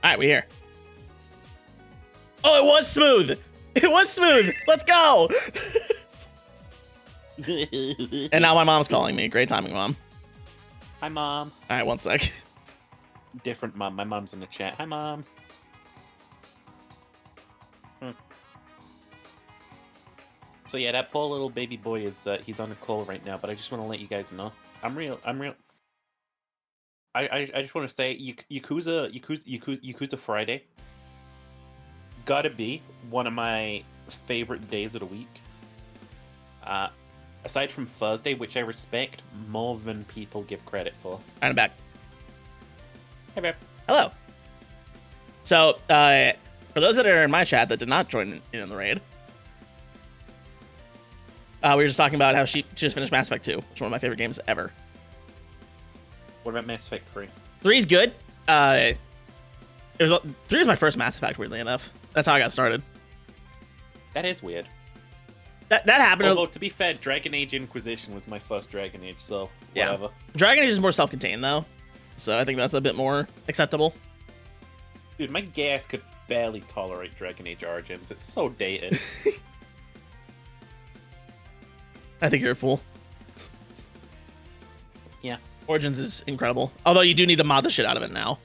All right, we're here. Oh, it was smooth. It was smooth. Let's go. And now my mom's calling me. Great timing, Mom. Hi, Mom. All right, one sec. Different mom. My mom's in the chat. Hi, Mom. So yeah, that poor little baby boy is he's on a call right now. But I just want to let you guys know, I'm real. I just want to say, Yakuza Friday gotta be one of my favorite days of the week. Aside from Thursday, which I respect more than people give credit for. I'm back. Hey, babe. Hello. So, for those that are in my chat that did not join in the raid, we were just talking about how she just finished Mass Effect 2, which is one of my favorite games ever. What about Mass Effect 3? 3's good. 3 is my first Mass Effect, weirdly enough. That's how I got started. That is weird. That happened. Although, to be fair, Dragon Age Inquisition was my first Dragon Age, so whatever. Yeah. Dragon Age is more self-contained, though, so I think that's a bit more acceptable. Dude, my gas could barely tolerate Dragon Age Origins. It's so dated. I think you're a fool. Yeah. Origins is incredible. Although you do need to mod the shit out of it now.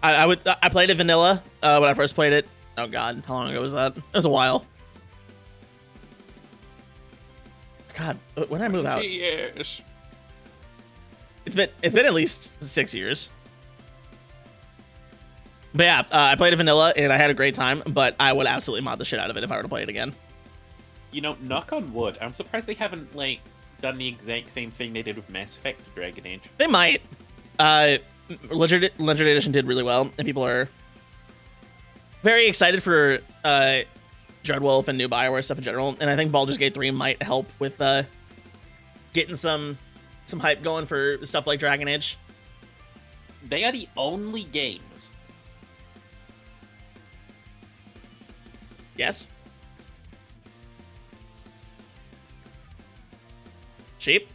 I played it vanilla when I first played it. Oh god, how long ago was that? It was a while. God, when did I move out? Years. It's been at least 6 years. But yeah, I played it vanilla and I had a great time. But I would absolutely mod the shit out of it if I were to play it again. You know, knock on wood, I'm surprised they haven't done the exact same thing they did with Mass Effect to Dragon Age. They might. Legendary Edition did really well, and people are very excited for Dreadwolf and new BioWare stuff in general. And I think Baldur's Gate 3 might help with getting some hype going for stuff like Dragon Age. They are the only games. Yes. Sheep.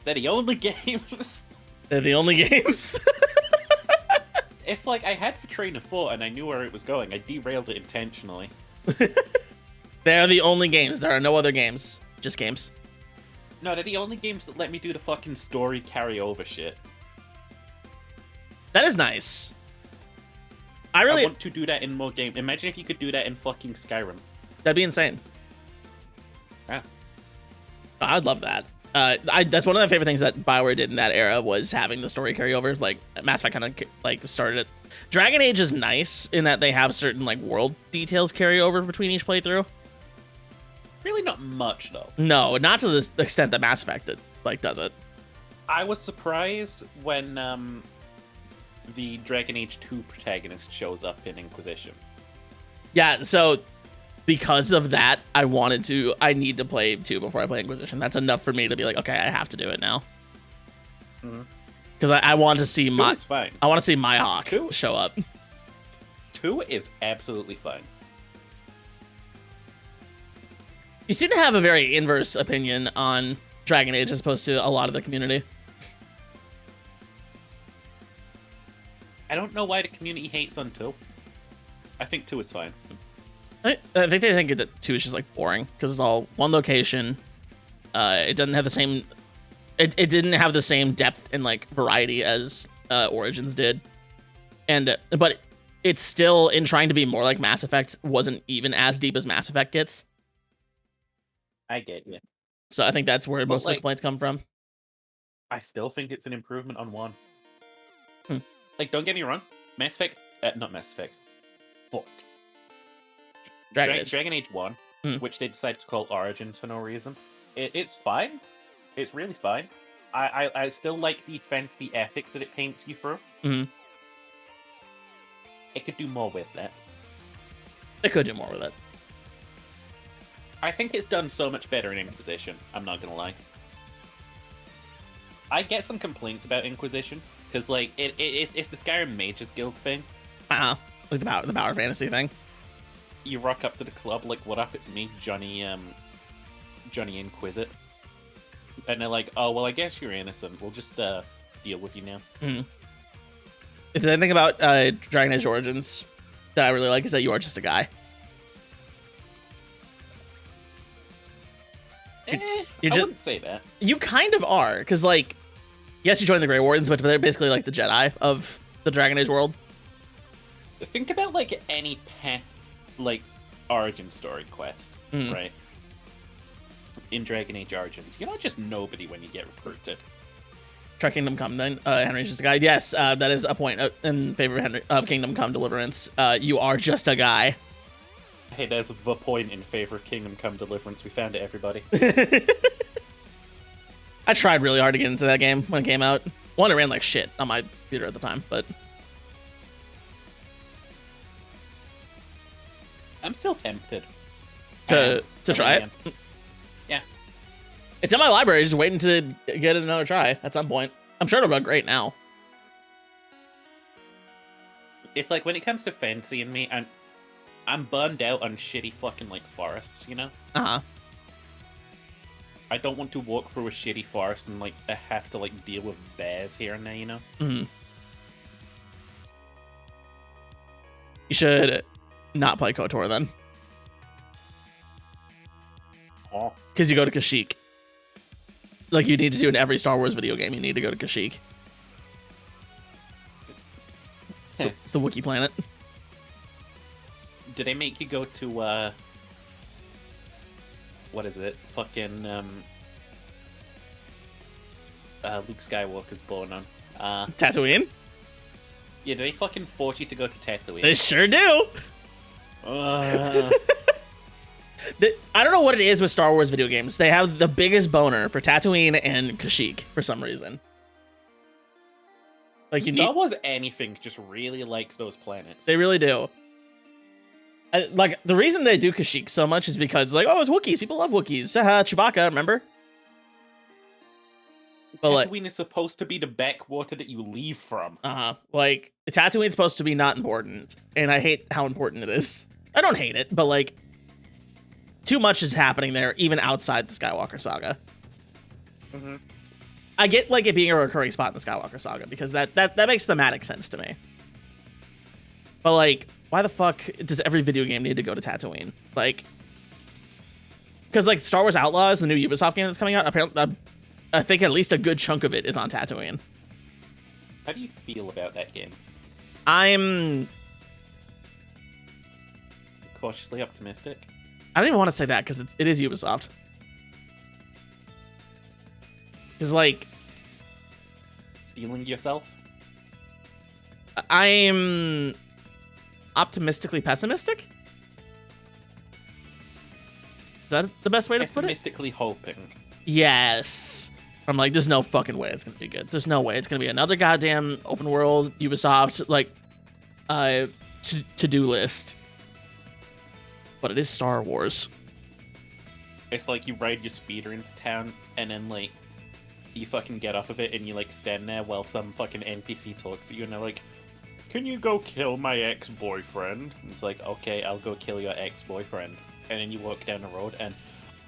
They're the only games. They're the only games. It's like I had the train of thought and I knew where it was going. I derailed it intentionally. They're the only games. There are no other games. Just games. No, they're the only games that let me do the fucking story carryover shit. That is nice. I want to do that in more games. Imagine if you could do that in fucking Skyrim. That'd be insane. Yeah. I'd love that. That's one of my favorite things that BioWare did in that era was having the story carryover. Like Mass Effect kind of started it. Dragon Age is nice in that they have certain world details carry over between each playthrough. Really, not much though. No, not to the extent that Mass Effect does it. I was surprised when the Dragon Age 2 protagonist shows up in Inquisition. Yeah, so because of that, I need to play 2 before I play Inquisition. That's enough for me to be like, okay, I have to do it now. Because I want to see I want to see my Hawk show up. 2 is absolutely fine. You seem to have a very inverse opinion on Dragon Age as opposed to a lot of the community. I don't know why the community hates on 2. I think 2 is fine. I think they think that 2 is just boring because it's all one location. It doesn't have the same. It didn't have the same depth and variety as Origins did, but it's still, in trying to be more like Mass Effect, wasn't even as deep as Mass Effect gets. I get you. So I think that's where most of the complaints come from. I still think it's an improvement on 1. Don't get me wrong, Mass Effect, not Mass Effect, fuck. Dragon Age 1, which they decided to call Origins for no reason. It's fine. It's really fine. I still like the fantasy ethic that it paints you through. Mm-hmm. It could do more with that. It could do more with it. I think it's done so much better in Inquisition, I'm not gonna lie. I get some complaints about Inquisition, because it's the Skyrim Mages Guild thing. Like the Power Fantasy thing. You rock up to the club, what up, it's me, Johnny Inquisit. And they're like, oh, well, I guess you're innocent. We'll just deal with you now. Mm-hmm. if there's anything about Dragon Age Origins that I really like, is that you are just a guy. I wouldn't say that. You kind of are, because, like, yes, you join the Grey Wardens, but they're basically like the Jedi of the Dragon Age world. Think about, like, any like, origin story quest, right? In Dragon Age Origins, you're not just nobody when you get recruited. Try Kingdom Come, then. Henry's just a guy. Yes, that is a point in favor of Kingdom Come Deliverance. You are just a guy. Hey, there's the point in favor of Kingdom Come Deliverance. We found it, everybody. I tried really hard to get into that game when it came out. One, it ran like shit on my computer at the time, but... I'm still tempted. To try it? Yeah. It's in my library, just waiting to get another try at some point. I'm sure it'll run great now. It's like, when it comes to fancying me, I'm burned out on shitty fucking, like, forests, you know? Uh-huh. I don't want to walk through a shitty forest and, like, I have to, like, deal with bears here and there, you know? Mm-hmm. You should not play KOTOR, then. Oh. Because you go to Kashyyyk. Like you need to do in every Star Wars video game, you need to go to Kashyyyk. It's the Wookiee planet. Did they make you go to, what is it? Fucking, Luke Skywalker's born on. Tatooine? Yeah, do they fucking force you to go to Tatooine? They sure do! I don't know what it is with Star Wars video games. They have the biggest boner for Tatooine and Kashyyyk for some reason. Like Star Wars anything just really likes those planets. They really do. Like, the reason they do Kashyyyk so much is because, like, oh, it's Wookiees. People love Wookiees. Chewbacca, remember? But Tatooine is supposed to be the backwater that you leave from. Like, Tatooine's supposed to be not important, and I hate how important it is. I don't hate it, but, like, too much is happening there, even outside the Skywalker saga. Mm-hmm. I get, like, it being a recurring spot in the Skywalker saga, because that makes thematic sense to me. But, like, why the fuck does every video game need to go to Tatooine? Like, because, like, Star Wars Outlaws, the new Ubisoft game that's coming out, apparently, I think at least a good chunk of it is on Tatooine. How do you feel about that game? I'm cautiously optimistic. I don't even want to say that because it is Ubisoft. Because, like, stealing yourself? I'm optimistically pessimistic? Is that the best way to put it? Pessimistically hoping. Yes. I'm like, there's no fucking way it's going to be good. There's no way it's going to be another goddamn open world Ubisoft, like, to-do list. But it is Star Wars. It's like you ride your speeder into town, and then, like, you fucking get off of it, and you, like, stand there while some fucking NPC talks to you, and they're like, can you go kill my ex-boyfriend? And it's like, okay, I'll go kill your ex-boyfriend. And then you walk down the road, and,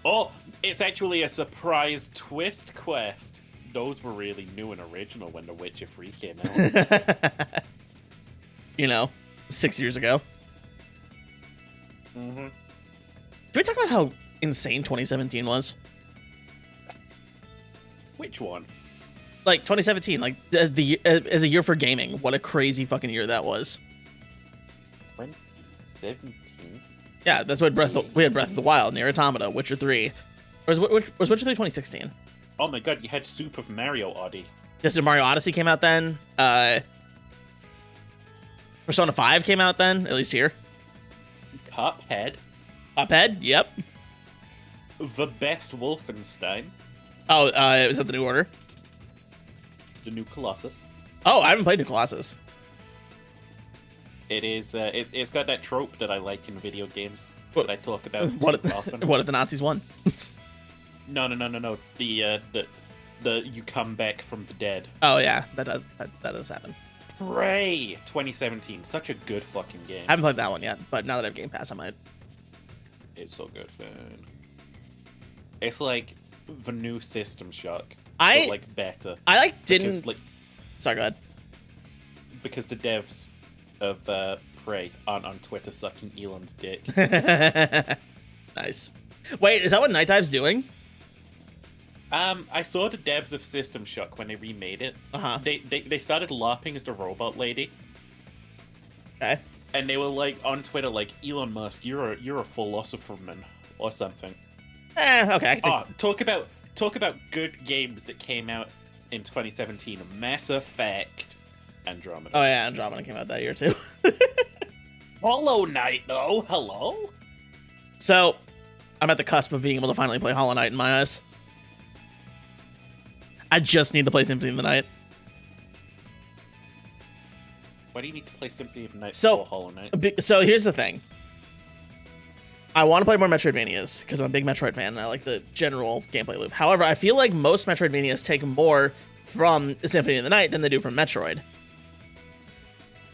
oh, it's actually a surprise twist quest. Those were really new and original when The Witcher 3 came out. You know, 6 years ago. Mm-hmm. Can we talk about how insane 2017 was? Which one? Like, 2017, like, as a year for gaming, what a crazy fucking year that was. 2017? Yeah, that's what we had Breath of the Wild, Nier Automata, Witcher 3. Or was Witcher 3 2016? Oh my god, you had Super Mario Odyssey. Yes, Mario Odyssey came out then. Persona 5 came out then, at least here. Cuphead. Cuphead, yep. The best Wolfenstein. Oh, is that the New Order? The New Colossus. Oh, I haven't played New Colossus. It is. It's got that trope that I like in video games that I talk about often. What if the Nazis won? No. The you come back from the dead. Oh yeah, that does happen. Prey 2017, such a good fucking game. I haven't played that one yet, but now that I have Game Pass, I might. It's so good, man. It's like the new System Shock, but like better. I like didn't. Because, like, sorry, go ahead. because the devs of Prey aren't on Twitter sucking Elon's dick. Nice. Wait, is that what Night Dive's doing? I saw the devs of System Shock when they remade it. They started laughing as the robot lady. Okay. And they were like on Twitter, like, Elon Musk, you're a philosopher man or something. Okay. Talk about good games that came out in 2017. Mass Effect, Andromeda. Oh yeah, Andromeda came out that year too. Hollow Knight, though. Hello. So, I'm at the cusp of being able to finally play Hollow Knight in my eyes. I just need to play Symphony of the Night. Why do you need to play Symphony of the Night So, before Hollow Knight? So here's the thing. I want to play more Metroidvanias because I'm a big Metroid fan and I like the general gameplay loop. However, I feel like most Metroidvanias take more from Symphony of the Night than they do from Metroid.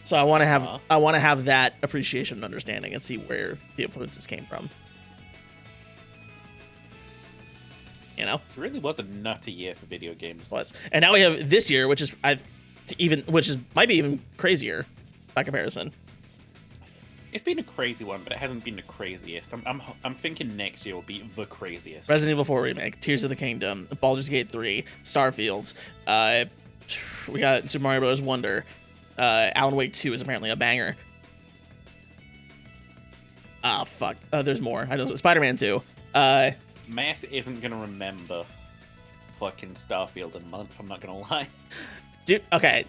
So I want to have that appreciation and understanding and see where the influences came from. You know, it really was a nutty year for video games. And now we have this year, which might be even crazier by comparison. It's been a crazy one, but it hasn't been the craziest. I'm thinking next year will be the craziest. Resident Evil 4 remake, Tears of the Kingdom, Baldur's Gate 3, Starfield. We got Super Mario Bros. Wonder. Alan Wake 2 is apparently a banger. Fuck. There's more. I know Spider-Man 2. Mass isn't gonna remember fucking Starfield in a month, I'm not gonna lie. Dude, okay.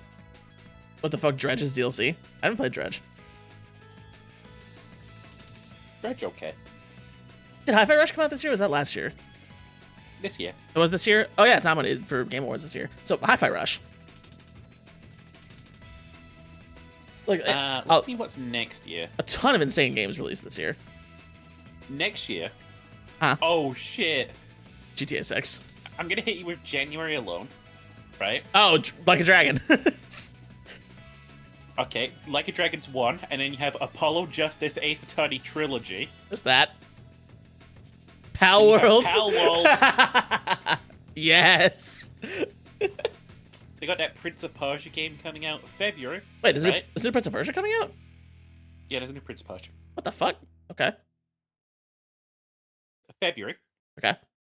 What the fuck, Dredge is DLC? I haven't played Dredge. Dredge, okay. Did Hi-Fi Rush come out this year or was that last year? This year. It was this year? Oh yeah, it's nominated for Game Awards this year. So, Hi-Fi Rush. Like, let's see what's next year. A ton of insane games released this year. Next year? Huh? Oh, shit. GTA 6. I'm gonna hit you with January alone, right? Oh, Like a Dragon. Okay, Like a Dragon's 1, and then you have Apollo Justice Ace Attorney Trilogy. What's that? Pal World? Pal World. Yes. They got that Prince of Persia game coming out February. Wait, is there a Prince of Persia coming out? Yeah, there's a new Prince of Persia. What the fuck? Okay. February. Okay.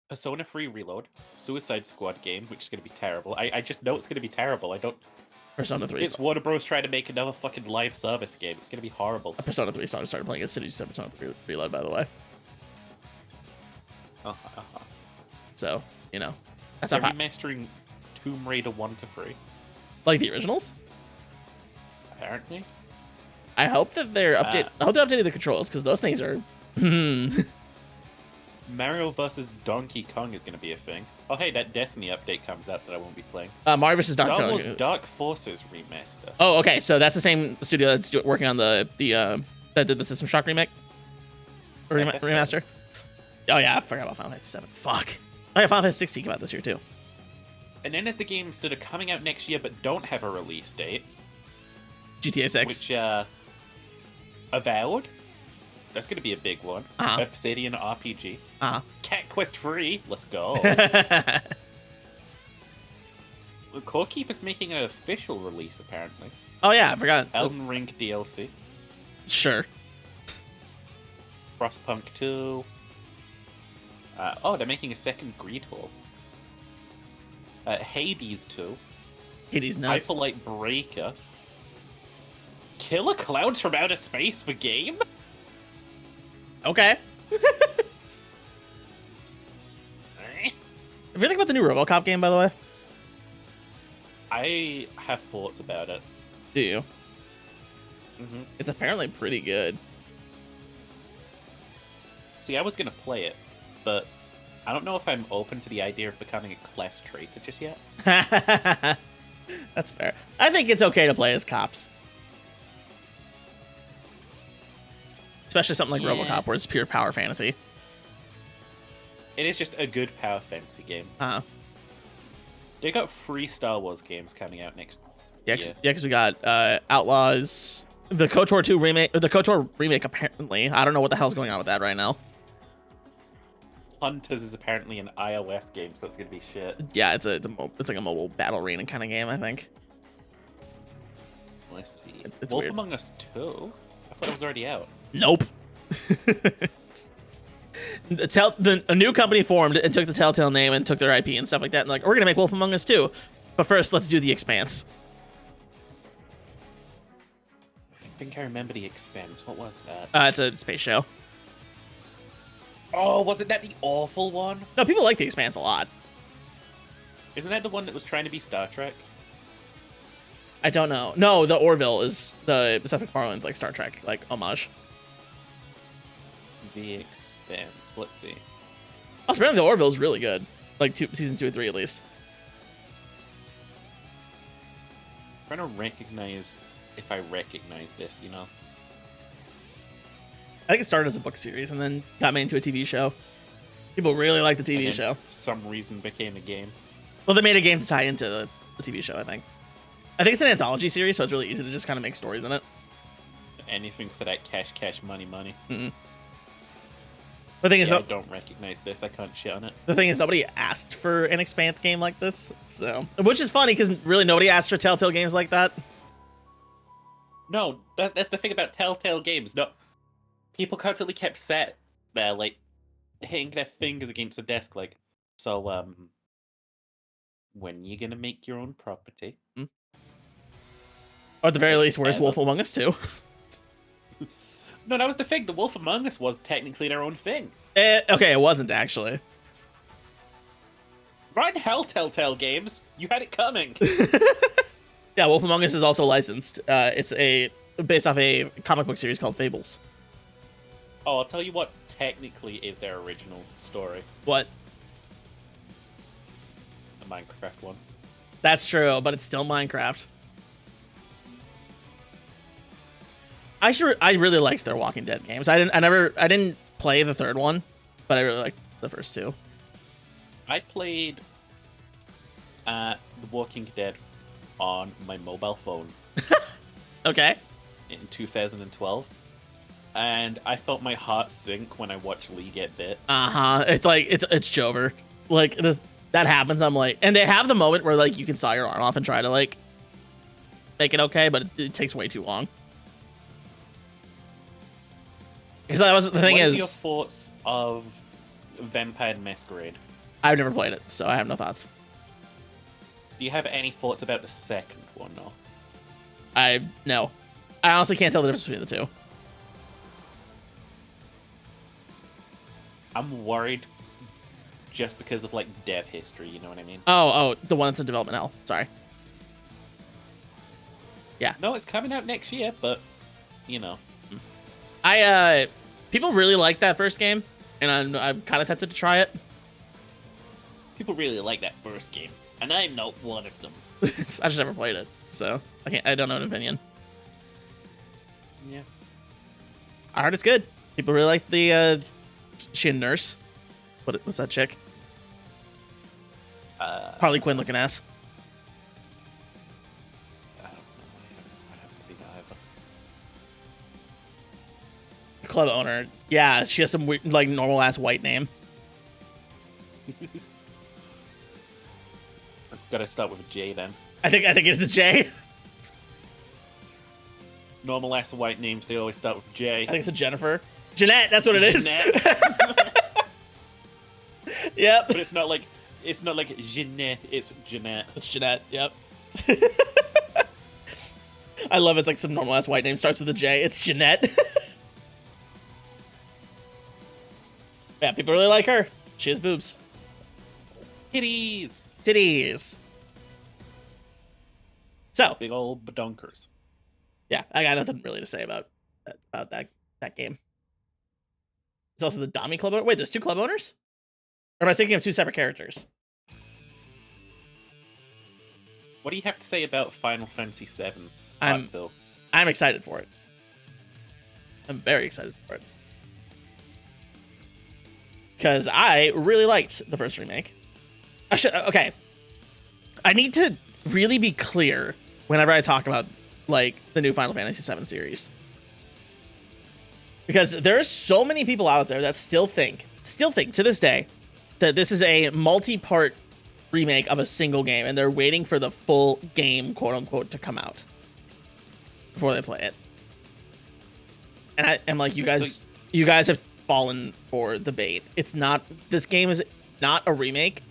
Persona 3 Reload. Suicide Squad game, which is going to be terrible. I just know it's going to be terrible. Persona 3. It's Warner Bros. Trying to make another fucking live service game. It's going to be horrible. A Persona 3 song started playing as City 7 Persona 3 Reload, by the way. So, you know. That's They're not remastering Tomb Raider 1 to 3. Like the originals? Apparently. I hope that they're updating the controls, because those things are... Mario vs. Donkey Kong is going to be a thing. Oh, hey, that Destiny update comes out that I won't be playing. Mario vs. Donkey Star Kong. Wars Dark Forces remaster. Oh, okay, so that's the same studio that's working on the that did the System Shock remake? Or remaster? Oh yeah, I forgot about Final Fantasy 7. Fuck. Oh yeah, Final Fantasy 16 came out this year too. And then there's the games that are coming out next year but don't have a release date. GTA 6. Which, Avowed? That's going to be a big one. Obsidian RPG. Cat Quest 3. Let's go. The Core Keeper's making an official release, apparently. Oh yeah, I forgot. Elden Ring DLC. Sure. Frostpunk 2. Oh, they're making a second Greedfall. Hades 2. Hades nuts. Hyperlight Breaker. Killer Clowns from Outer Space for game? Okay. Have you think about the new RoboCop game, by the way? I have thoughts about it. Do you? Mm-hmm. It's apparently pretty good. See, I was going to play it, but I don't know if I'm open to the idea of becoming a class traitor just yet. That's fair. I think it's okay to play as cops. Especially something like RoboCop, where it's pure power fantasy. It is just a good power fantasy game. They got 3 Star Wars games coming out next year. Yeah, because we got Outlaws, the KOTOR 2 remake, or the KOTOR remake. Apparently, I don't know what the hell's going on with that right now. Hunters is apparently an iOS game, so it's gonna be shit. Yeah, it's like a mobile battle arena kind of game, I think. Let's see. It's Wolf weird. Among Us 2? I thought it was already out. Nope. A new company formed and took the Telltale name and took their IP and stuff like that. And like, we're gonna make Wolf Among Us 2, but first let's do The Expanse. I think I remember The Expanse. What was that? It's a space show. Oh, wasn't that the awful one? No, people like The Expanse a lot. Isn't that the one that was trying to be Star Trek? I don't know. No, the Orville is the Seth MacFarlane's like Star Trek like homage. The Expanse. Let's see. Oh, apparently the Orville is really good. Like season 2 or 3 at least. I'm trying to recognize if I recognize this, you know? I think it started as a book series and then got made into a TV show. People really like the And TV then show. For some reason became a game. Well, they made a game to tie into the TV show, I think. I think it's an anthology series, so it's really easy to just kind of make stories in it. Anything for that cash, money. Mm-mm. The thing is, I don't recognize this. I can't shit on it. the thing is, nobody asked for an Expanse game like this, so which is funny because really nobody asked for Telltale games like that. No, that's the thing about Telltale games. No, people constantly kept sat there, like, hitting their fingers against the desk, like, so, when you gonna make your own property? Or at the very least, where's Wolf Among Us 2? No, that was the thing. The Wolf Among Us was technically their own thing. Okay, it wasn't actually. Right in hell, Telltale games. You had it coming. Yeah, Wolf Among Us is also licensed. It's based off a comic book series called Fables. Oh, I'll tell you what technically is their original story. What? The Minecraft one. That's true, but it's still Minecraft. I really liked their Walking Dead games. I didn't play the third one, but I really liked the first two. I played The Walking Dead on my mobile phone Okay. in 2012, and I felt my heart sink when I watched Lee get bit. It's like it's Jover. Like that happens. I'm like, and they have the moment where like you can saw your arm off and try to like make it okay, but it takes way too long. Because that was the thing What is, are your thoughts of Vampire Masquerade? I've never played it, so I have no thoughts. Do you have any thoughts about the second one? No. No. I honestly can't tell the difference between the two. I'm worried just because of like dev history, you know what I mean? Oh, the one that's in development hell. Sorry. Yeah. No, it's coming out next year, but you know. People really like that first game, and I'm kind of tempted to try it. People really like that first game, and I'm not one of them. I just never played it, so I don't know an opinion. Yeah. I heard it's good. People really like the she a nurse. What's that chick? Harley Quinn looking ass. I don't know. I haven't seen that either. Club owner. Yeah, she has some weird, like normal ass white name. It's gotta start with a J then. I think it's a J. Normal ass white names, they always start with J. I think it's a Jennifer. Jeanette, that's what it is. Jeanette. Yep. But it's not like Jeanette, it's Jeanette. It's Jeanette, yep. I love it's like some normal ass white name starts with a J. It's Jeanette. Yeah, people really like her. She has boobs. Kitties! Titties. So, Big old badonkers. yeah, I got nothing really to say about that game. It's also the Dami club owner. Wait, there's two club owners? Or am I thinking of two separate characters? What do you have to say about Final Fantasy VII? I'm Bill? excited for it. I'm very excited for it. Because I really liked the first remake. Okay. I need to really be clear whenever I talk about like the new Final Fantasy VII series. Because there's so many people out there that still think to this day that this is a multi-part remake of a single game and they're waiting for the full game, quote unquote, to come out. before they play it. And I'm like, It's like- you guys have fallen for the bait. It's not. This game is not a remake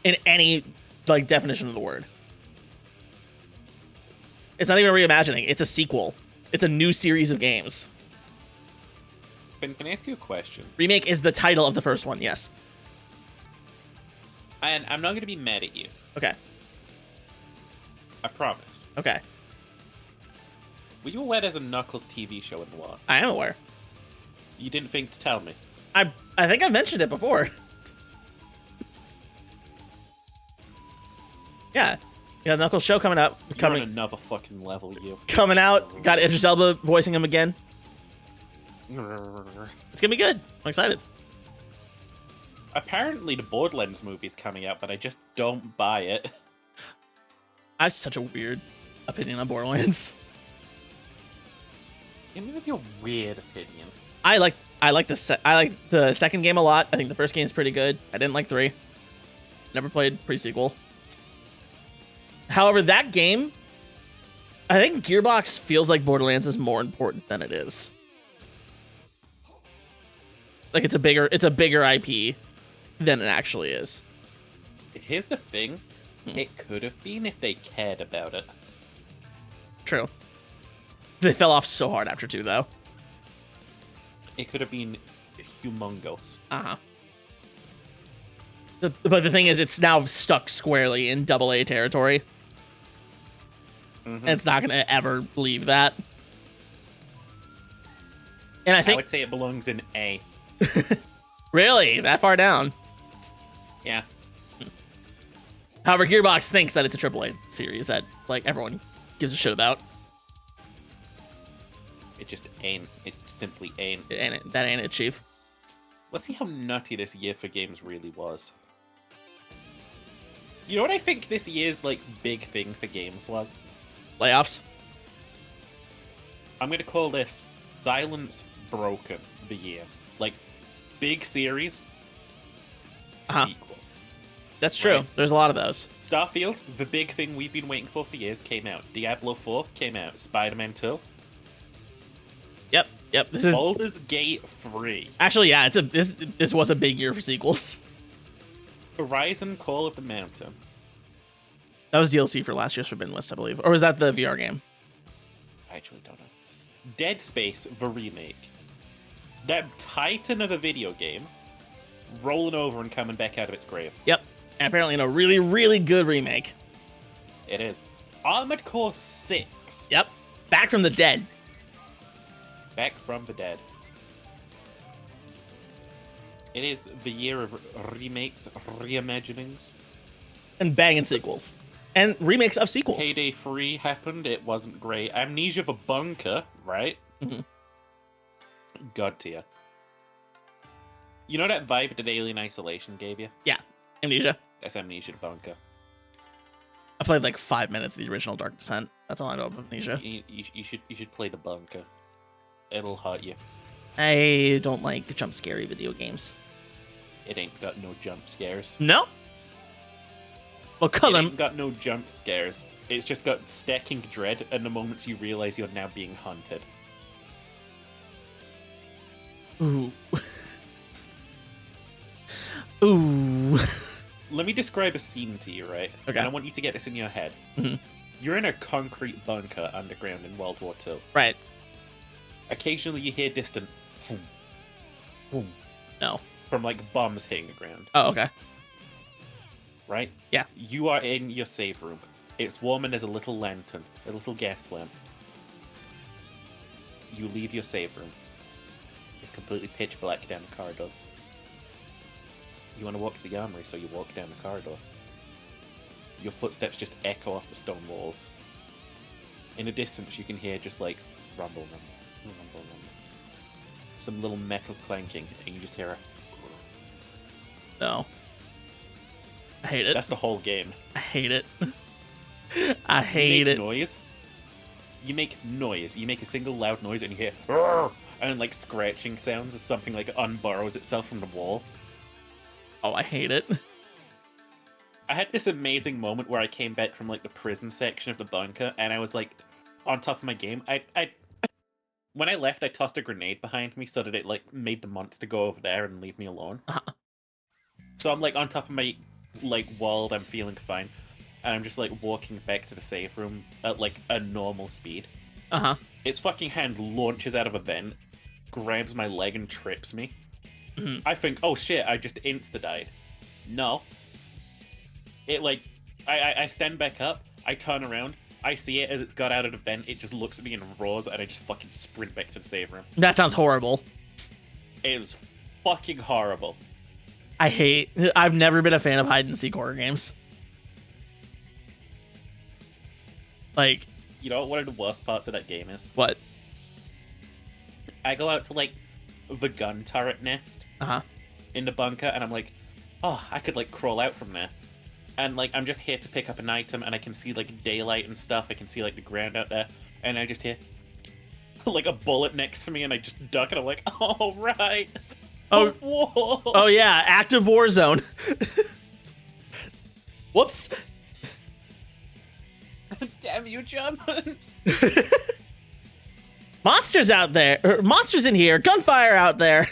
in any like definition of the word. It's not even reimagining. It's a sequel. It's a new series of games. Can I ask you a question? Remake is the title of the first one. Yes. And I'm not going to be mad at you. Okay. I promise. Okay. Were you aware there's a Knuckles TV show in the world? I am aware. You didn't think to tell me. I think I mentioned it before. Yeah. Yeah, Knuckles show coming up. You're on another fucking level, you. Coming out. Got Idris Elba voicing him again. It's gonna be good. I'm excited. Apparently the Borderlands movie's coming out, but I just don't buy it. I have such a weird opinion on Borderlands. Give me your weird opinion. I like the second game a lot. I think the first game's pretty good. I didn't like 3. Never played pre-sequel. However, that game, I think Gearbox feels like Borderlands is more important than it is. Like it's a bigger IP than it actually is. Here's the thing. It could have been if they cared about it. True. They fell off so hard after 2, though. It could have been humongous. Uh-huh. But the thing is, it's now stuck squarely in AA territory. And it's not going to ever leave that. And I I would say it belongs in A. Really? That far down? Yeah. However, Gearbox thinks that it's a AAA series that like everyone gives a shit about. It just ain't. It simply ain't. That ain't it, Chief. Let's see how nutty this year for games really was. You know what I think this year's like big thing for games was? Layoffs. I'm gonna call this Silence Broken the year. Like, big series, sequel. That's true. Right. There's a lot of those. Starfield, the big thing we've been waiting for years, came out. Diablo 4 came out. Spider-Man 2. Yep. This is Baldur's Gate 3. actually, yeah. This was a big year for sequels. Horizon Call of the Mountain. That was DLC for last year's Forbidden West, I believe, or was that the VR game? I actually don't know. Dead Space, the remake. That titan of a video game rolling over and coming back out of its grave. Yep. And apparently in a really, really good remake. It is. Armored Core 6. Yep. Back from the dead. Back from the dead. It is the year of remakes, reimaginings. And banging sequels. And remakes of sequels. Payday 3 happened. It wasn't great. Amnesia the Bunker, right? Mm-hmm. God tier. You know that vibe that Alien Isolation gave you? Yeah. Amnesia. That's Amnesia the Bunker. I played like 5 minutes of the original Dark Descent. That's all I know of Amnesia. You should play the Bunker. It'll hurt you. I don't like jump scary video games. It ain't got no jump scares. No? Well, It color. ain't got no jump scares. It's just got stacking dread and the moments you realize you're now being hunted. Ooh. Ooh. Let me describe a scene to you, right? Okay. And I want you to get this in your head. Mhm. You're in a concrete bunker underground in World War II. Right. Occasionally you hear distant boom, boom, No. from like bombs hitting the ground, Oh, okay. right? Yeah. You are in your save room. It's warm and there's a little lantern, a little gas lamp. You leave your save room. It's completely pitch black down the corridor. You want to walk to the armory, so you walk down the corridor. Your footsteps just echo off the stone walls. In the distance, you can hear just like rumble, rumble, rumble, rumble. Some little metal clanking, and you just hear a... No. I hate it. That's the whole game. I hate it. I hate it. Noise. You make noise. You make a single loud noise, and you hear "Rrr!" and like scratching sounds as something like unburrows itself from the wall. Oh, I hate it. I had this amazing moment where I came back from like the prison section of the bunker, and I was like, on top of my game. I when I left, I tossed a grenade behind me so that it like made the monster go over there and leave me alone. Uh-huh. So I'm like on top of my like world. I'm feeling fine, and I'm just like walking back to the safe room at like a normal speed. Uh-huh. Its fucking hand launches out of a vent, grabs my leg and trips me. Mhm. I think, oh shit, I just insta-died. No. It like, I stand back up, I turn around, I see it as it's got out of the vent, it just looks at me and roars, and I just fucking sprint back to the save room. That sounds horrible. It was fucking horrible. I've never been a fan of hide and seek horror games. Like, You know what one of the worst parts of that game is? what? I go out to like the gun turret nest Uh-huh. in the bunker, and I'm like, oh, I could like crawl out from there. And like I'm just here to pick up an item, and I can see like daylight and stuff. I can see like the ground out there, and I just hear like a bullet next to me, and I just duck, and I'm like, oh right. Oh, whoa. oh yeah, active war zone. Whoops. Damn you, Germans. Monsters out there. Monsters in here. Gunfire out there.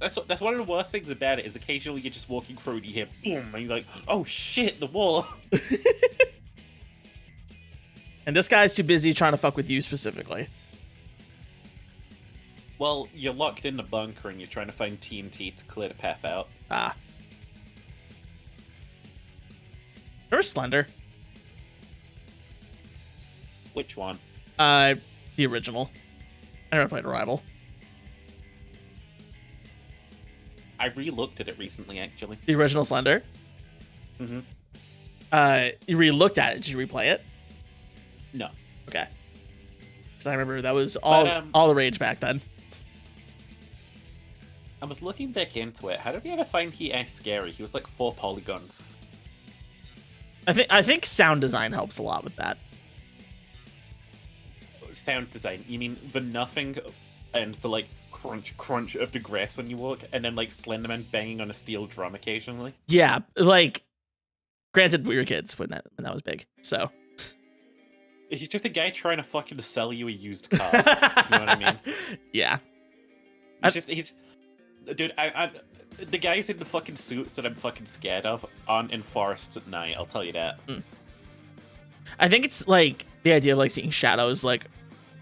That's one of the worst things about it, is occasionally you're just walking through and you hear boom, and you're like, oh shit, the wall. And this guy's too busy trying to fuck with you specifically. Well, you're locked in the bunker and you're trying to find TNT to clear the path out. Ah. Remember Slender? Which one? The original. I never played Arrival. I re-looked at it recently, actually. The original Slender? Mm-hmm. You re-looked at it. Did you replay it? No. Okay. Because I remember that was all the rage back then. I was looking back into it. How did we ever find he as scary? He was like 4 polygons. I think sound design helps a lot with that. Sound design. You mean the nothing and the like crunch of the grass when you walk, and then like Slenderman banging on a steel drum occasionally? Yeah, like, granted, we were kids when that was big, so. He's just a guy trying to fucking sell you a used car. You know what I mean? Yeah. He's dude, the guys in the fucking suits that I'm fucking scared of aren't in forests at night, I'll tell you that. I think it's like the idea of like seeing shadows like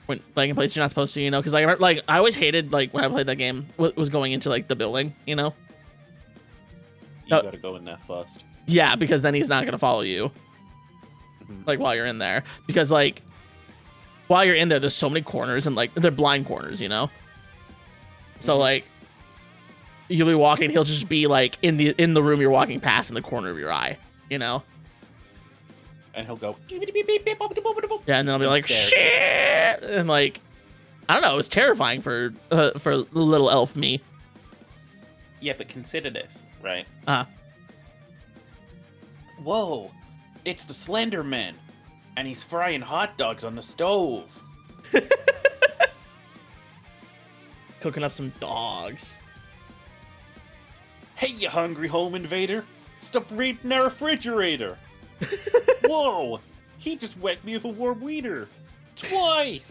when like in places you're not supposed to, you know, because like I always hated like when I played that game was going into like the building, you know. You gotta go in there first. Yeah, because then he's not gonna follow you. Like while you're in there, because like while you're in there's so many corners, and like they're blind corners, you know. So like you'll be walking, he'll just be like in the room you're walking past in the corner of your eye, you know. And he'll go. Yeah, and then I'll be like shit, and like I don't know, it was terrifying for little elf me. Yeah, but consider this, right? Whoa, it's the Slender Man, and he's frying hot dogs on the stove. Cooking up some dogs. Hey, you hungry home invader! Stop reading our refrigerator! Whoa, he just whacked me with a warm wiener. Twice!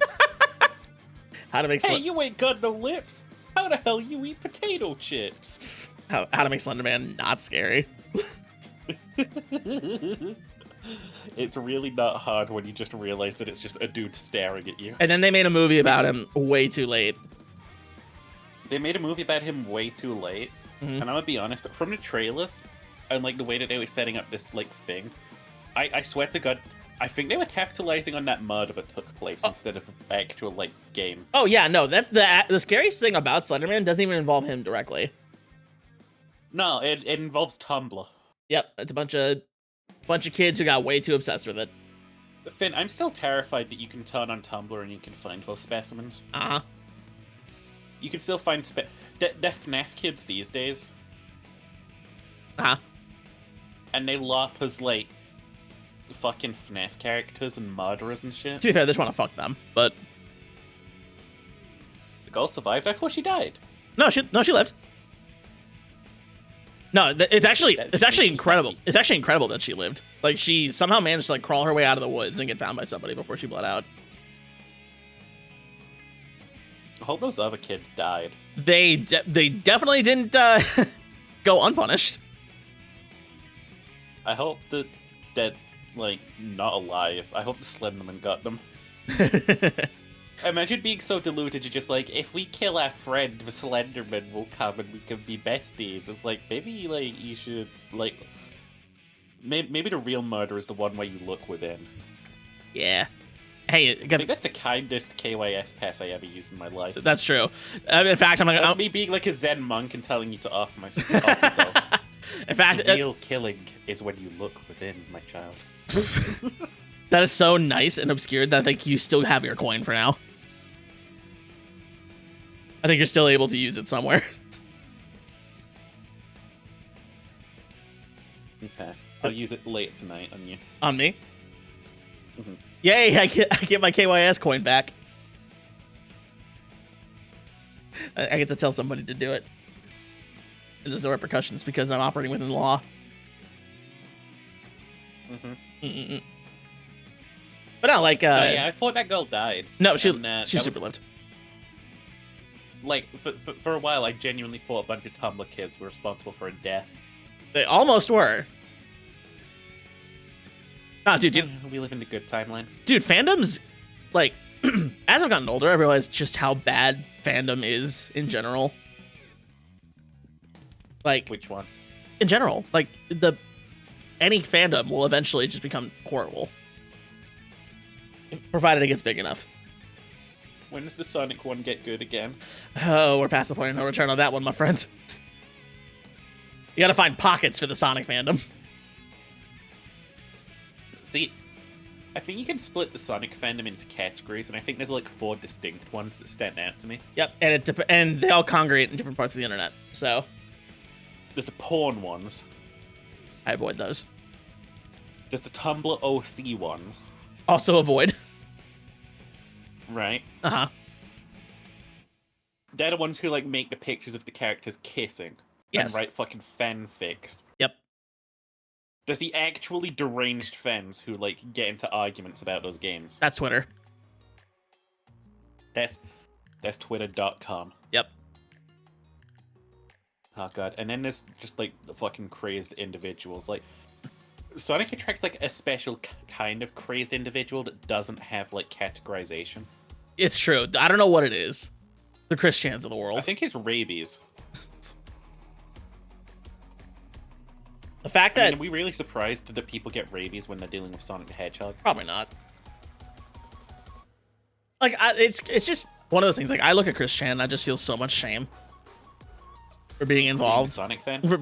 How to make Hey, you ain't got no lips! How the hell you eat potato chips? how to make Slender Man not scary. It's really not hard when you just realize that it's just a dude staring at you. And then they made a movie about him way too late. They made a movie about him way too late, and I'm gonna be honest, from the trailers and like the way that they were setting up this like thing, I swear to God, I think they were capitalizing on that murder that took place instead of an actual like game. Oh yeah, no, that's the scariest thing about Slenderman doesn't even involve him directly. No, it involves Tumblr. Yep, it's a bunch of kids who got way too obsessed with it. Finn, I'm still terrified that you can turn on Tumblr and you can find those specimens. Uh-huh. You can still find they're FNAF kids these days. Uh-huh. And they LARP as like fucking FNAF characters and murderers and shit. To be fair, they just want to fuck them, but The girl survived? I thought she died. no, she lived. No, it's actually makes me incredible. happy. It's actually incredible that she lived. Like she somehow managed to like crawl her way out of the woods and get found by somebody before she bled out. I hope those other kids died. They definitely didn't go unpunished. I hope that they're, like, not alive. I hope the Slenderman got them. Imagine being so deluded, you're just like, if we kill our friend, the Slenderman will come and we can be besties. It's like, maybe, like, you should, like... Maybe the real murder is the one where you look within. Yeah. Hey, I think that's the kindest KYS pass I ever used in my life. that's true. In fact, That's me being like a Zen monk and telling you to off myself. In fact, Real killing is when you look within, my child. that is so nice and obscure that I think you still have your coin for now. I think you're still able to use it somewhere. Okay. I'll use it late tonight on you. On me? Mhm. Yay, I get my KYS coin back. I get to tell somebody to do it. And there's no repercussions because I'm operating within the law. Mm-hmm. But no, like, yeah, I thought that girl died. no, she that super was- lived. Like, for a while, I genuinely thought a bunch of Tumblr kids were responsible for her death. They almost were. Ah, dude, We live in a good timeline. dude, fandoms, like, as I've gotten older, I realized just how bad fandom is in general. Like, Which one? in general, like, any fandom will eventually just become horrible. Provided it gets big enough. When does the Sonic one get good again? Oh, we're past the point of no return on that one, my friend. You gotta find pockets for the Sonic fandom. See, I think you can split the Sonic fandom into categories, and I think there's like 4 distinct ones that stand out to me. Yep, and and they all congregate in different parts of the internet, so There's the porn ones. I avoid those. There's the Tumblr OC ones, Also avoid. right? Uh-huh. They're the ones who like make the pictures of the characters kissing Yes. and write fucking fanfics. Yep. There's the actually deranged fans who like get into arguments about those games. That's Twitter. That's twitter.com. Yep. Oh god. And then there's just like the fucking crazed individuals. Like Sonic attracts like a special kind of crazed individual that doesn't have like categorization. It's true. I don't know what it is. The Christians of the world. I think it's rabies. The fact I that mean, are we really surprised that people get rabies when they're dealing with Sonic the Hedgehog? probably not. Like it's just one of those things. Like I look at Chris Chan and I just feel so much shame for being Being a involved. Sonic fan? For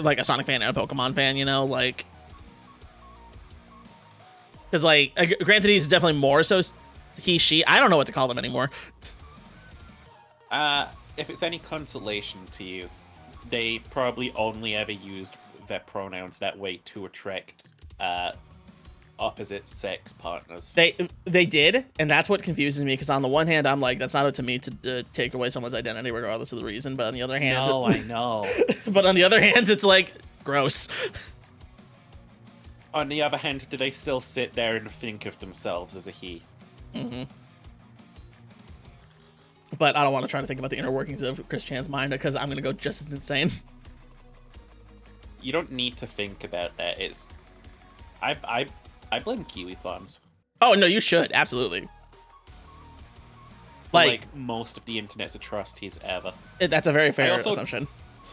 like a Sonic fan and a Pokemon fan, you know, like because like granted he's definitely more so she. I don't know what to call them anymore. If it's any consolation to you, they probably only ever used their pronouns that way to attract opposite sex partners. They did, and that's what confuses me. Because on the one hand, I'm like, that's not up to me to take away someone's identity regardless of the reason. But on the other hand, No, I know. but on the other hand, it's like gross. On the other hand, do they still sit there and think of themselves as a he? Mm-hmm. But I don't want to try to think about the inner workings of Chris Chan's mind because I'm gonna go just as insane. You don't need to think about that. It's I blame Kiwi Farms. Oh no, you should absolutely. Like most of the internet's atrocities ever. That's a very fair I also- assumption.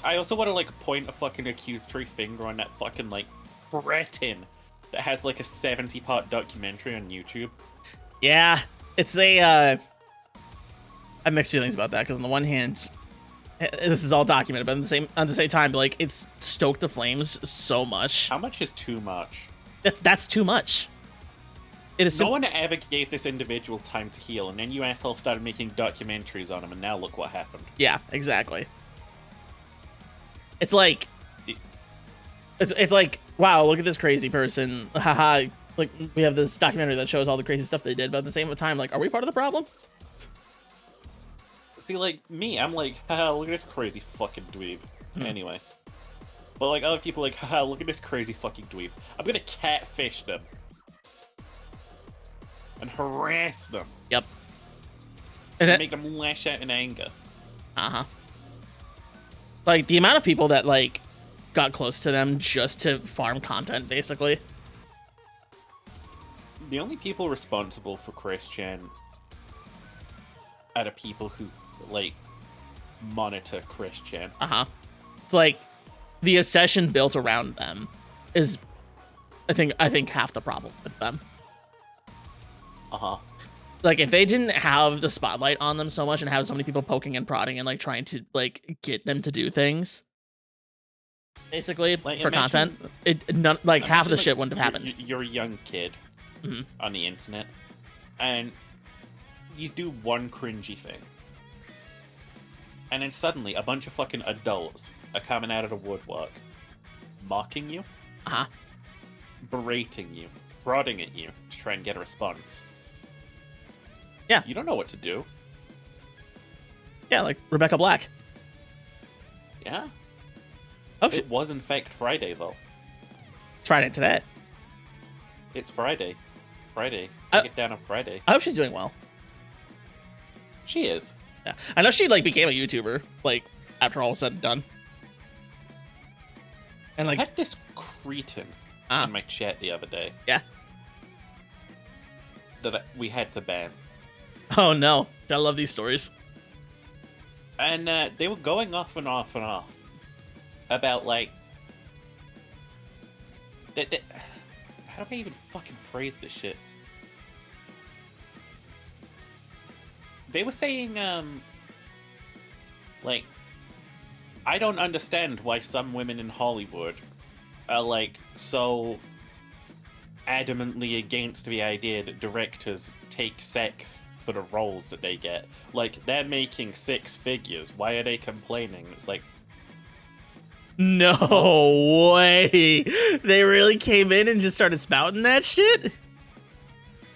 I also want to like point a fucking accusatory finger on that fucking like cretin that has like a 70-part documentary on YouTube. Yeah, it's a. I have mixed feelings about that because on the one hand, this is all documented, but on the same time, like it's stoked the flames so much. How much is too much? That's too much. It is No one ever gave this individual time to heal, and then you assholes started making documentaries on him, and now look what happened. Yeah, exactly. It's like, it's like, wow, look at this crazy person. Haha. Like we have this documentary that shows all the crazy stuff they did, but at the same time, like, are we part of the problem? See, like me, I'm like, haha, look at this crazy fucking dweeb. Anyway, But like other people, like, haha, look at this crazy fucking dweeb. I'm gonna catfish them and harass them. Yep. And make them lash out in anger. Like the amount of people that like got close to them just to farm content, basically. The only people responsible for Chris Chan are the people who like monitor Chris Chan. It's like the obsession built around them is, I think half the problem with them. Like if they didn't have the spotlight on them so much and have so many people poking and prodding and like trying to like get them to do things, basically like, for content, half of the shit wouldn't have happened. You're a young kid on the internet, and you do one cringy thing, and then suddenly a bunch of fucking adults are coming out of the woodwork, mocking you, berating you, prodding at you to try and get a response. Yeah. You don't know what to do. Yeah, like Rebecca Black. Yeah. Oh, it was in fact Friday, though. It's Friday today. It's Friday. Take it down on Friday. I hope she's doing well. She is. Yeah. I know she like became a YouTuber, like, after all was said and done. And like I had this cretin in my chat the other day. Yeah. That we had to ban. Oh no. I love these stories. And they were going off and off and off about like how do I even fucking phrase this shit? They were saying like, I don't understand why some women in Hollywood are like so adamantly against the idea that directors take sex for the roles that they get. Like, they're making 6 figures. Why are they complaining? It's like, no way. They really came in and just started spouting that shit?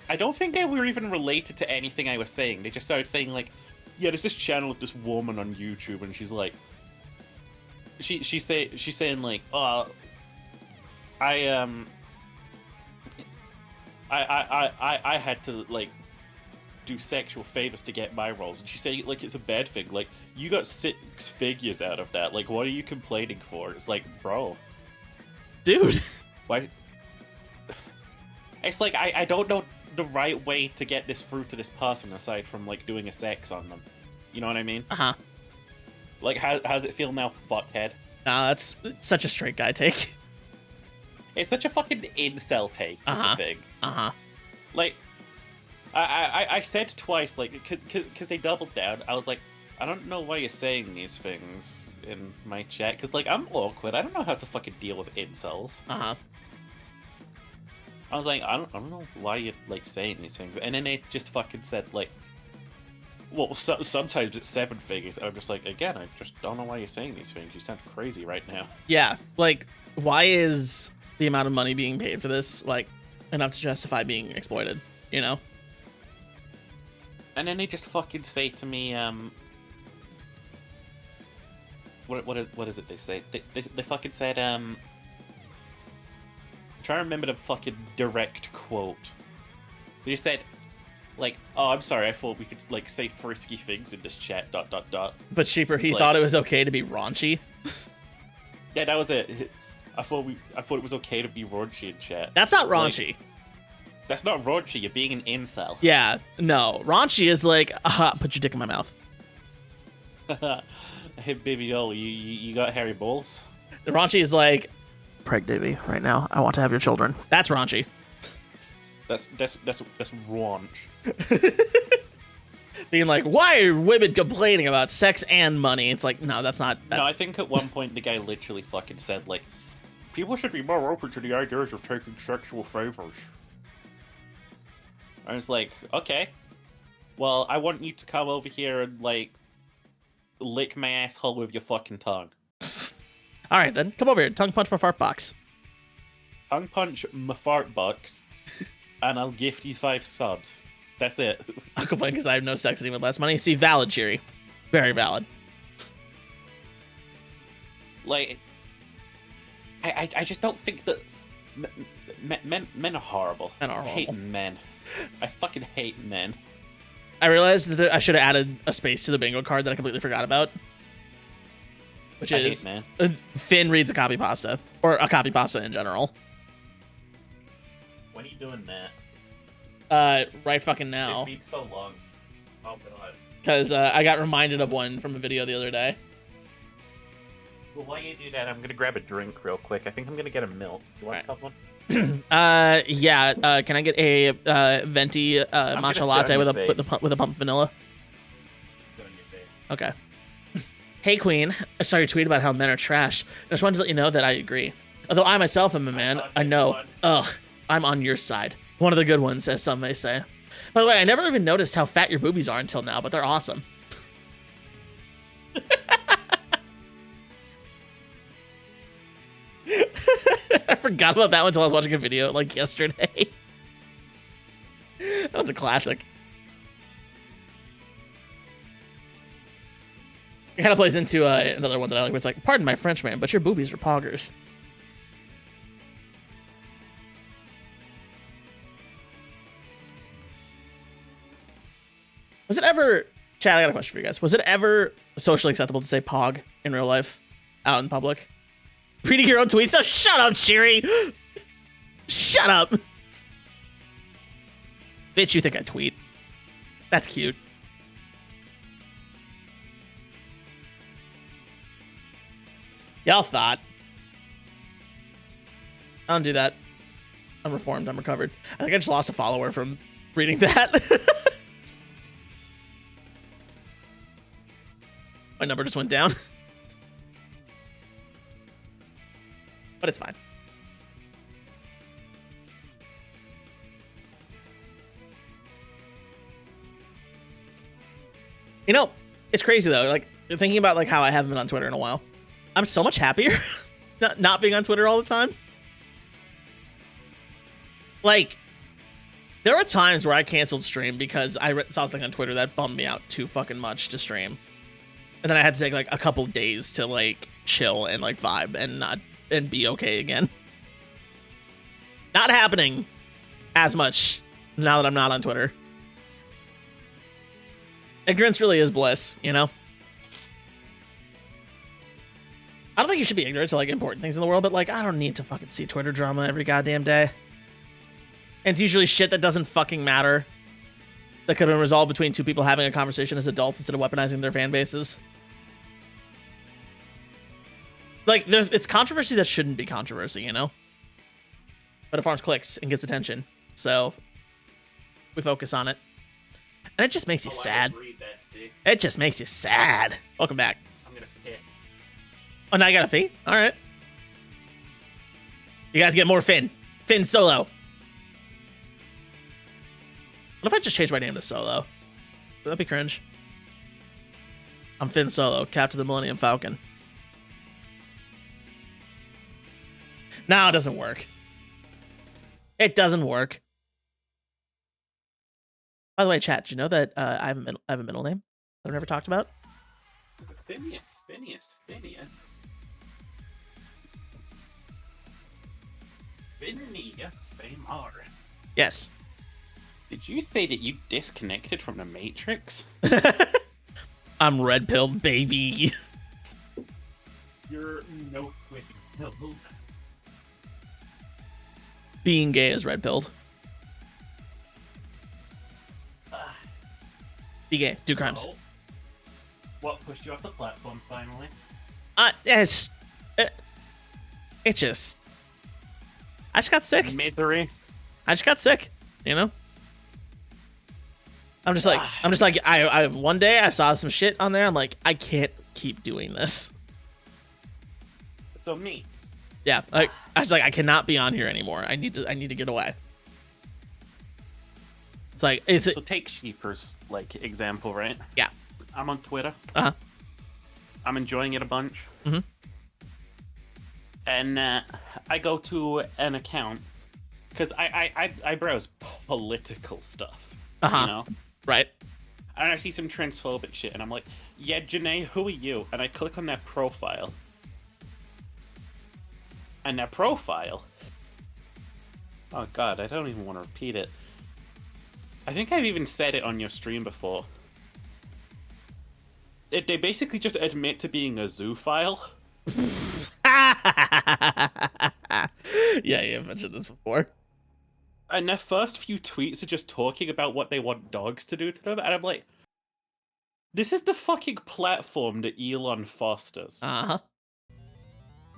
I don't think they were even related to anything I was saying. They just started saying like, yeah, there's this channel of this woman on YouTube, and she's like, she's saying like, oh, I had to like do sexual favors to get my roles, and she said like it's a bad thing. Like, you got 6 figures out of that. Like, what are you complaining for? It's like, bro, dude, why? It's like I don't know the right way to get this through to this person aside from like doing a sex on them. You know what I mean? Like, how's it feel now, fuckhead? That's such a straight guy take. It's such a fucking incel take. Is the thing. Like, I said twice, like, because they doubled down. I was like, I don't know why you're saying these things in my chat, because like I'm awkward. I don't know how to fucking deal with incels. I was like, I don't know why you're like saying these things, and then they just fucking said like, well, sometimes it's 7 figures. And I'm just like, again, I just don't know why you're saying these things. You sound crazy right now. Yeah, like, why is the amount of money being paid for this like enough to justify being exploited? You know? And then they just fucking say to me, what is it they say? They fucking said, I'm trying to remember the fucking direct quote. They just said, like, oh, I'm sorry, I thought we could like say frisky things in this chat. ... But Sheeper, he like, thought it was okay to be raunchy. Yeah, that was it. I thought it was okay to be raunchy in chat. That's not raunchy. Like, that's not raunchy. You're being an incel. Yeah, no. Raunchy is like, put your dick in my mouth. Hey, baby doll, you got hairy balls? The raunchy is like, pregnant me right now. I want to have your children. That's raunchy. That's raunch. Being like, why are women complaining about sex and money? It's like, no, that's not. No, I think at one point the guy literally fucking said like, people should be more open to the ideas of taking sexual favors. I was like, okay, well, I want you to come over here and like lick my asshole with your fucking tongue. All right, then come over here, tongue punch my fart box. Tongue punch my fart box, and I'll gift you 5 subs. That's it. I'll complain because I have no sex with less money. See, valid, Cheery. Very valid. Like, I just don't think that men are horrible. Men are I hate horrible. men. I fucking hate men. I realized that I should have added a space to the bingo card that I completely forgot about. Which I is hate men. Finn reads a copy pasta. Or a copy pasta in general. When are you doing that? Right fucking now. This beat's so long. Oh god. Because I got reminded of one from a video the other day. Well, while you do that, I'm gonna grab a drink real quick. I think I'm gonna get a milk. You want someone? Yeah. Can I get a venti gonna matcha sit latte on with your a face. with a pump of vanilla? Sit on your face. Okay. Hey Queen, I saw your tweet about how men are trash. I just wanted to let you know that I agree. Although I myself am a man, on I this know. one. Ugh, I'm on your side. One of the good ones, as some may say. By the way, I never even noticed how fat your boobies are until now, but they're awesome. I forgot about that one until I was watching a video like yesterday. That one's a classic. It kind of plays into another one that I like, where it's like, pardon my French, man, but your boobies are poggers. Was it ever, Chad, I got a question for you guys. Was it ever socially acceptable to say pog in real life, out in public? Reading your own tweets? So shut up, Cheery! Shut up! Bitch, you think I tweet. That's cute. Y'all thought. I don't do that. I'm reformed. I'm recovered. I think I just lost a follower from reading that. My number just went down. But it's fine. You know, it's crazy though. Like, thinking about like how I haven't been on Twitter in a while. I'm so much happier not being on Twitter all the time. Like, there are times where I canceled stream because I saw something on Twitter that bummed me out too fucking much to stream. And then I had to take like a couple days to like chill and like vibe and be okay again. Not happening as much now that I'm not on Twitter. Ignorance really is bliss, you know? I don't think you should be ignorant to like important things in the world, but like I don't need to fucking see Twitter drama every goddamn day. And it's usually shit that doesn't fucking matter. That could have been resolved between two people having a conversation as adults instead of weaponizing their fan bases. Like, it's controversy that shouldn't be controversy, you know? But it farms clicks and gets attention. So, we focus on it. And it just makes you sad. It just makes you sad. Welcome back. I'm gonna piss. Oh, now you gotta pee? Alright. You guys get more Finn. Finn Solo. What if I just change my name to Solo? Would that be cringe? I'm Finn Solo, Captain of the Millennium Falcon. No, it doesn't work. It doesn't work. By the way, chat, did you know that I have a middle name that I've never talked about? Phineas. Phineas Baymar. Yes. Did you say that you disconnected from the Matrix? I'm red pilled, baby. You're no quitting pill. Being gay is red pilled. Be gay. Do crimes. So, what pushed you off the platform finally? It just... I just got sick. Misery. I just got sick, you know? I'm just like, I one day I saw some shit on there. I'm like, I can't keep doing this. So me. Yeah, I was like, I cannot be on here anymore. I need to get away. It's like, So take Sheeper's like example, right? Yeah. I'm on Twitter. Uh-huh. I'm enjoying it a bunch. Mhm. And I go to an account because I browse political stuff. Uh-huh. You know? Right. And I see some transphobic shit, and I'm like, yeah, Janae, who are you? And I click on their profile. And their profile. Oh god, I don't even want to repeat it. I think I've even said it on your stream before. They basically just admit to being a zoophile. Yeah, you've mentioned this before. And their first few tweets are just talking about what they want dogs to do to them, and I'm like, this is the fucking platform that Elon fosters. Uh-huh.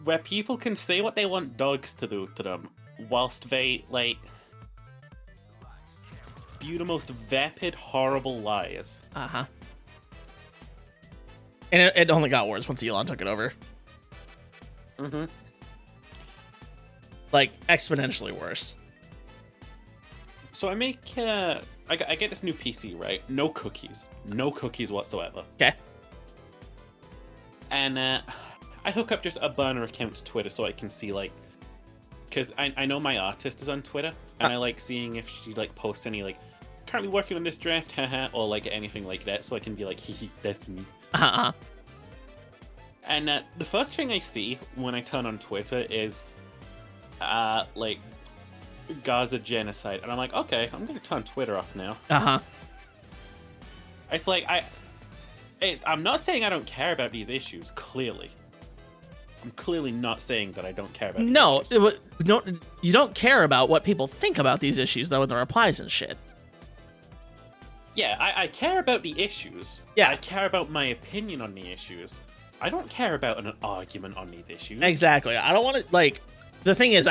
Where people can say what they want dogs to do to them, whilst they, like, spew the most vapid, horrible lies. Uh-huh. And it only got worse once Elon took it over. Mm-hmm. Like, exponentially worse. So I make, I get this new PC, right? No cookies. No cookies whatsoever. Okay. And I hook up just a burner account to Twitter so I can see, like, because I know my artist is on Twitter, and I like seeing if she, like, posts any, like, currently working on this draft, haha, or, like, anything like that, so I can be like, hee, that's me. Uh-huh. And the first thing I see when I turn on Twitter is, like, Gaza genocide. And I'm like, okay, I'm going to turn Twitter off now. Uh-huh. It's like, I'm not saying I don't care about these issues, clearly. I'm clearly not saying that I don't care about these issues. No, you don't care about what people think about these issues, though, in the replies and shit. Yeah, I care about the issues. Yeah. I care about my opinion on the issues. I don't care about an argument on these issues. Exactly. I don't want to, like... The thing is,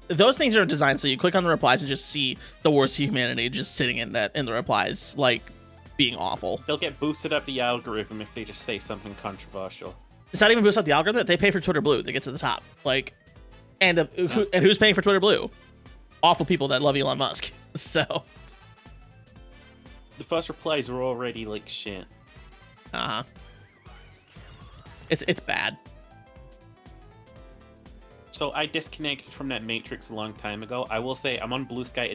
those things are designed so you click on the replies and just see the worst humanity just sitting in the replies, like, being awful. They'll get boosted up the algorithm if they just say something controversial. It's not even boosted up the algorithm. They pay for Twitter Blue. They get to the top. Like, and who's paying for Twitter Blue? Awful people that love Elon Musk. So... The first replies are already, like, shit. Uh-huh. It's bad. So I disconnected from that matrix a long time ago. I will say I'm on Blue Sky.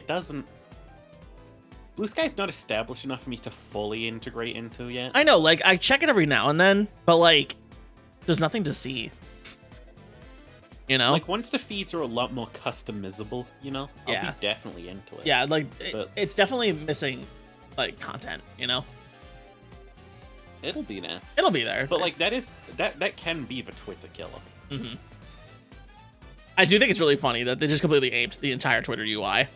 Blue Sky's not established enough for me to fully integrate into yet. I know, like, I check it every now and then, but, like, there's nothing to see. You know? Like, once the feeds are a lot more customizable, you know, I'll Yeah. be definitely into it. Yeah, like, But- it's definitely missing, like, content, you know? It'll be there. It'll be there. But, like, that can be the Twitter killer. Mm-hmm. I do think it's really funny that they just completely aped the entire Twitter UI.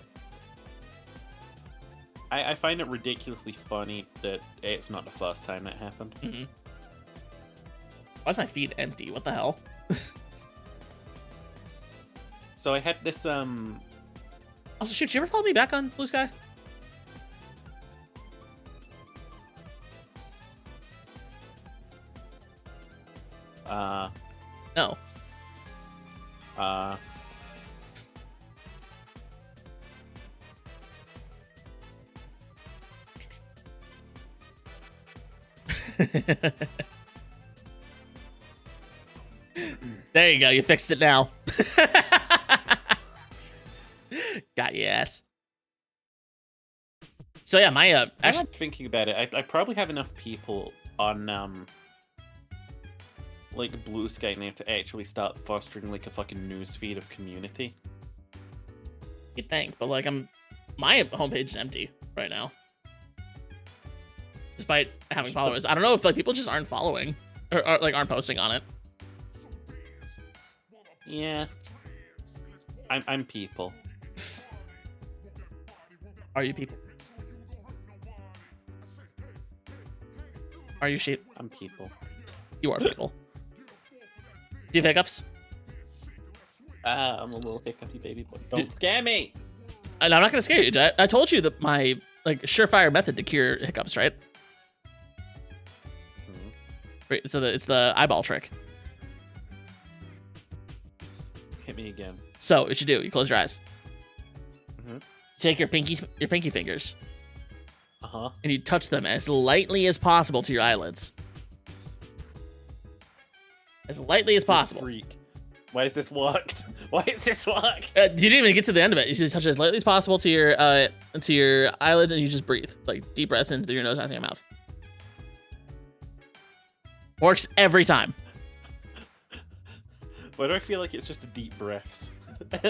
I find it ridiculously funny that it's not the first time that happened. Mm-hmm. Why's my feed empty? What the hell? So I had this, Also, shoot, you ever follow me back on Blue Sky? No. There you go. You fixed it now. Got your ass. So yeah, my I'm actually, not thinking about it. I probably have enough people on like Blue Sky now to actually start fostering like a fucking news feed of community. you'd think, but like my homepage is empty right now, despite having followers. I don't know if like people just aren't following or like aren't posting on it. Yeah, I'm people. Are you people? Are you sheep? I'm people. You are people. Do you have hiccups? I'm a little hiccupy baby boy. Don't scare me. And I'm not gonna scare you. I told you that my like surefire method to cure hiccups, right? Mhm. Right, so it's the eyeball trick. Hit me again. So what you do? You close your eyes. Mhm. Take your pinky fingers Uh-huh. and you touch them as lightly as possible to your eyelids. As lightly as possible. Freak. Why is this worked? Why is this worked? You didn't even get to the end of it. You just touch it as lightly as possible to your eyelids, and you just breathe, like deep breaths in through your nose and out through your mouth. Works every time. Why do I feel like it's just a deep breaths? I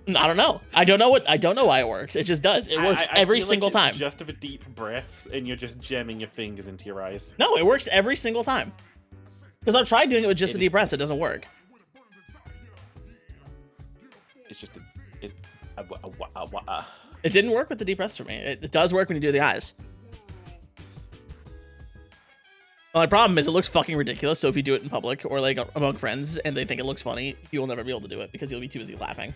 don't know. I don't know why it works. It just does. It works every feel single like it's time. just of a deep breaths, and you're just jamming your fingers into your eyes. No, it works every single time. Because I've tried doing it with just the deep is- breaths. It doesn't work. It's just It didn't work with the deep breaths for me. It does work when you do the eyes. The only problem is it looks fucking ridiculous. So if you do it in public or like among friends and they think it looks funny, you will never be able to do it because you'll be too busy laughing.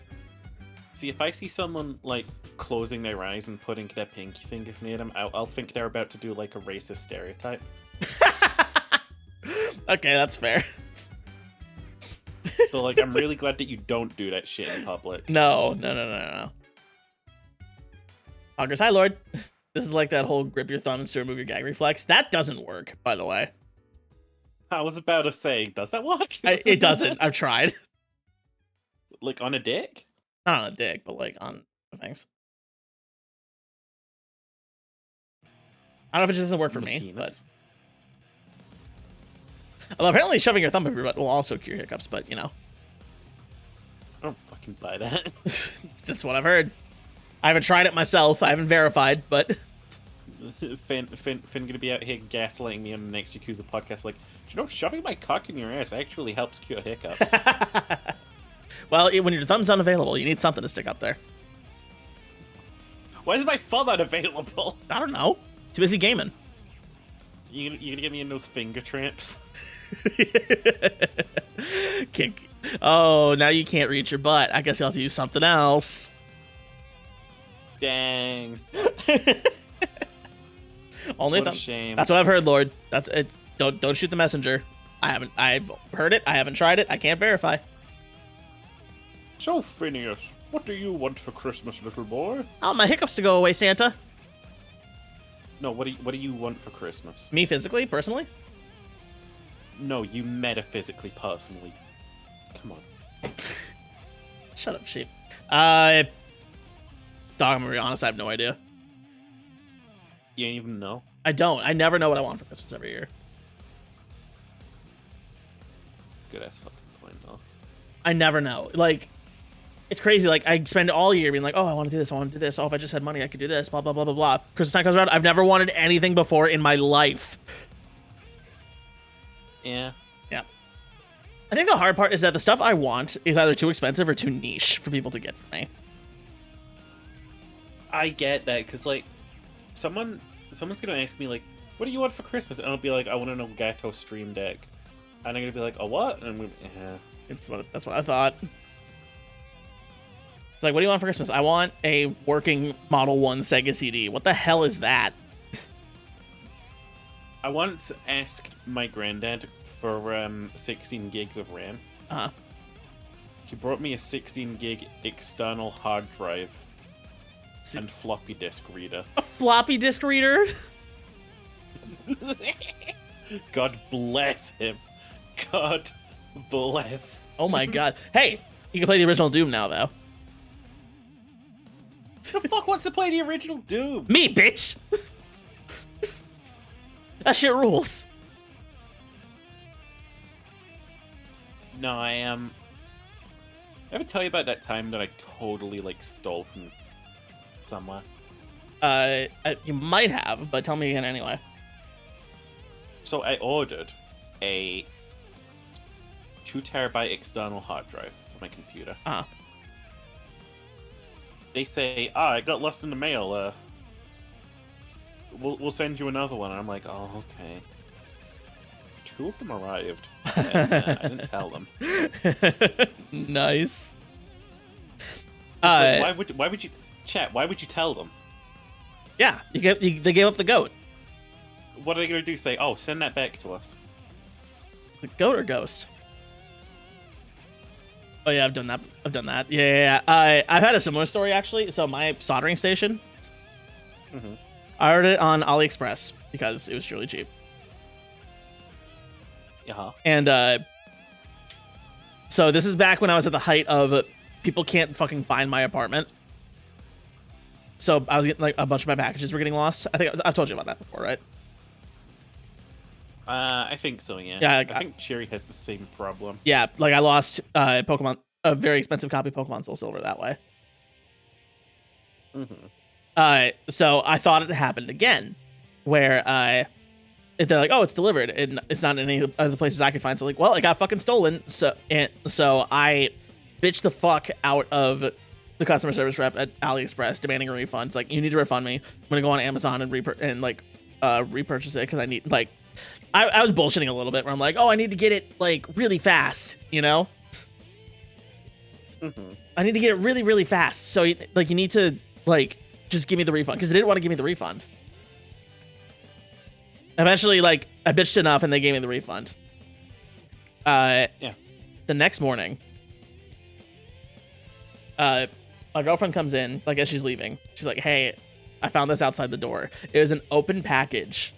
See, if I see someone like closing their eyes and putting their pinky fingers near them, I'll think they're about to do like a racist stereotype. Okay, that's fair. So like, I'm really glad that you don't do that shit in public. No. Hoggers, hi, Lord. This is like that whole grip your thumbs to remove your gag reflex. That doesn't work, by the way. I was about to say, does that work? It doesn't. I've tried. Like on a dick? Not on a dick, but like on things. I don't know if it just doesn't work for On the me, penis? but although apparently shoving your thumb up your butt will also cure hiccups, but you know, I don't fucking buy that. that's what I've heard. I haven't tried it myself. I haven't verified, but Finn gonna be out here gaslighting me on the next Yakuza podcast like, do you know, shoving my cock in your ass actually helps cure hiccups. well, when your thumb's unavailable, you need something to stick up there. Why is my thumb unavailable? I don't know. Too busy gaming. You gonna get me in those finger tramps? Kick. Oh, now you can't reach your butt. I guess you'll have to use something else. Dang. Only What a thumb. shame. That's what I've heard, Lord. That's it. Don't shoot the messenger. I've heard it. I haven't tried it. I can't verify. So, Phineas, what do you want for Christmas, little boy? Oh, my hiccups to go away, Santa. No, what do you want for Christmas? Me physically, personally? No, you metaphysically, personally. Come on. Shut up, sheep. Dog, I'm gonna be honest, I have no idea. You don't even know? I don't. I never know what I want for Christmas every year. Good ass fucking point, though. I never know. Like, it's crazy. Like, I spend all year being like, oh, I want to do this. I want to do this. Oh, if I just had money, I could do this. Blah, blah, blah, blah, blah. Christmas time comes around. I've never wanted anything before in my life. Yeah. Yeah. I think the hard part is that the stuff I want is either too expensive or too niche for people to get for me. I get that, because, like, someone's gonna ask me, like, what do you want for Christmas? And I'll be like, I want an Elgato Stream Deck. And I'm gonna be like, a what? And I'm gonna be, That's what I thought. It's like, what do you want for Christmas? I want a working Model 1 Sega CD. What the hell is that? I once asked my granddad for 16 gigs of RAM. Uh-huh. He brought me a 16 gig external hard drive and floppy disk reader. A floppy disk reader? God bless him. God bless. Oh my god. Hey, you can play the original Doom now, though. Who the fuck wants to play the original Doom? Me, bitch! That shit rules. No, I ever tell you about that time that I totally, like, stole from somewhere? You might have, but tell me again anyway. So I ordered a 2 terabyte external hard drive for my computer. Uh-huh. They say, it got lost in the mail. We'll send you another one. And I'm like, oh, okay. 2 of them arrived. And, I didn't tell them. Nice. Like, why would you, chat? Why would you tell them? Yeah, they gave up the goat. What are they gonna do? Say, oh, send that back to us. The goat or ghost? Oh yeah, I've done that. Yeah. I've had a similar story actually. So my soldering station, I ordered it on AliExpress because it was truly cheap. Yeah. And so this is back when I was at the height of people can't fucking find my apartment. So I was getting like a bunch of my packages were getting lost. I think I've told you about that before, right? I think so, yeah. Yeah, I think Cherry has the same problem. Yeah, like I lost Pokemon, a very expensive copy of Pokemon Soul Silver that way. So I thought it happened again, where they're like, oh, it's delivered, and it's not in any other places I could find. So like, well, it got fucking stolen. So I bitched the fuck out of the customer service rep at AliExpress, demanding a refund. It's like, you need to refund me. I'm gonna go on Amazon and repurchase it because I need like. I was bullshitting a little bit where I'm like, oh, I need to get it like really fast, you know? I need to get it really, really fast. So like, you need to like just give me the refund because they didn't want to give me the refund. Eventually, like, I bitched enough and they gave me the refund. Yeah. The next morning, my girlfriend comes in, like, as she's leaving. She's like, hey, I found this outside the door. It was an open package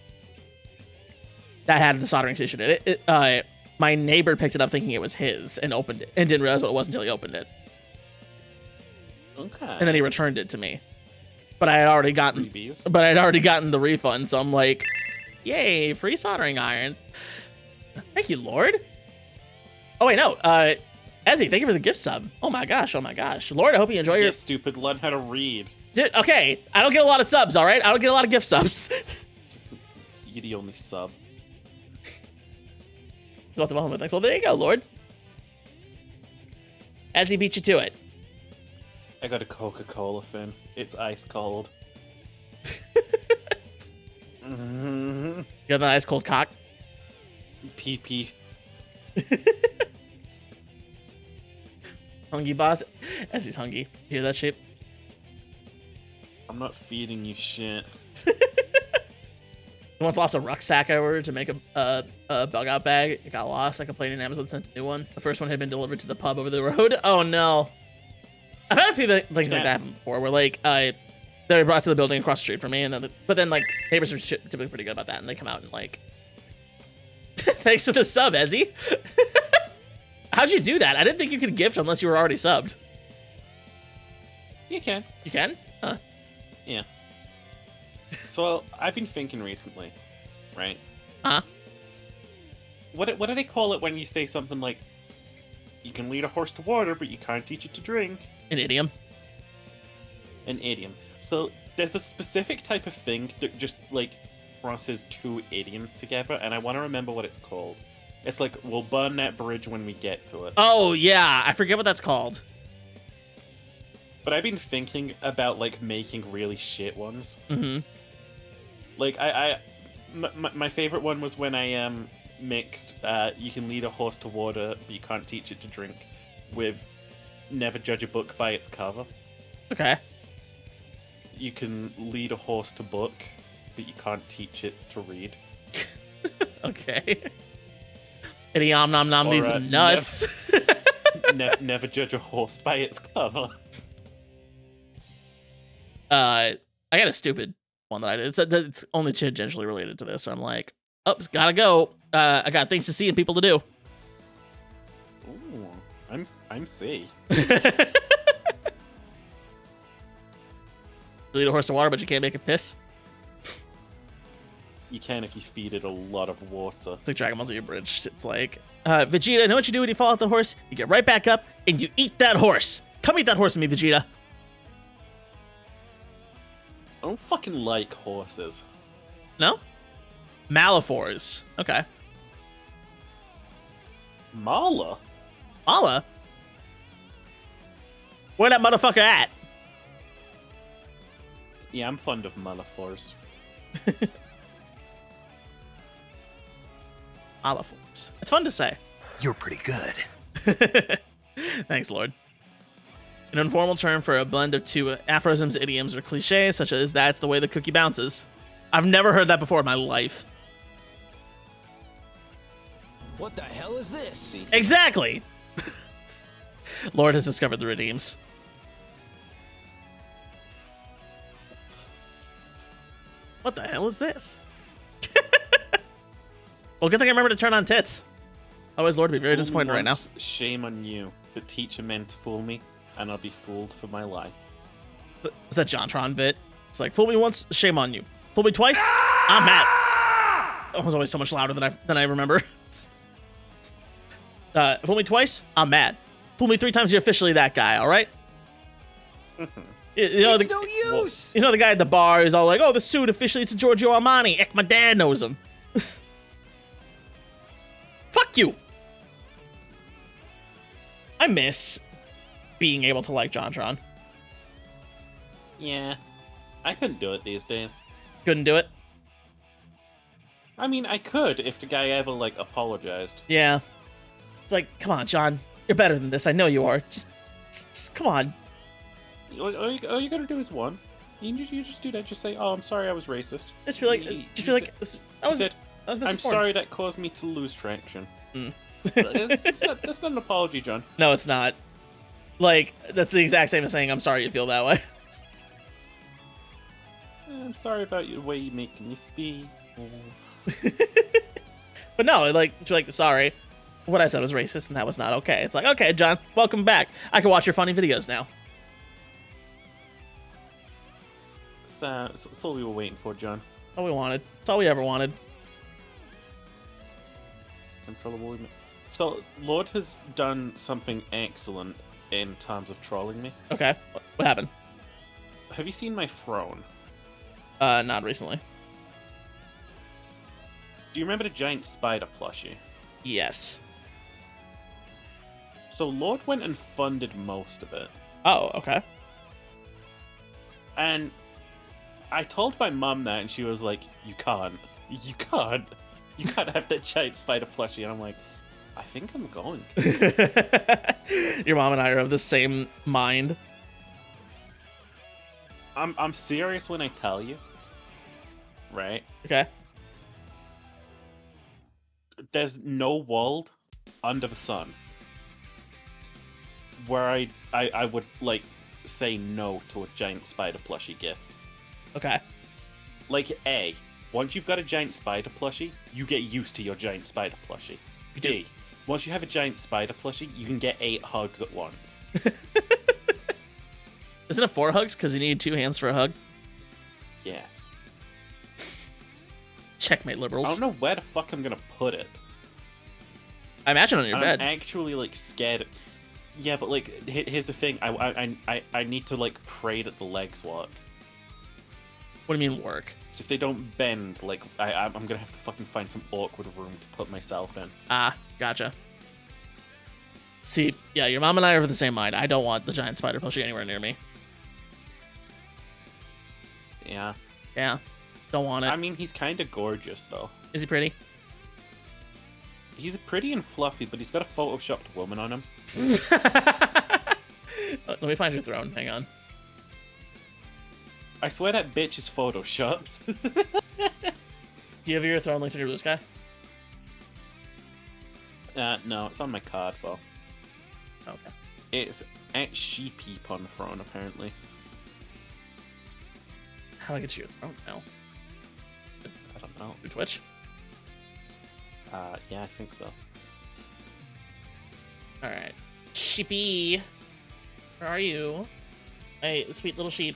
that had the soldering station in it. My neighbor picked it up thinking it was his and opened it and didn't realize what it was until he opened it. Okay. And then he returned it to me. But I had already gotten the refund, so I'm like, yay, free soldering iron. Thank you, Lord. Oh wait, no. Ezzy, thank you for the gift sub. Oh my gosh. Lord, I hope you enjoy your stupid, learn how to read. Dude, okay, I don't get a lot of subs, all right? I don't get a lot of gift subs. You're the only sub. Well, there you go, Lord. Ezzy beat you to it. I got a Coca-Cola fin. It's ice cold. You got an ice cold cock? Pee-pee. Hungry boss. Ezzy's hungry. Hear that shit? I'm not feeding you shit. I once lost a rucksack I ordered to make a bug out bag. It got lost. I complained and Amazon sent a new one. The first one had been delivered to the pub over the road. Oh no. I've had a few things like that happen before where like they were brought to the building across the street from me, and then like neighbors are typically pretty good about that, and they come out and like thanks for the sub, Ezzy. How'd you do that? I didn't think you could gift unless you were already subbed. You can. You can? Huh. Yeah. So I've been thinking recently, right? Huh? What do they call it when you say something like, you can lead a horse to water, but you can't teach it to drink? An idiom. An idiom. So there's a specific type of thing that just like crosses two idioms together, and I want to remember what it's called. It's like, we'll burn that bridge when we get to it. Oh yeah, I forget what that's called. But I've been thinking about like making really shit ones. Mm-hmm. Like my favorite one was when I mixed you can lead a horse to water, but you can't teach it to drink, with never judge a book by its cover. Okay. You can lead a horse to book, but you can't teach it to read. Okay. Idiom nom nom, these are nuts. Never judge a horse by its cover. I got a stupid one that I did. It's only tangentially related to this, so I'm like, oops, gotta go. I got things to see and people to do. Ooh, I'm C. Lead a horse to water, but you can't make it piss. You can if you feed it a lot of water. It's like Dragon Ball Z Abridged. It's like, Vegeta, know what you do when you fall off the horse? You get right back up and you eat that horse. Come eat that horse with me, Vegeta. I don't fucking like horses. No? Malifaux. Okay. Mala? Mala? Where that motherfucker at? Yeah, I'm fond of Malifaux. Malifaux. It's fun to say. You're pretty good. Thanks, Lord. An informal term for a blend of two aphorisms, idioms, or cliches, such as "that's the way the cookie bounces." I've never heard that before in my life. What the hell is this? Exactly! Lord has discovered the redeems. What the hell is this? Well, good thing I remember to turn on tits. Otherwise, Lord would be very disappointed right now. Shame on you. The teacher meant to fool me, and I'll be fooled for my life. Was that JonTron bit? It's like, fool me once, shame on you. Fool me twice, I'm mad. That was always so much louder than I remember. Fool me twice, I'm mad. Fool me 3 times, you're officially that guy. All right. You know, It's no use. You know the guy at the bar is all like, "Oh, the suit officially it's a Giorgio Armani." Heck, my dad knows him. Fuck you. I miss being able to like JonTron. Yeah, I couldn't do it these days. Couldn't do it. I mean, I could if the guy ever like apologized. Yeah. It's like, come on, John. You're better than this. I know you are. Just come on. All you gotta do is one. You just do that. Just say, "Oh, I'm sorry, I was racist." Just be like, I was I'm misinformed. sorry that caused me to lose traction. Mm. That's not an apology, John. No, it's not. Like, that's the exact same as saying, I'm sorry you feel that way. I'm sorry about the way you make me feel. But no, like, sorry. What I said was racist, and that was not okay. It's like, okay, John, welcome back. I can watch your funny videos now. That's all we were waiting for, John. All we wanted. It's all we ever wanted. So, Lord has done something excellent in terms of trolling me. Okay, what happened? Have you seen my throne? Not recently. Do you remember the giant spider plushie? Yes. So, Lord went and funded most of it. Oh, okay. And I told my mum that, and she was like, You can't have that giant spider plushie. And I'm like, I think I'm going to. Your mom and I are of the same mind. I'm serious when I tell you. Right? Okay. There's no world under the sun where I would, like, say no to a giant spider plushie gift. Okay. Like, A, once you've got a giant spider plushie, you get used to your giant spider plushie. You do. B, once you have a giant spider plushie, you can get 8 hugs at once. Isn't it 4 hugs? Because you need 2 hands for a hug? Yes. Checkmate, liberals. I don't know where the fuck I'm gonna put it. I imagine on your bed. I'm actually, like, scared. Yeah, but, like, here's the thing. I need to, like, pray that the legs work. What do you mean work? So if they don't bend, like, I'm gonna have to fucking find some awkward room to put myself in. Ah, gotcha. See, yeah, your mom and I are of the same mind. I don't want the giant spider plushie anywhere near me. Yeah. Yeah, don't want it. I mean, he's kind of gorgeous, though. Is he pretty? He's pretty and fluffy, but he's got a photoshopped woman on him. Let me find your throne. Hang on. I swear that bitch is photoshopped. Do you have your throne linked in your blue sky? No, it's on my card, though. Okay. It's at Sheepeep on the throne, apparently. How do I get you? Oh, no. I don't know. Through Twitch? Yeah, I think so. Alright. Sheepy! Where are you? Hey, sweet little sheep.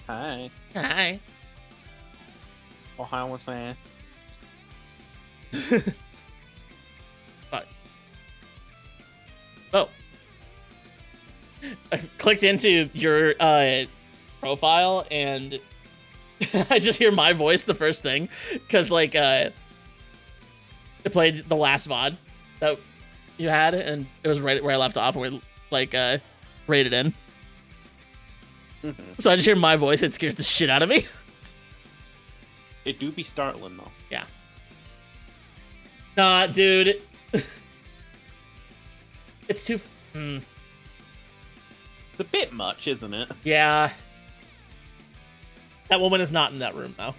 Hi. Hi. Oh, hi, what's that? Fuck. Oh. I clicked into your profile and I just hear my voice the first thing because like it played the last VOD that you had and it was right where I left off and we like rated in. Mm-hmm. So I just hear my voice. It scares the shit out of me. It do be startling, though. Yeah. Nah, dude. It's too... It's a bit much, isn't it? Yeah. That woman is not in that room, though.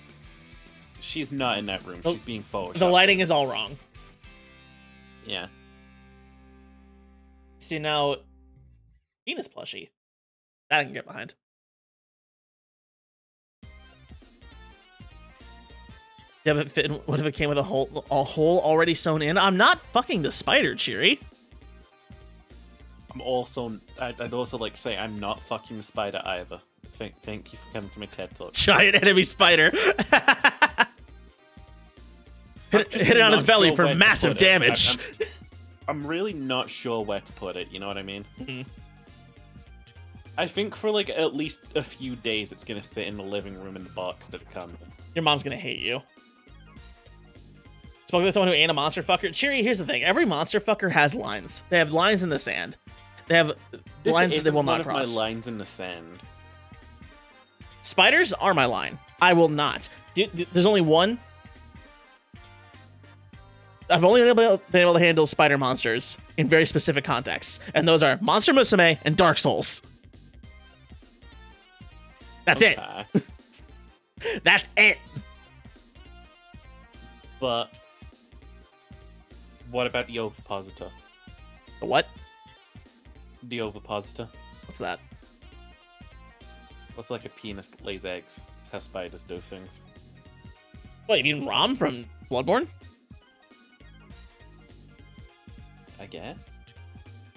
She's not in that room. She's being photoshopped. The lighting is all wrong. Yeah. See, now... Venus plushie. That I can get behind. Yeah, but what if it came with a hole already sewn in? I'm not fucking the spider, Cheery. I'm also... I'd also like to say I'm not fucking the spider either. Thank you for coming to my TED Talk. Giant enemy spider. just hit it on not his belly sure for where to massive put it. damage. I'm really not sure where to put it, you know what I mean? Mhm. I think for like at least a few days it's gonna sit in the living room in the box that it comes in. Your mom's gonna hate you. Spoken to someone who ain't a monster fucker. Cheery, here's the thing. Every monster fucker has lines. They have lines in the sand. They have lines that they will not one cross. of my lines in the sand. Spiders are my line. I will not. There's only one. I've only been able to handle spider monsters in very specific contexts, and those are Monster Musume and Dark Souls. That's it. That's it. But what about the ovipositor? The what? The ovipositor. What's that? Looks like a penis that lays eggs. It's how spiders do things. What, you mean Rom from Bloodborne? I guess.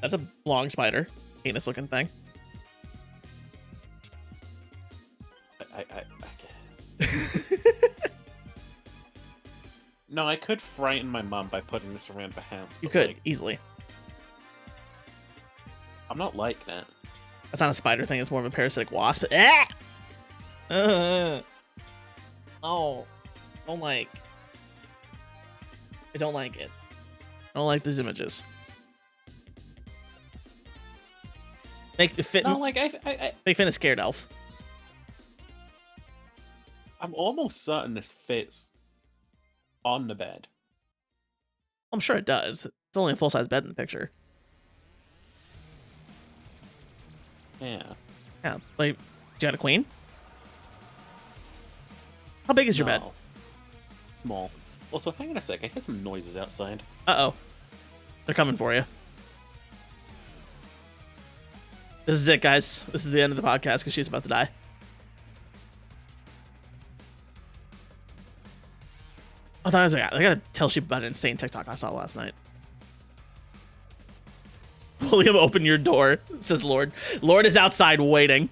That's a long spider. Penis looking thing. I guess. No, I could frighten my mom by putting this around the house. You but, could, like, easily. I'm not like that. That's not a spider thing, it's more of a parasitic wasp. Ah! Oh. Don't like. I don't like it. I don't like these images. Make Finn No, like make Finn a scared elf. I'm almost certain this fits on the bed. I'm sure it does. It's only a full-size bed in the picture. Yeah. Yeah, like, do you got a queen? How big is your bed? No. Small. Also, hang on a sec. I hear some noises outside. Uh-oh. They're coming for you. This is it, guys. This is the end of the podcast because she's about to die. I thought I was like, I gotta tell Sheep about an insane TikTok I saw last night. William, open your door, says Lord. Lord is outside waiting.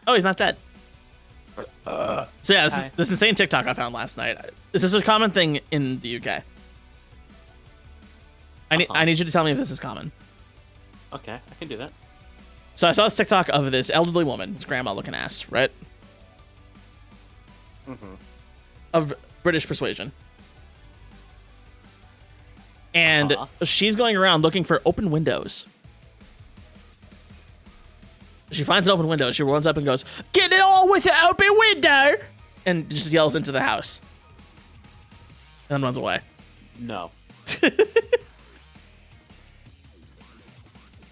Oh, he's not dead. So yeah, this insane TikTok I found last night. Is this a common thing in the UK? I need you to tell me if this is common. Okay, I can do that. So I saw this TikTok of this elderly woman, this grandma looking ass, right? Mm-hmm. Of British persuasion. And she's going around looking for open windows. She finds an open window. She runs up and goes, "Get it all with an open window!" And just yells into the house. And then runs away. No.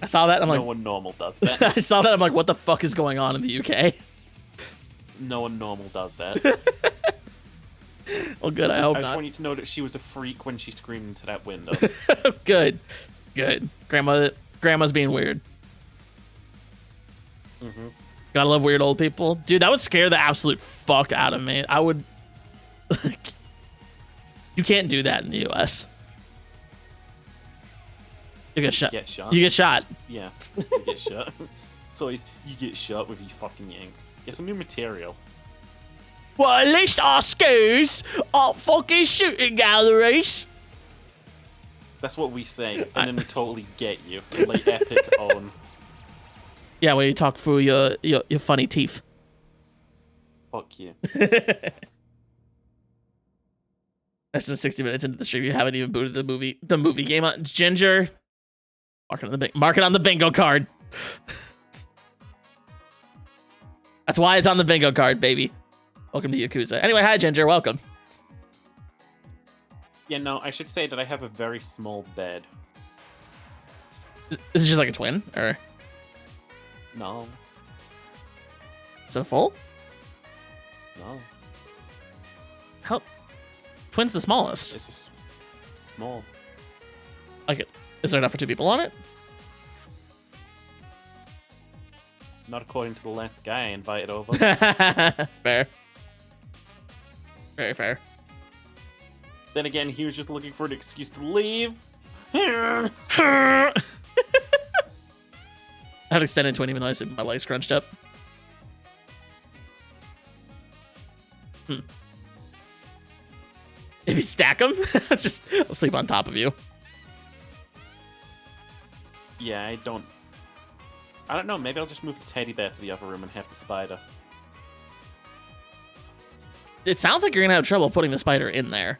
I saw that. I'm No like, one normal does that. I saw that. I'm like, what the fuck is going on in the UK? No one normal does that. Well, good. I hope I just not. want you to know that she was a freak when she screamed into that window. Good. Grandma's being weird. Mm-hmm. Gotta love weird old people. Dude, that would scare the absolute fuck out of me. I would... You can't do that in the US. You get shot. You get shot. Yeah, you get shot. It's always, you get shot with your fucking yanks. Get some new material. Well, at least our schools aren't fucking shooting galleries. That's what we say, and then we totally get you. Like epic on. Yeah, when you talk through your funny teeth. Fuck you. Less than 60 minutes into the stream, you haven't even booted the movie game on Ginger. Mark it on the bingo card. That's why it's on the bingo card, baby. Welcome to Yakuza. Anyway, hi Ginger, welcome. Yeah, no, I should say that I have a very small bed. Is it just like a twin, or No, is it full? no, How? Twin's the smallest. it's just small. Like, is there enough for two people on it? Not according to the last guy I invited over. Fair. Very fair. Then again, he was just looking for an excuse to leave. I had extended twin even though I sleep with my legs scrunched up. If you stack them, I'll sleep on top of you. Yeah, I don't know. Maybe I'll just move the teddy bear to the other room and have the spider. It sounds like you're gonna have trouble putting the spider in there.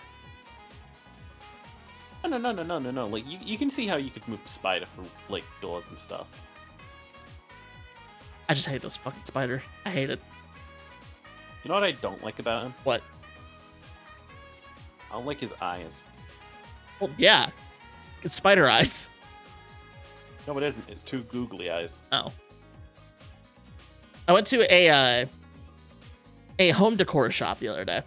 No. Like, you can see how you could move the spider for, like, doors and stuff. I just hate this fucking spider. I hate it. You know what I don't like about him? What? I don't like his eyes. Well, yeah. It's spider eyes. No, it isn't. It's two googly eyes. Oh. I went to a home decor shop the other day.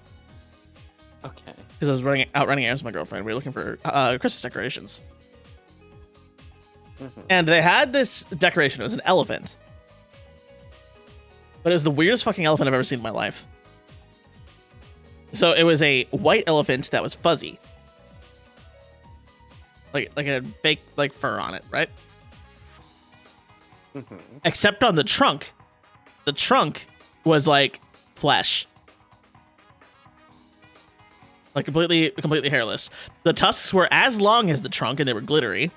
Okay. Because I was running errands with my girlfriend. We were looking for Christmas decorations. And they had this decoration. It was an elephant. But it was the weirdest fucking elephant I've ever seen in my life. So it was a white elephant that was fuzzy. Like a fake like fur on it, right? Except on the trunk. The trunk was like flesh. Like completely hairless. The tusks were as long as the trunk and they were glittery.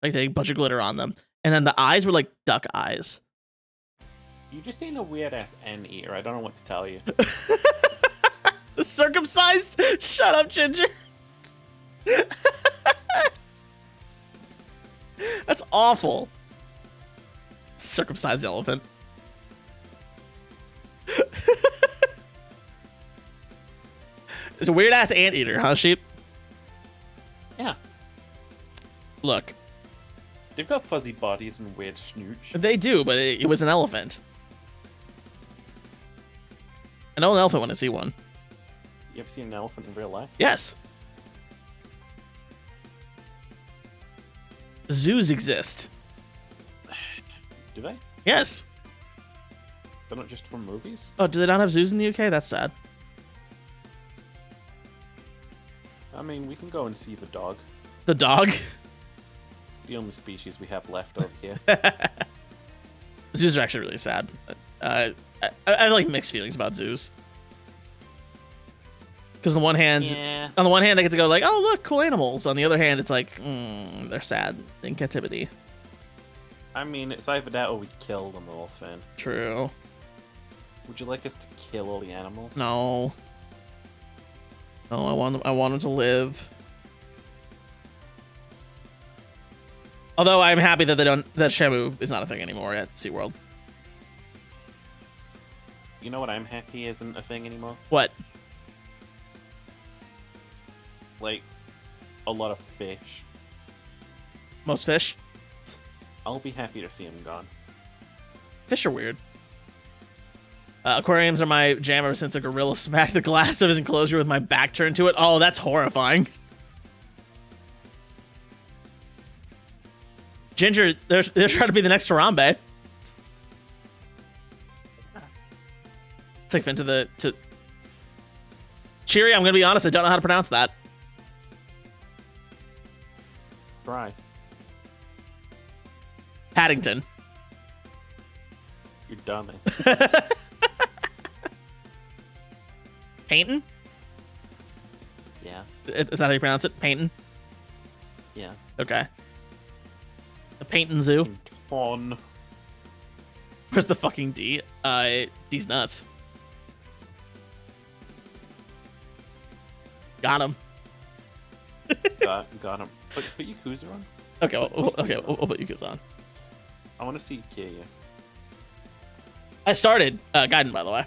Like they had a bunch of glitter on them. And then the eyes were like duck eyes. You just seen a weird ass ear. I don't know what to tell you. The circumcised? Shut up, Ginger. That's awful. Circumcised elephant. It's a weird ass anteater, huh, sheep? Yeah. Look, They've got fuzzy bodies and weird snooch. they do, but it was an elephant. I know an elephant when I see one. You ever seen an elephant in real life? Yes. Zoos exist. Do they? Yes. They're not just from movies? Oh, do they not have zoos in the UK? That's sad. I mean, we can go and see the dog. The dog? The only species we have left over here. Zoos are actually really sad. I have like mixed feelings about zoos. Because on the one hand, I get to go like, oh look, cool animals. On the other hand, it's like, they're sad in captivity. I mean, it's either that or we kill them all, Finn. True. Would you like us to kill all the animals? No. No, I want them to live. Although I'm happy that that Shamu is not a thing anymore at SeaWorld. You know what I'm happy isn't a thing anymore? What? Like, a lot of fish. Most fish? I'll be happy to see them gone. Fish are weird. Aquariums are my jam ever since a gorilla smacked the glass of his enclosure with my back turned to it. Oh, that's horrifying. Ginger, they're trying to be the next Harambe. It's like Finn to Cheery, I'm gonna be honest, I don't know how to pronounce that. Try. Paddington. You're dumb. Painton? Yeah. Is that how you pronounce it? Painton? Yeah. Okay. The Painton Zoo. Fun. Where's the fucking D? D's nuts. Got him. Got him. Put Yakuza on. Okay, we'll put Yakuza on. I want to see Kiryu. I started Gaiden, by the way.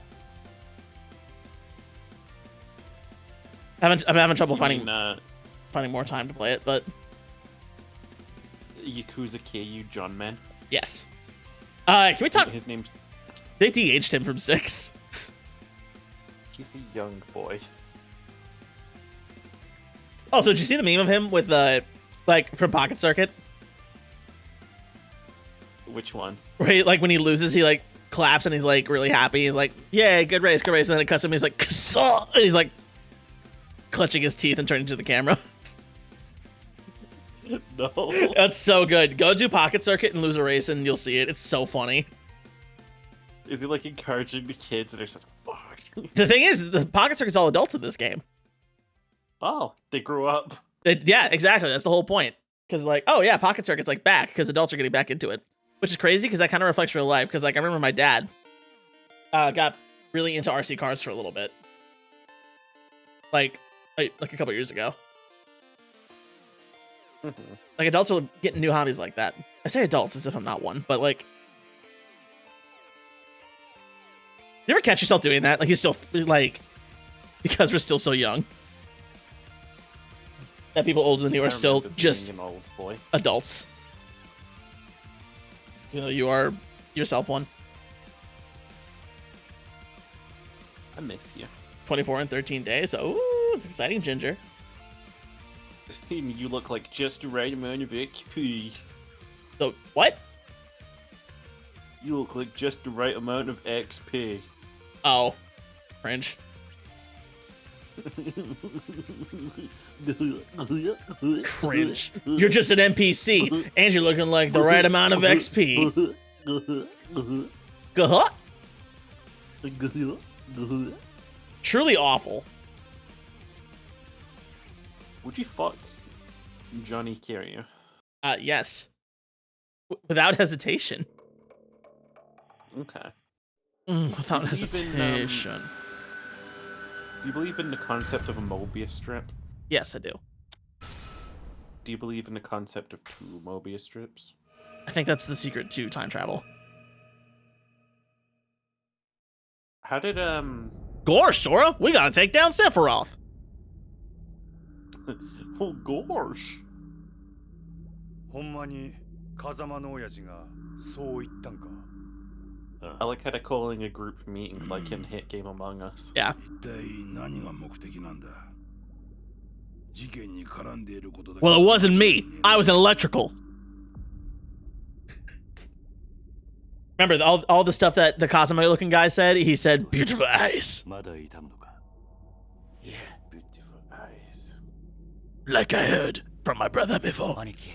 I'm having trouble finding more time to play it, but Yakuza Kiryu John Man. yes. Can we talk? His name's. They de-aged him from 6. He's a young boy. Oh, so did you see the meme of him with like from Pocket Circuit? Which one? Where he, like when he loses, he like claps and he's like really happy. He's like, "Yay, good race, good race!" And then it cuts him. He's like, "Ksaw!" And he's like clutching his teeth and turning to the camera. No. That's so good. Go do Pocket Circuit and lose a race, and you'll see it. It's so funny. Is he like encouraging the kids and they're just like, fuck? The thing is, the Pocket Circuit's all adults in this game. Oh, they grew up. Yeah, exactly. That's the whole point. Because like, oh yeah, Pocket Circuit's like back because adults are getting back into it, which is crazy because that kind of reflects real life. Because like, I remember my dad got really into RC cars for a little bit, like a couple years ago. Like adults are getting new hobbies like that. I say adults as if I'm not one, but like, you ever catch yourself doing that? Like, he's still like, because we're still so young, that people older than you are still just an old boy. adults. You know, you are yourself one. I miss you. 24 and 13 days. Ooh, it's exciting, Ginger. You look like just the right amount of XP. So what? You look like just the right amount of XP. Oh, cringe. Cringe. You're just an NPC, and you're looking like the right amount of XP. Gah. Truly awful. Would you fuck Johnny Carrier? Yes. Without hesitation. Okay. Without Do you even, hesitation. Do you believe in the concept of a Mobius strip? Yes, I do. Do you believe in the concept of 2 Mobius strips? I think that's the secret to time travel. How did Gosh, Sora, we gotta take down Sephiroth. Oh gosh. ほんまに風間の親父がそう言ったんか I like how they're calling a group meeting like in Hit Game Among Us. Yeah. 一体何が目的なんだ事件に絡んでいることだけ Well, it wasn't me. I was in electrical. Remember all the stuff that the Kazuma looking guy said? He said, beautiful eyes. まだ痛むのか Yeah, beautiful eyes. Like I heard from my brother before. 兄貴、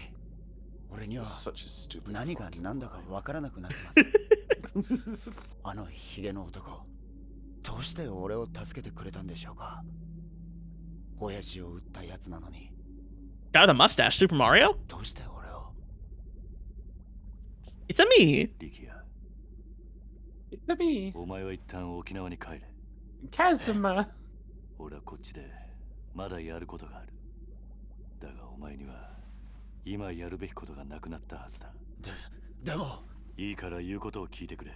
俺には Such a stupid 何が fucking 何だか lie. わからなくなってます。あのヒゲの男、どうして俺を助けてくれたんでしょうか。親父を撃ったやつなのに、 Guy with a mustache, Super Mario? どうして俺を。It's a me. 力也、 It's me, お前は一旦沖縄に帰れ。 Kazuma. 俺はこっちでまだやることがある。だがお前には今やるべきことがなくなったはずだ。でも、いいから言うことを聞いてくれ。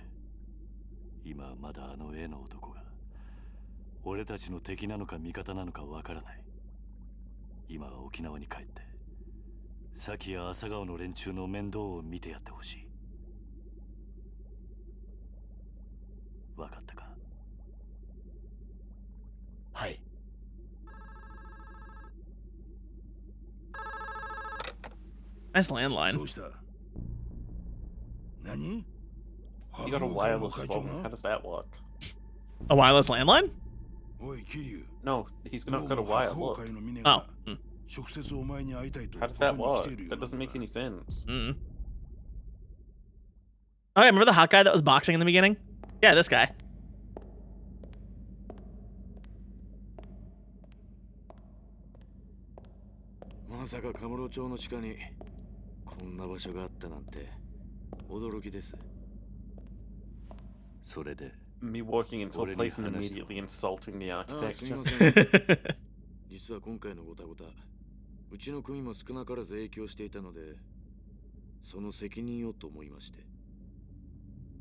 今はまだあの絵の男が俺たちの敵なのか味方なのかわからない。今は沖縄に帰って崎や朝顔の連中の面倒を見てやってほしい。わかったか。はい。 Nice landline. どうした何 You got a wireless phone. How does that work? A wireless landline? おい、桐生。 No, he's not got a wire. Look. Oh. Mm. 直接お前に会いたいと How does that ここに来 work? ているよ That doesn't make any sense. Mm. Oh, yeah, remember the hot guy that was boxing in the beginning? Yeah, this guy. まさかカムロ町の地下にこんな場所があったなんて驚きです。それで Me walking into a place and immediately insulting the ああ、すみ architecture. ません。実は今回のごたごた、うちの組も少なからず影響していたので、その責任をと思いまして。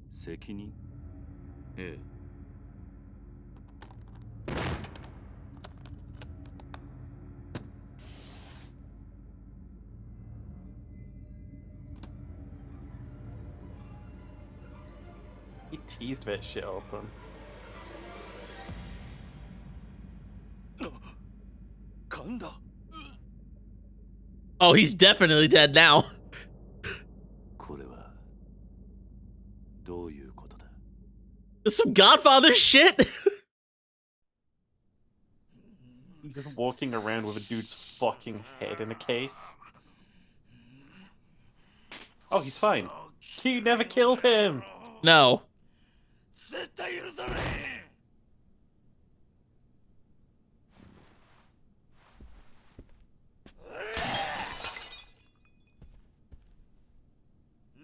責任ええ。 He teased that shit open. 噛んだ Oh, he's definitely dead now. これはどういうことだ This is some Godfather shit. You're walking around with a dude's fucking head in a case. Oh, he's fine. He never killed him. No. 絶対許されへん。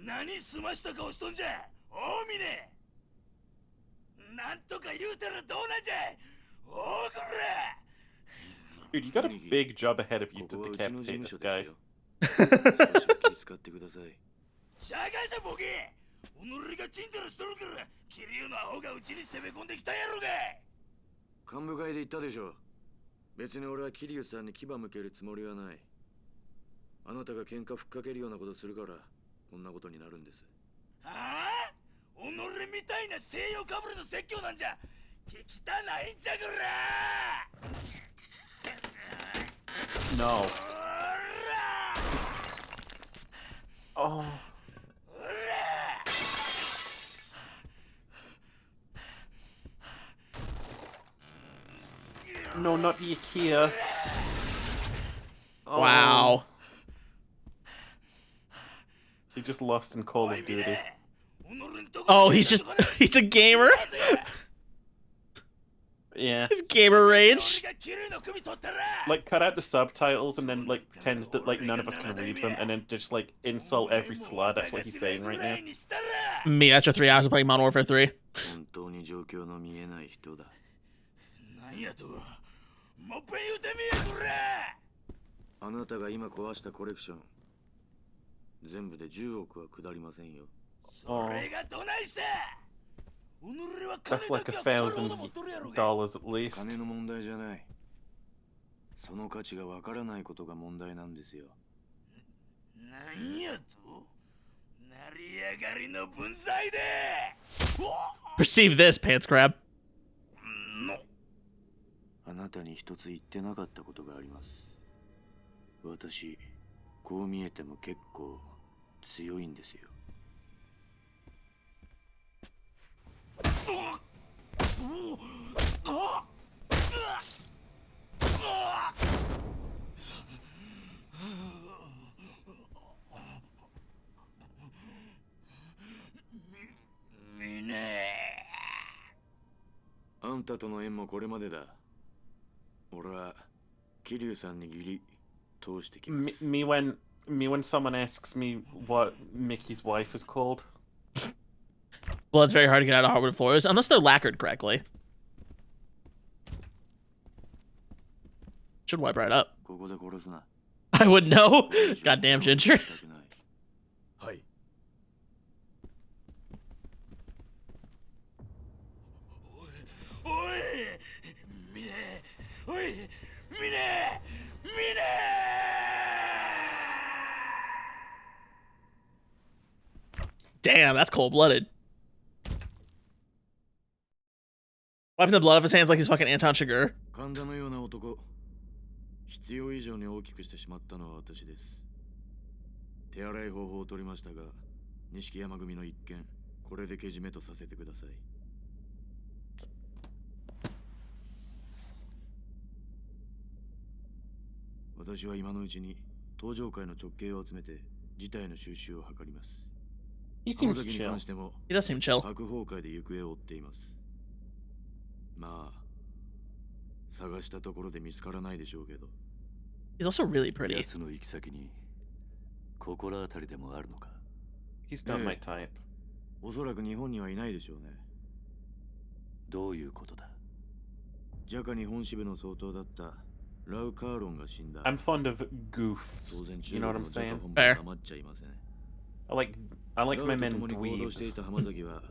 何すました顔しとんじゃ、大峰。なんとか言うたらどうなんじゃ、大黒。 Dude, you got a big job ahead of you to ここはうちの decapitate 事 this 務所です guy. よ。少し気遣ってください。社会者ボケ、己がチンタラしとるから桐生のアホがうちに攻め込んできたやろが。幹部会で言ったでしょ。別に俺は桐生さんに牙向けるつもりはない。あなたが喧嘩ふっかけるようなことするからこんなことになるんです。はあ、己みたいな西洋かぶれの説教なんじゃ聞きたないんじゃぐら。 No. Oh. No, not the IKEA. Oh. Wow. He just lost in Call of Duty. Oh, he's a gamer? Yeah. His gamer rage. Like, cut out the subtitles and then, like, pretend that, like, none of us can read them and then just, like, insult every slur. That's what he's saying right now. Me after 3 hours of playing Modern Warfare 3. 本当に状況の見えない人だ。なんやと、もっぺん言うてみやこら。あなたが今壊したコレクション、全部で10億は下りませんよ。それがどないした。 That's like $1,000 at least. 金の問題じゃない。その価値がわからないことが問題なんですよ。なんやと、成り上がりの分際で。 Perceive this, pants crab. あなたに一つ言ってなかったことがあります。私、こう見えても結構強いんですよ。 あんたとの縁もこれまでだ。俺は桐生さんに義理通してきます。 Me when someone asks me what Mickey's wife is called. Well, it's very hard to get out of hardwood floors unless they're lacquered correctly. Should wipe right up. ここで殺すな。 I would know. Goddamn Ginger. はい。おい、ミネ、おい、ミネ、ミネ。 Damn, that's cold-blooded. Wiping the blood off his hands like he's fucking Anton Chigurh. 神田のような男、必要以上に大きくしてしまったのは私です。手洗い方法を取りましたが、錦山組の一件、これでけじめとさせてください。私は今のうちに登場会の直系を集めて事態の収拾を図ります。 He 浜 seems 崎に chill. 関しても He does seem chill. 白崩会で行方を追っています。まあ、探したところで見つからないでしょうけど。 He's also really pretty. 奴の行き先に心当たりでもあるのか。 He's not my type. おそらく日本にはいないでしょうね。どういうことだ。ジャカ日本支部の総統だったラウ・カーロンが死んだ。 I'm fond of goofs. 当然 You know what I'm 中国 saying? のジャカ本部は余っちゃいません。 I like ラ my ウと men 共に行動してい dweebs. た浜崎は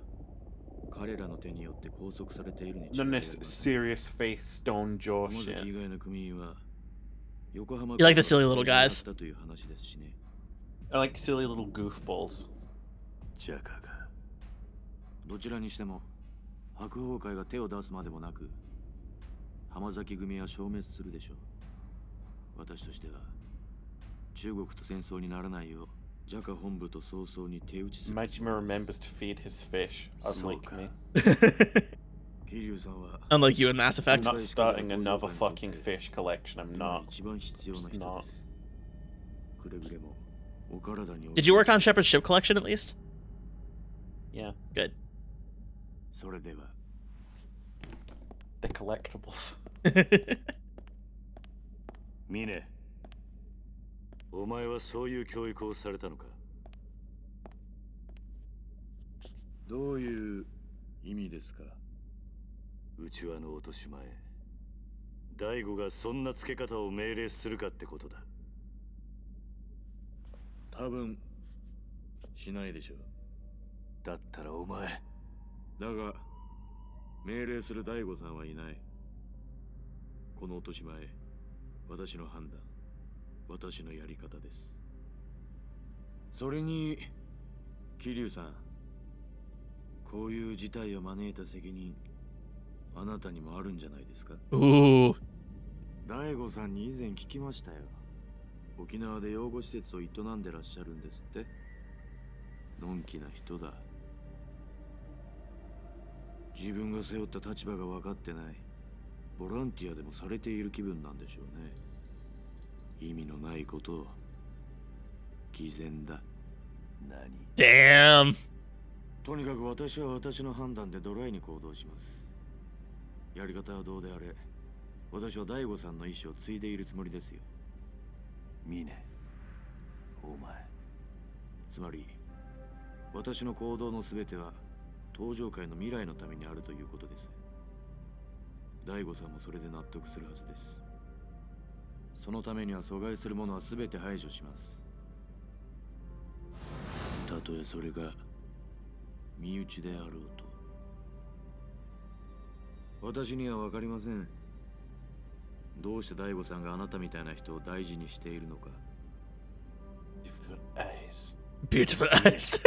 彼らの手によって拘束されているに違いあ None り of ませ this ん。 serious face stone jaw 浜崎 shit. 以外の組員は横浜 You like the silly little guys. だという話ですしね。 I like silly little goofballs. ジャカがどちらにしても白鵬会が手を出すまでもなく浜崎組は消滅するでしょう。私としては中国と戦争にならないようジャカ本部と早々に手打ちする。 Majima remembers to feed his fish, unlike So me. 桐生さんは Unlike you in Mass I'm Effect. not starting another fucking fish collection. I'm 今 not. 一番必要な人 Just not. です。くれぐれも Did you work on Shepard's ship collection at least? Yeah, Good. それでは the collectibles. ミネ、お前はそういう教育をされたのか？どういう意味ですか？内輪の落とし前、大悟がそんな付け方を命令するかってことだ。多分しないでしょう。だったらお前。だが命令する大悟さんはいない。この落とし前、私の判断、私のやり方です。それに桐生さん、こういう事態を招いた責任、あなたにもあるんじゃないですか？ Ooh. 大悟さんに以前聞きましたよ。沖縄で養護施設を営んでらっしゃるんですって。のんきな人だ。自分が背負った立場が分かってない。ボランティアでもされている気分なんでしょうね。意味のないことを。偽善だ。何？ Damn. とにかく私は私の判断でドライに行動します。やり方はどうであれ、私は大悟さんの意思を継いでいるつもりですよ。ミネ、お前。つまり、私の行動のすべては登場界の未来のためにあるということです。大悟さんもそれで納得するはずです。そのためには阻害するものは全て排除します。たとえそれが身内であろうと。私には分かりません。どうして大悟さんがあなたみたいな人を大事にしているのか。Beautiful eyes. Beautiful eyes.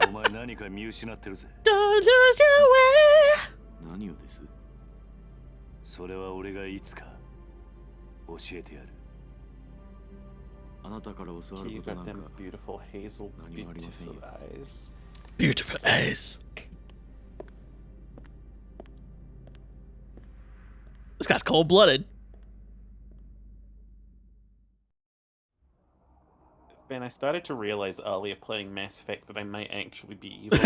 お前何か見失ってるぜ。 Don't lose your way. 何をです？それは俺がいつか教えてやる。あなたから教わる You ことな got ん them か beautiful hazel, 何もありませんよ。 beautiful eyes. Beautiful eyes. This guy's cold-blooded. Man, I started to realize earlier playing Mass Effect that I might actually be evil.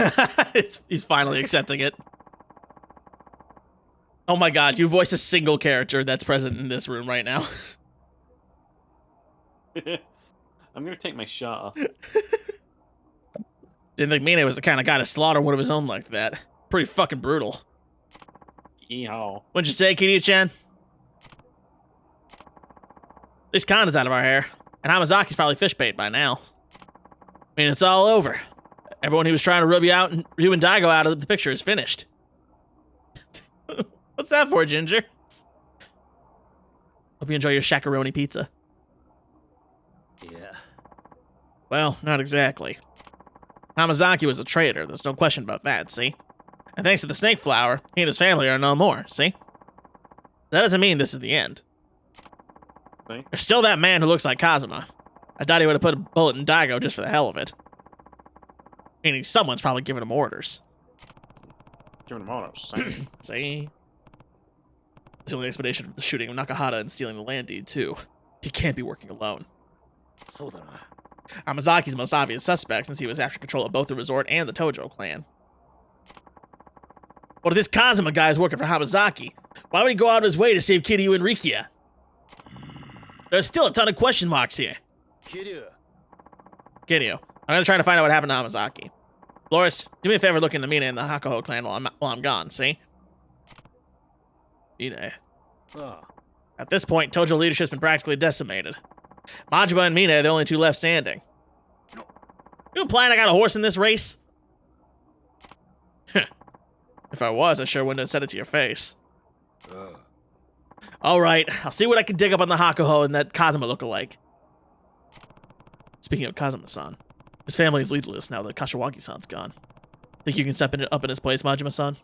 He's finally accepting it. Oh my god, you voice a single character that's present in this room right now. I'm gonna take my shirt off. Didn't think Mine was the kind of guy to slaughter one of his own like that. Pretty fucking brutal. Yeehaw. What'd you say, Kiryu-chan? At least Kanda's out of our hair. And Hamazaki's probably fish bait by now. I mean, it's all over. Everyone who was trying to rub you out and you and Daigo out of the picture is finished. What's that for, Ginger? Hope you enjoy your shakaroni pizza. Yeah. Well, not exactly. Hamazaki was a traitor, there's no question about that, see? And thanks to the snake flower, he and his family are no more, see? That doesn't mean this is the end. See? There's still that man who looks like Kazuma. I doubt he would have put a bullet in Daigo just for the hell of it. Meaning someone's probably giving him orders. Giving him orders. See? It's the only explanation for the shooting of Nakahata and stealing the land deed, too. He can't be working alone. そうだな。 Hamazaki's the most obvious suspect since he was after control of both the resort and the Tojo clan. What if this Kazuma guy is working for Hamazaki? Why would he go out of his way to save Kiryu and Rikia? There's still a ton of question marks here. Kiryu. Kiryu, I'm gonna try to find out what happened to Hamazaki. Loris, do me a favor, look into Mina and the Hakuho clan while I'm gone, see? Mina. Ah. At this point, Tojo leadership's been practically decimated. Majima and Mina are the only two left standing. You implying I got a horse in this race? If I was, I sure wouldn't have said it to your face. Alright, I'll see what I can dig up on the Hakuho and that Kazuma lookalike. Speaking of Kazuma-san, his family is leaderless now that Kashiwagi-san's gone. Think you can step up in his place, Majima-san?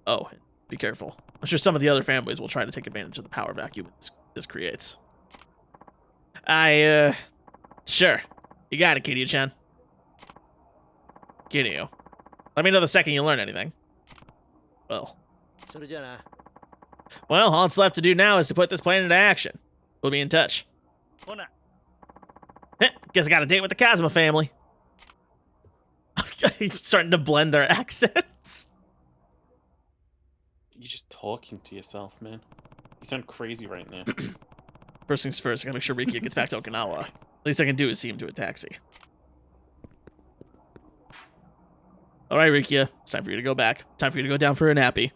Oh, be careful. I'm sure some of the other families will try to take advantage of the power vacuum this creates. Sure. You got it, Kiryu-chan. Kiryu. Let me know the second you learn anything. Well, all that's left to do now is to put this plan into action. We'll be in touch. Guess I got a date with the Kazuma family. He's starting to blend their accents. You're just talking to yourself, man. You sound crazy right now. First things first, I gotta make sure Rikia gets back to Okinawa. Least I can do is see him to a taxi. All right, Rikia, it's time for you to go back. Time for you to go down for a nappy.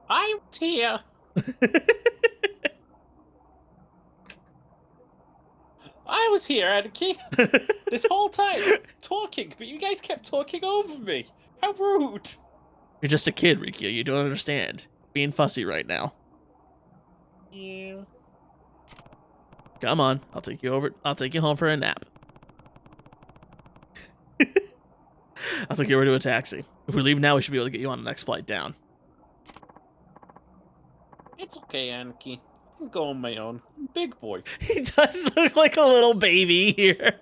I was here. I was here, Anarchy, this whole time, talking, but you guys kept talking over me. How rude. You're just a kid, Rikia. You don't understand. Being fussy right now. Yeah. Come on, I'll take you over. I'll take you home for a nap. I'll take you over to a taxi. If we leave now, we should be able to get you on the next flight down. It's okay, Anarchy. I can go on my own. I'm a big boy. He does look like a little baby here.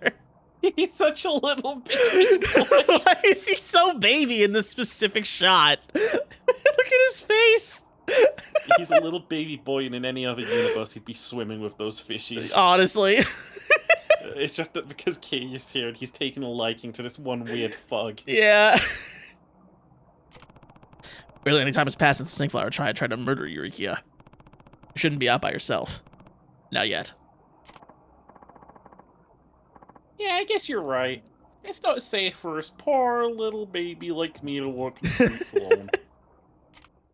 He's such a little baby boy. Why is he so baby in this specific shot? Look at his face. He's a little baby boy, and in any other universe, he'd be swimming with those fishies. Honestly. It's just that because Kay is here, and he's taken a liking to this one weird fug. Yeah. Really, any time has passed since Snakeflower tried to murder Eurikia. You shouldn't be out by yourself. Not yet. Yeah, I guess you're right. It's not safe for a poor little baby like me to walk the streets alone.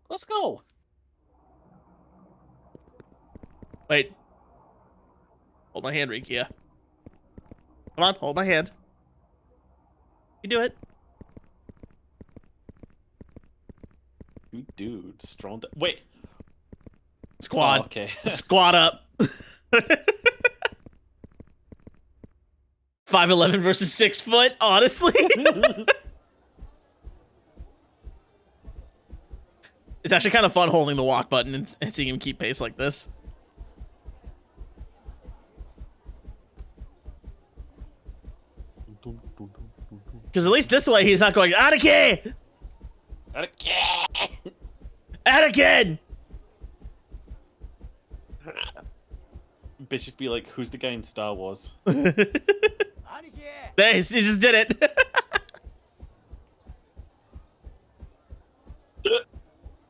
Let's go. Wait. Hold my hand, Rikia. Come on, hold my hand. You do it. Dude, strong. Wait. Squad. Oh, okay. Squad up. 5'11" versus 6 foot, honestly. It's actually kind of fun holding the walk button and seeing him keep pace like this. Because at least this way he's not going, Anakin! Anakin! Bitch just be like, who's the guy in Star Wars? Nice, he just did it.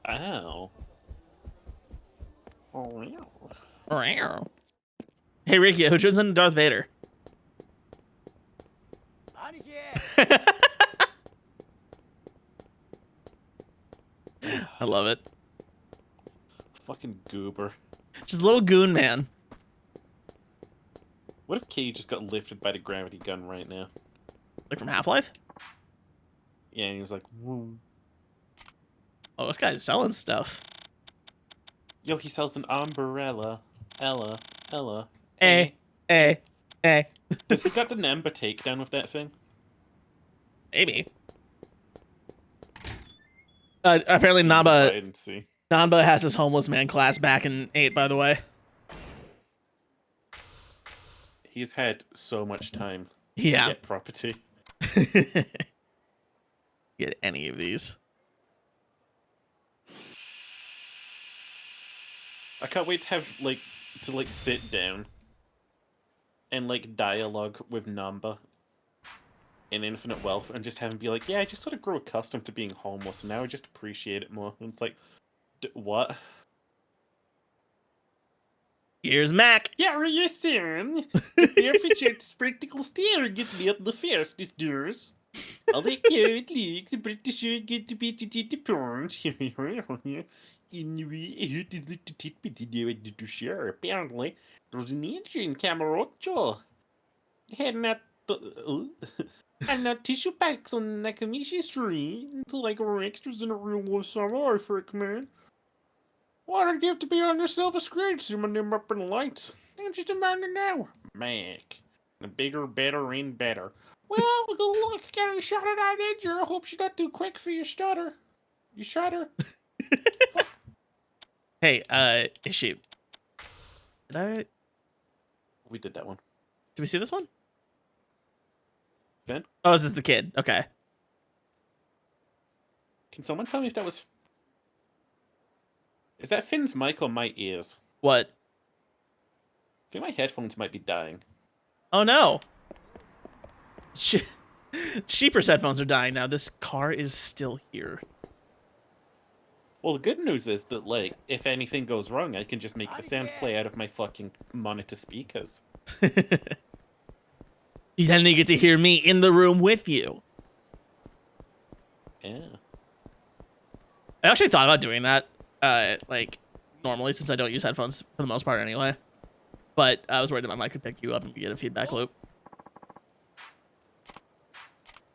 Ow. Hey, Ricky, who turns into Darth Vader? I love it. Fucking goober. Just a little goon man. What if Kay just got lifted by the gravity gun right now? Like from Half-Life? Yeah, and he was like, woo. Oh, this guy's selling stuff. Yo, he sells an umbrella. Ella. Hey. Does he got the number takedown with that thing? Maybe. Apparently I Namba didn't see. has his homeless man class back in 8, by the way. He's had so much time to Yeah. get property. Get any of these. I can't wait to have, sit down and, dialogue with Namba in Infinite Wealth and just have him be like, yeah, I just sort of grew accustomed to being homeless and now I just appreciate it more. And it's like, what? Here's Mac. Yeah, yes, son. Prepare for your spectacle stare get me at the fastest doors. All the code leaks, the British get to be the punch. Anyway, I heard this little tidbit I wanted to share. Apparently, there's an ancient Camarocho. Had not tissue packs on Nakamichi Street until extras in a real life samurai freak, man. Why did you have to be on your silver screen? See my name up in the lights. I'm just a man now. Mac. The bigger, better, and better. Well, good luck getting shot at that edger. I hope she's not too quick for your stutter. You stutter. Fuck. Hey, issue. We did that one. Did we see this one? Ben? Oh, this is the kid. Okay. Can someone tell me if that was... Is that Finn's mic or my ears? What? I think my headphones might be dying. Oh no. Sheeper's headphones are dying now. This car is still here. Well, the good news is that, like, if anything goes wrong, I can just make the sound play out of my fucking monitor speakers. Then you get to hear me in the room with you. Yeah. I actually thought about doing that, like, normally, since I don't use headphones for the most part anyway. But I was worried that my mic could pick you up and get a feedback loop.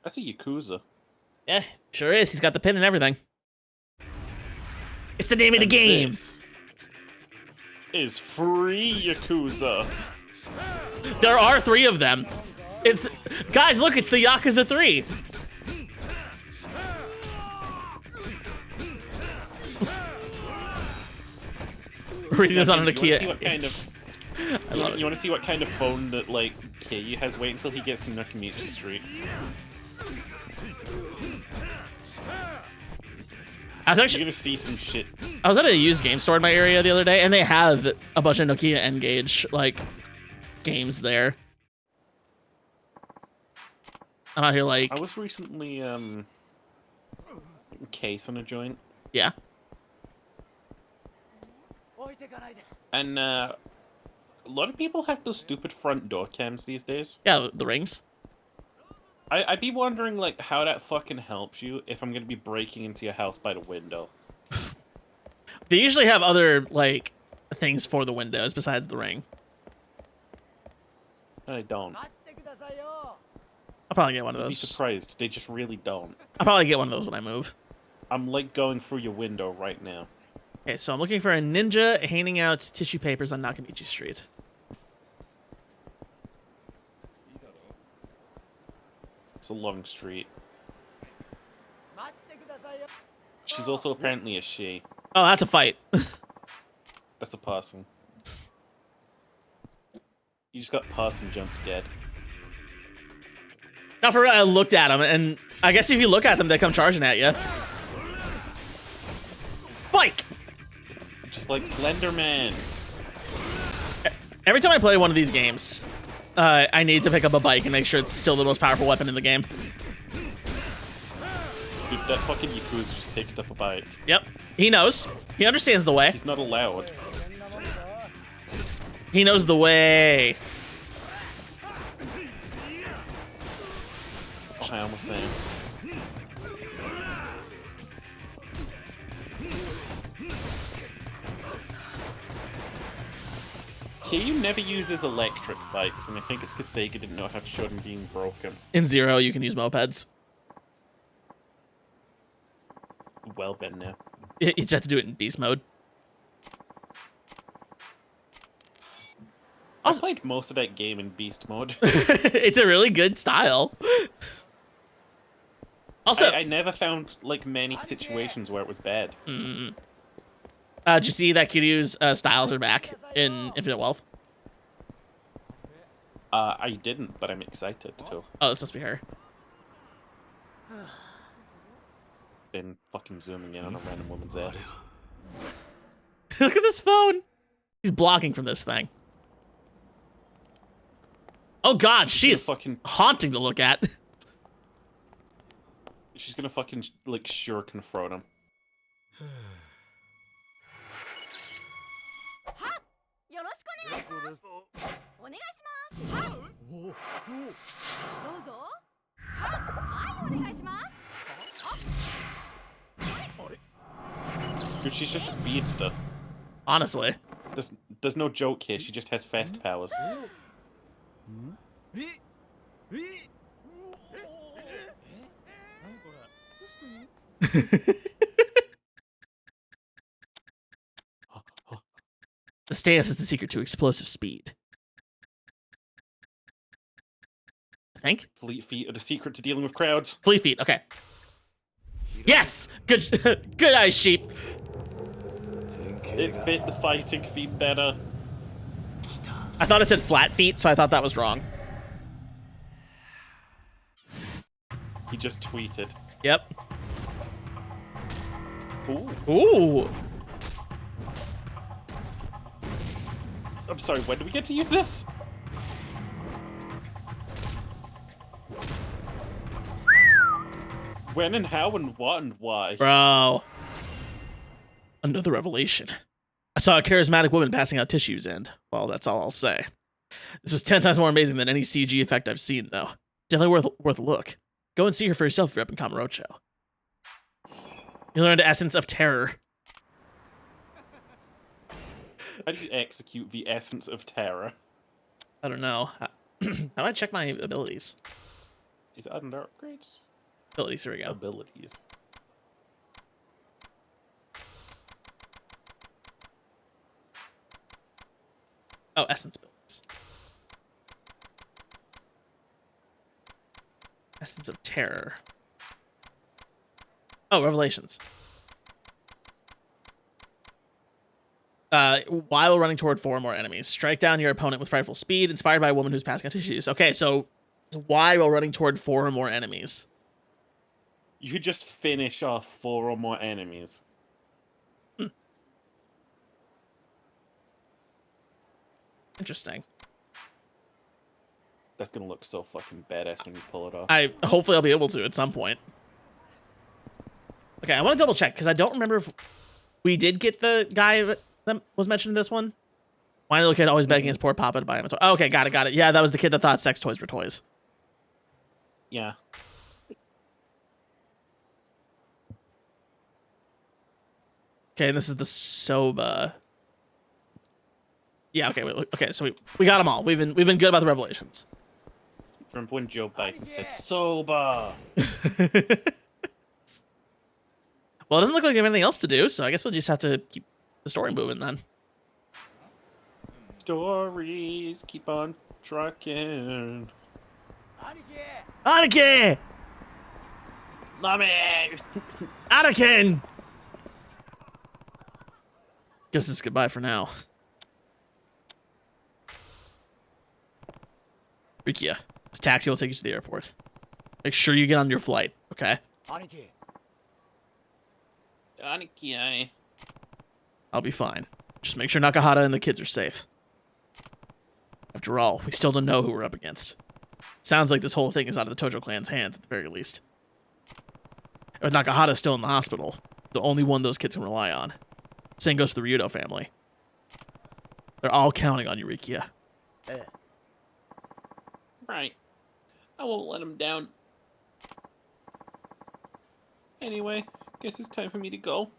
That's a Yakuza. Yeah, sure is. He's got the pin and everything. It's the name of the game. This is free Yakuza. There are 3 of them. It's guys, look, it's the Yakuza 3. Reading this on a Kia. You want to see what kind of phone that, like, Kei has? Wait until he gets to Nakamitsu Street. I was actually You're gonna see some shit. I was at a used game store in my area the other day, and they have a bunch of Nokia N-Gage, like, games there. I'm out here like... I was recently, case on a joint. Yeah. And, a lot of people have those stupid front door cams these days. Yeah, the rings. I'd be wondering, like, how that fucking helps you if I'm gonna be breaking into your house by the window. They usually have other, like, things for the windows besides the ring. And I don't. I'll probably get one of I'd be those. surprised. They just really don't. I'll probably get one of those when I move. I'm, like, going through your window right now. Okay, so I'm looking for a ninja handing out tissue papers on Nakamichi Street. It's a long street. She's also apparently a she. Oh, that's a fight. That's a person. You just got person jump scared. Now, for real, I looked at them, and I guess if you look at them, they come charging at you. Bike! Just like Slender Man. Every time I play one of these games, I need to pick up a bike and make sure it's still the most powerful weapon in the game. Dude, that fucking Yakuza just picked up a bike. Yep. He knows. He understands the way. He's not allowed. He knows the way. Oh, I almost saying. Kyu never uses electric bikes, and I think it's because Sega didn't know how to show them being broken. In Zero, you can use mopeds. Well then, now. You just have to do it in beast mode. I played most of that game in beast mode. It's a really good style. Also, I never found, like, many situations where it was bad. did you see that Kiryu's styles are back in Infinite Wealth? I didn't, but I'm excited to. Oh, this must be her. Been fucking zooming in on a random woman's ass. Look at this phone. He's blocking from this thing. Oh god, she is fucking haunting to look at. She's gonna fucking, like, sure confront him. Dude, she's just a speedster. Honestly. There's no joke here, she just has fast powers. The stance is the secret to explosive speed. I think. Fleet feet are the secret to dealing with crowds. Fleet feet, okay. Yes! Good good eyes, sheep. It fit the fighting feet better. I thought it said flat feet, so I thought that was wrong. He just tweeted. Yep. Ooh. Ooh. I'm sorry, when do we get to use this? When and how and what and why? Bro. Another revelation. I saw a charismatic woman passing out tissues, and, well, that's all I'll say. This was 10 times more amazing than any CG effect I've seen, though. Definitely worth a look. Go and see her for yourself if you're up in Kamurocho. You learned the essence of terror. How do you execute the essence of terror? I don't know. How do I check my abilities? Is it under upgrades? Abilities, here we go. Abilities. Oh, essence abilities. Essence of terror. Oh, revelations. While running toward 4 or more enemies, strike down your opponent with frightful speed, inspired by a woman who's passing out tissues. Okay, so why while running toward 4 or more enemies? You could just finish off 4 or more enemies. Interesting. That's gonna look so fucking badass when you pull it off. Hopefully I'll be able to at some point. Okay, I want to double check because I don't remember if we did get the guy that was mentioned in this one. Whiny little kid always begging his poor papa to buy him a toy. Oh, okay, got it. Yeah, that was the kid that thought sex toys were toys. Yeah. Okay, and this is the Soba. Yeah, okay, so we got them all. We've been good about the revelations. Remember when Joe Biden said soba? Well, it doesn't look like we have anything else to do, so I guess we'll just have to keep the story moving then. Stories keep on trucking. Anakin! Mommy! Anakin! Guess it's goodbye for now. Rikia, this taxi will take you to the airport. Make sure you get on your flight, okay? Aniki. I'll be fine. Just make sure Nakahata and the kids are safe. After all, we still don't know who we're up against. Sounds like this whole thing is out of the Tojo clan's hands, at the very least. And with Nakahata still in the hospital, the only one those kids can rely on. Same goes to the Ryudo family. They're all counting on you, Rikia. Right. I won't let him down. Anyway, guess it's time for me to go.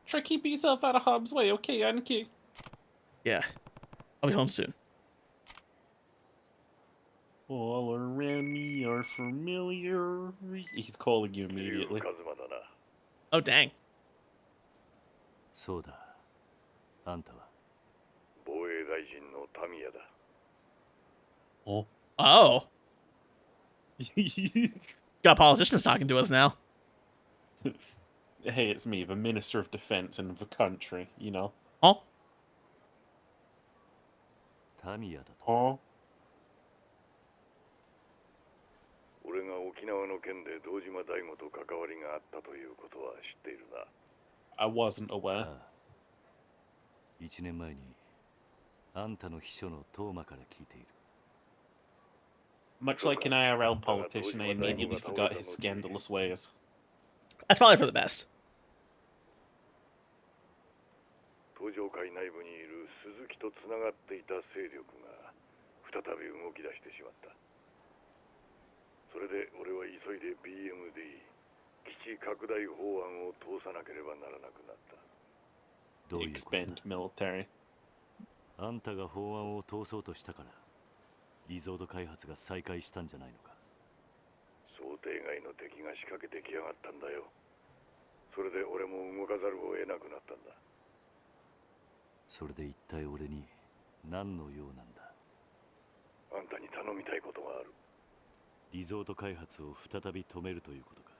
Try keeping yourself out of harm's way, okay, Aniki? Yeah. I'll be home soon. All around me are familiar. He's calling you immediately. Oh, dang. そうだ。あんたは防衛大臣のタミヤだ。 Oh. Oh. Got politicians talking to us now. Hey, it's me, the Minister of Defense in the country, you know. Oh. タミヤだと。 Oh. 俺が沖縄の件で堂島大吾と関わりがあったということは知っているな。 I wasn't aware. 1年前にあんたの秘書のトーマから聞いている。 Much like an IRL politician, I immediately forgot his scandalous ways. That's probably for the best. 東上会内部にいる鈴木とつながっていた勢力が再び動き出してしまった。それで俺は急いで BMD 基地拡大法案を通さなければならなくなった。どういうことだ？ Expand military. あんたが法案を通そうとしたからリゾート開発が再開したんじゃないのか。想定外の敵が仕掛けてきやがったんだよ。それで俺も動かざるを得なくなったんだ。それで一体俺に何の用なんだ。あんたに頼みたいことがある。リゾート開発を再び止めるということか。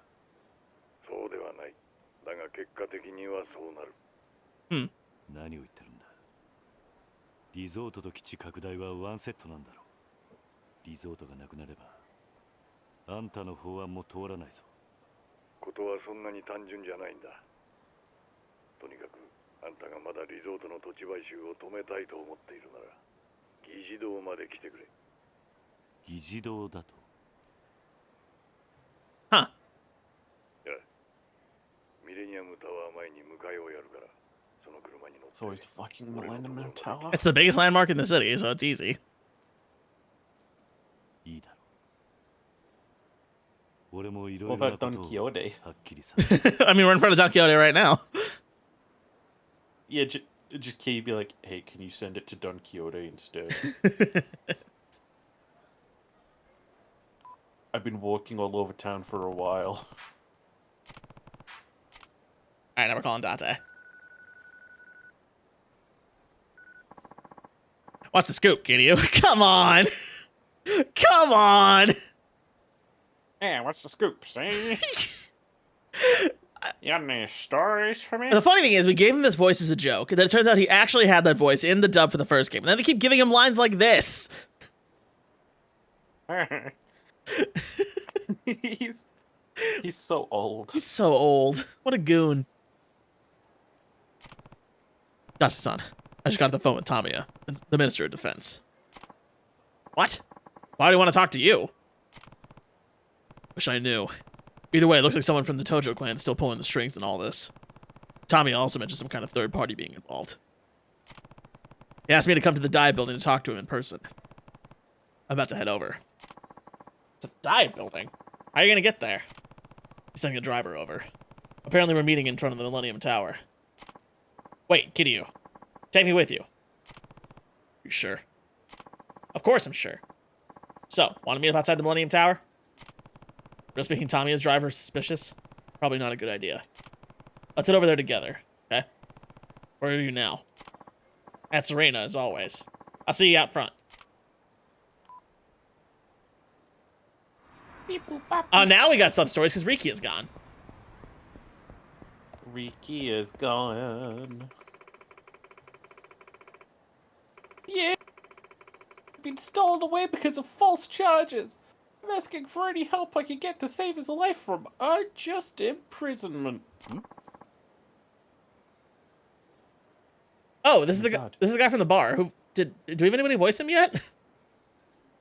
そうではない。だが結果的にはそうなる。何を言ってるんだ。リゾートと基地拡大はワンセットなんだろう。リゾートがなくなればあんたの法案も通らないぞ。ことはそんなに単純じゃないんだ。とにかくあんたがまだリゾートの土地買収を止めたいと思っているなら、議事堂まで来てくれ。議事堂だと。Huh. ミレニアムタワー前に迎えをやるから、その車に乗って。 It's always the fucking Millennium Tower. It's the biggest landmark in the city, so it's easy. いいだろう。俺もいろい What ろな about こ Don とを Quixote? はっきりさ。 I mean, we're in front of Don Quixote right now. Yeah, just Key be like, hey, can you send it to Don Quixote instead? I've been walking all over town for a while. Alright, now we're calling Dante. What's the scoop, Kitty? Come on! Come on! Yeah, what's the scoop, see? You got any stories for me? The funny thing is, we gave him this voice as a joke, and then it turns out he actually had that voice in the dub for the first game. And then they keep giving him lines like this. he's so old. He's so old. What a goon. Data-san, I just got off the phone with Tamiya, the Minister of Defense. What? Why do you want to talk to you? Wish I knew. Either way, it looks like someone from the Tojo clan is still pulling the strings in all this. Tamiya also mentioned some kind of third party being involved. He asked me to come to the dive building to talk to him in person. I'm about to head over. The dive building? How are you gonna get there? He's sending a driver over. Apparently we're meeting in front of the Millennium Tower. Wait, Kiryu. Take me with you. You sure? Of course I'm sure. So, want to meet up outside the Millennium Tower? Real speaking, Tamiya's driver suspicious? Probably not a good idea. Let's head over there together, okay? Where are you now? At Serena, as always. I'll see you out front. Oh, now we got sub-stories because Riki is gone. Riki is gone. Yeah, been stolen away because of false charges. I'm asking for any help I can get to save his life from unjust imprisonment. Oh, this is the guy. God. This is the guy from the bar. Who do we have anybody voice him yet? I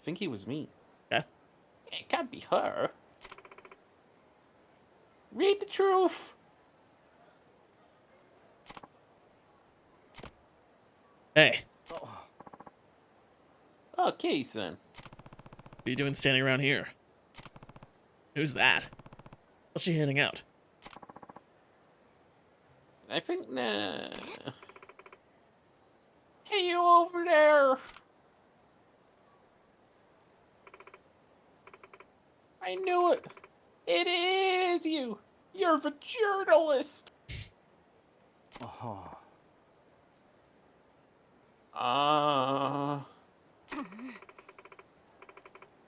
think he was me. Okay. It can't be her. Read the truth. Hey, Okay, son. what are you doing standing around here? Who's that? What's she handing out? I think nah. Hey, you over there. I knew it. It is you. You're the journalist.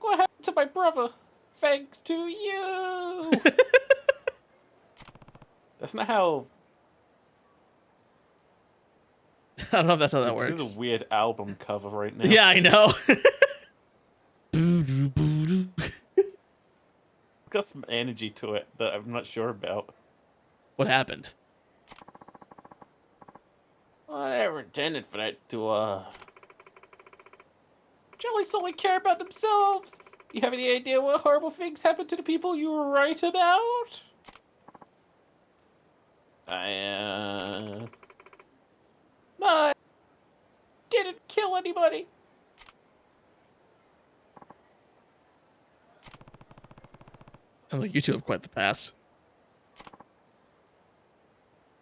What happened to my brother? Thanks to you. That's not how. I don't know if that's how that This works. is a weird album cover right now. Yeah, I know. Got some energy to it that I'm not sure about. What happened? Well, I never intended for that to, Jellies only care about themselves! You have any idea what horrible things happen to the people you write about? I didn't kill anybody! Sounds like you two have quite the pass.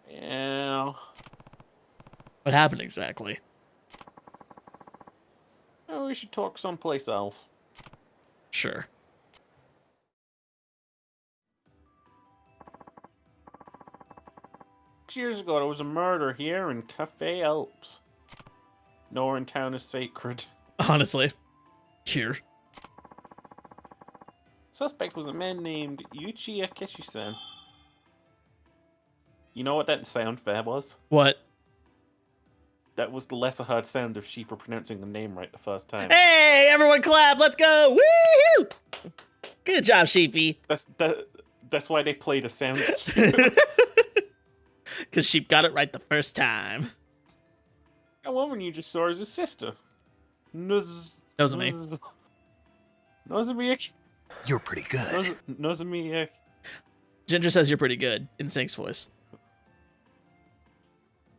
Yeah. What happened exactly? Oh, we should talk someplace else. Sure. Years ago, there was a murder here in Cafe Alps. Nowhere in town is sacred. Honestly. Here. Suspect was a man named Yuichi Akeshi-san. You know what that sound there was? What? That was the lesser hard sound of sheep pronouncing the name right the first time. Hey, everyone clap. Let's go. Woo! Good job, Sheepy. That's why they played a sound cue. Because she got it right the That first time. woman you just saw is his sister. Nozomi. Nozomi. You're pretty good. Nozomi. Ginger says you're pretty good in Sync's voice.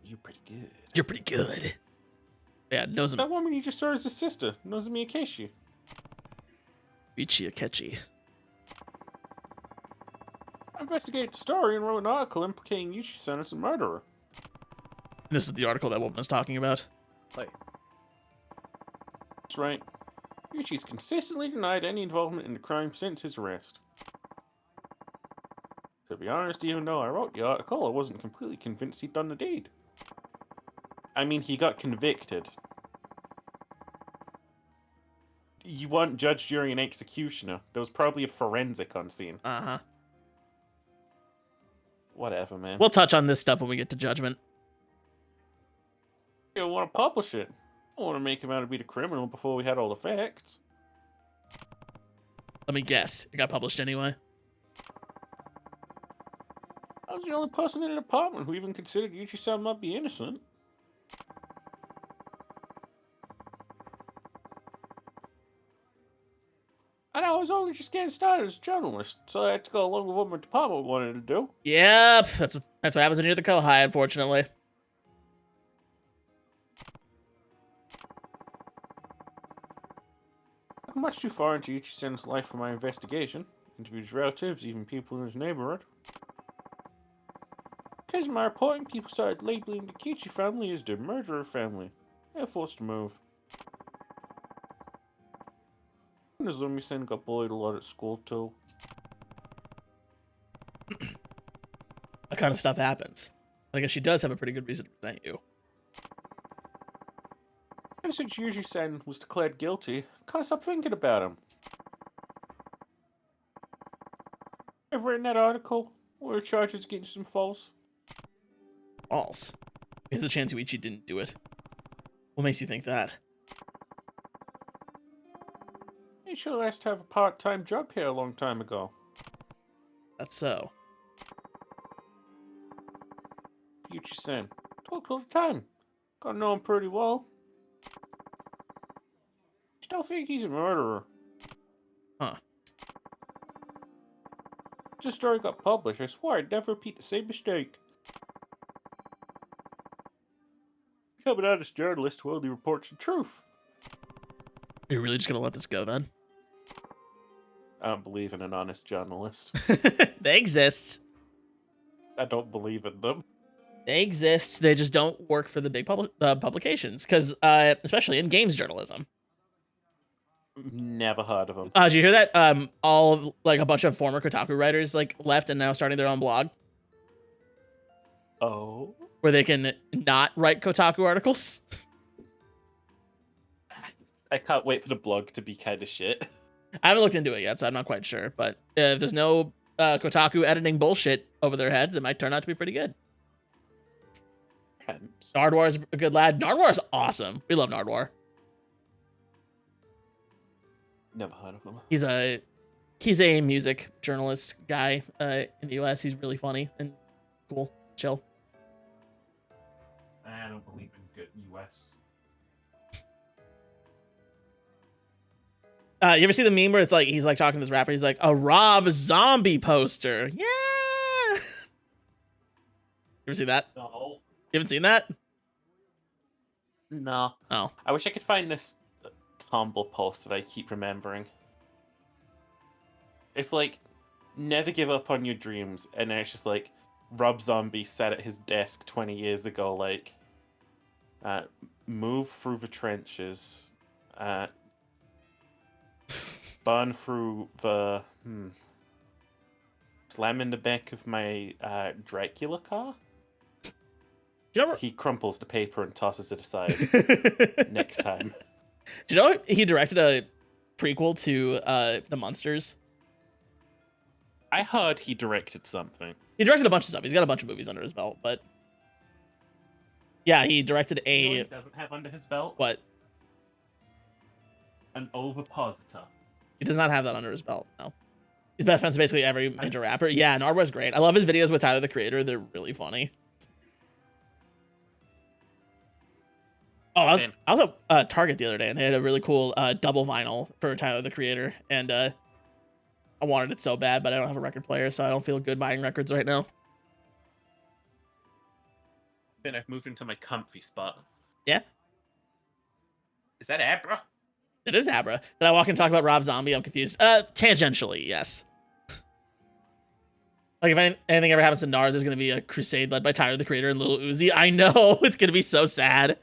You're pretty good. You're pretty good. Yeah, Nozomi. That woman you just saw is his sister. Nozomi Akeshi. Ichi Akechi. I investigated the story and wrote an article implicating Yuchi-san as a murderer. This is the article that woman was talking about. That's right. Yuchi's consistently denied any involvement in the crime since his arrest. To be honest, even though I wrote the article, I wasn't completely convinced he'd done the deed. I mean, he got convicted. You weren't judge, jury, and executioner. There was probably a forensic on scene. Uh-huh. Whatever, man. We'll touch on this stuff when we get to Judgment. You don't want to publish it. I want to make him out to be the criminal before we had all the facts. Let me guess. It got published anyway. I was the only person in the department who even considered Yuchi-san might be innocent. And I was only just getting started as a journalist, so I had to go along with what my department wanted to do. Yep. That's what happens when you're the Kohai, unfortunately. I got much too far into Yuchi-san's life for my investigation. Interviewed his relatives, even people in his neighborhood. Because of my reporting, people started labeling the Kichi family as the murderer family. They were forced to move. And Nozomi-san got bullied a lot at school too. That kind of stuff happens. I guess she does have a pretty good reason to present you. And since Yuji-san was declared guilty, I can't stop thinking about him. I've written that article. What are the charges against him false? False. There's a chance Uichi didn't do it. What makes you think that? He should have asked to have a part-time job here a long time ago. That's so. Yuchi-san. Talk all the time. Got to know him pretty well. Still think he's a murderer. Huh. This story got published. I swear I'd never repeat the same mistake. Coming out as a journalist who only reports the truth. You're really just gonna let this go then? I don't believe in an honest journalist. They exist. I don't believe in them. They exist. They just don't work for the big publications, because especially in games journalism. Never heard of them. Did you hear that? A bunch of former Kotaku writers left and now starting their own blog Oh? where they can not write Kotaku articles. I can't wait for the blog to be kind of shit. I haven't looked into it yet, so I'm not quite sure. But if there's no Kotaku editing bullshit over their heads, it might turn out to be pretty good. Hence. Nardwar is a good lad. Nardwar is awesome. We love Nardwar. Never heard of them. He's a music journalist guy in the US. He's really funny and cool, chill. I don't believe in good US. You ever see the meme where it's he's talking to this rapper? He's like, a Rob Zombie poster. Yeah. You ever see that? No. You haven't seen that? No. Oh. I wish I could find this Tumblr post that I keep remembering. It's never give up on your dreams, and then it's just Rob Zombie sat at his desk 20 years ago, move through the trenches, burn through the, slam in the back of my Dracula car. Do you know He crumples the paper and tosses it aside. Next time. Do you know he directed a prequel to The Munsters? I heard he directed something. He directed a bunch of stuff. He's got a bunch of movies under his belt, but yeah, he directed You know what he doesn't have under his belt? what? An ovipositor. He does not have that under his belt. No, he's best friends with basically every major rapper. Yeah, Nardwar's great. I love his videos with Tyler the Creator. They're really funny. Oh, Ben. I was at Target the other day, and they had a really cool double vinyl for Tyler the Creator, and I wanted it so bad, but I don't have a record player, so I don't feel good buying records right now. Ben, I've moved into my comfy spot. Yeah, Is that Abra? it is Abra. Did I walk in and talk about Rob Zombie? I'm confused. Tangentially, yes. Like, if anything ever happens to Nard, there's going to be a crusade led by Tyler, the Creator, and Lil Uzi. I know, it's going to be so sad.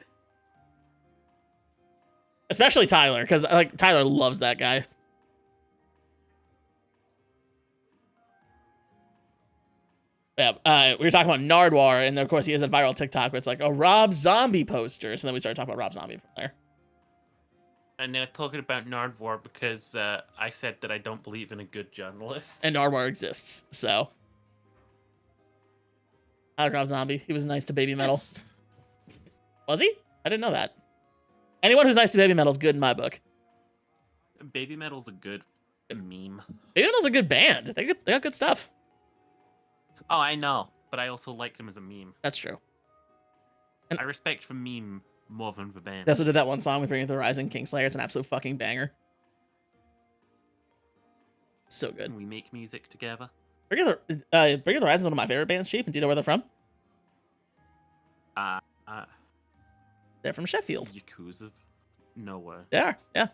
Especially Tyler, because, like, Tyler loves that guy. Yeah, we were talking about Nardwar, and then, of course, he has a viral TikTok where it's like a Rob Zombie poster. So then we started talking about Rob Zombie from there. And now talking about Nardwar because I said that I don't believe in a good journalist. And Nardwar exists, so. I like Rob Zombie. He was nice to Baby Metal. Was he? I didn't know that. Anyone who's nice to Baby Metal is good in my book. Baby Metal's a good meme. Baby Metal's a good band. They got good stuff. Oh, I know, but I also like them as a meme. That's true. I respect the meme more than the band. They also did that one song with Bring It to the Rising, Kingslayer. It's an absolute fucking banger. So good. Can we make music together? Bring It to the Rising is one of my favorite bands, Cheap. And do you know where they're from? They're from Sheffield. Yakuza? No way. They are, yeah.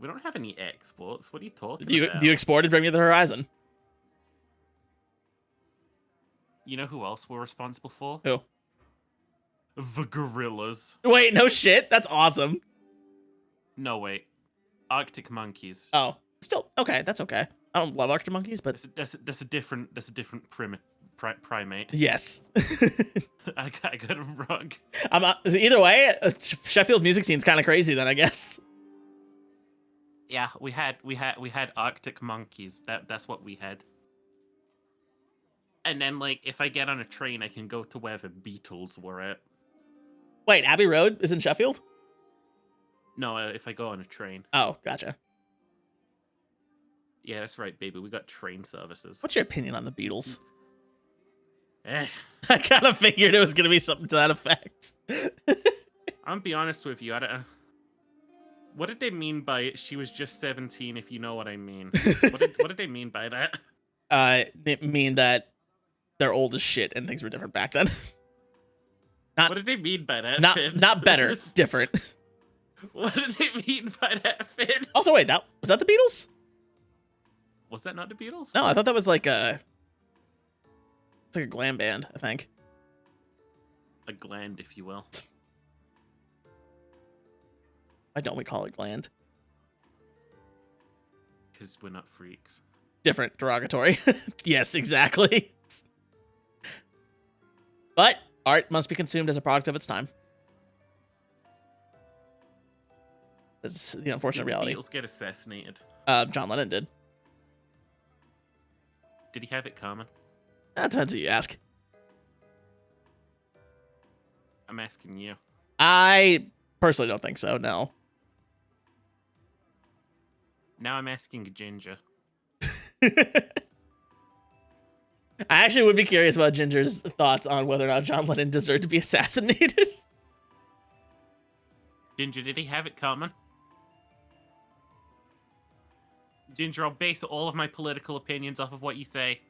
We don't have any exports. What are you talking You about? you exported Bring Me to the Horizon. You know who else we're responsible for? Who? The Gorillas. Wait, no shit. That's awesome. No, wait. Arctic Monkeys. Oh, still okay. That's okay. I don't love Arctic Monkeys, but That's a different primate. yes. I got him wrong. Either way, Sheffield music scene's kind of crazy. Then I guess. Yeah, we had Arctic Monkeys. That's what we had. And then, like, if I get on a train, I can go to where the Beatles were at. Wait, Abbey Road is in Sheffield? No, if I go on a train. Oh, gotcha. Yeah, that's right, baby. We got train services. What's your opinion on the Beatles? Eh. I kind of figured it was going to be something to that effect. I'm gonna be honest with you. I don't. What did they mean by she was just 17? If you know what I mean. What did they mean by that? They mean that they're old as shit and things were different back then. What did they mean by that? Finn? Not better, different. What did they mean by that, Finn? Also, wait, was that the Beatles? Was that not the Beatles? No, I thought that was like it's like a glam band, I think. A gland, if you will. Why don't we call it gland? Because we're not freaks. Different, derogatory. Yes, exactly. But art must be consumed as a product of its time. That's the unfortunate reality. Did the Beatles get assassinated? John Lennon did. Did he have it coming? That depends who you ask. I'm asking you. I personally don't think so, no. Now I'm asking Ginger. I actually would be curious about Ginger's thoughts on whether or not John Lennon deserved to be assassinated. Ginger, did he have it coming? Ginger, I'll base all of my political opinions off of what you say.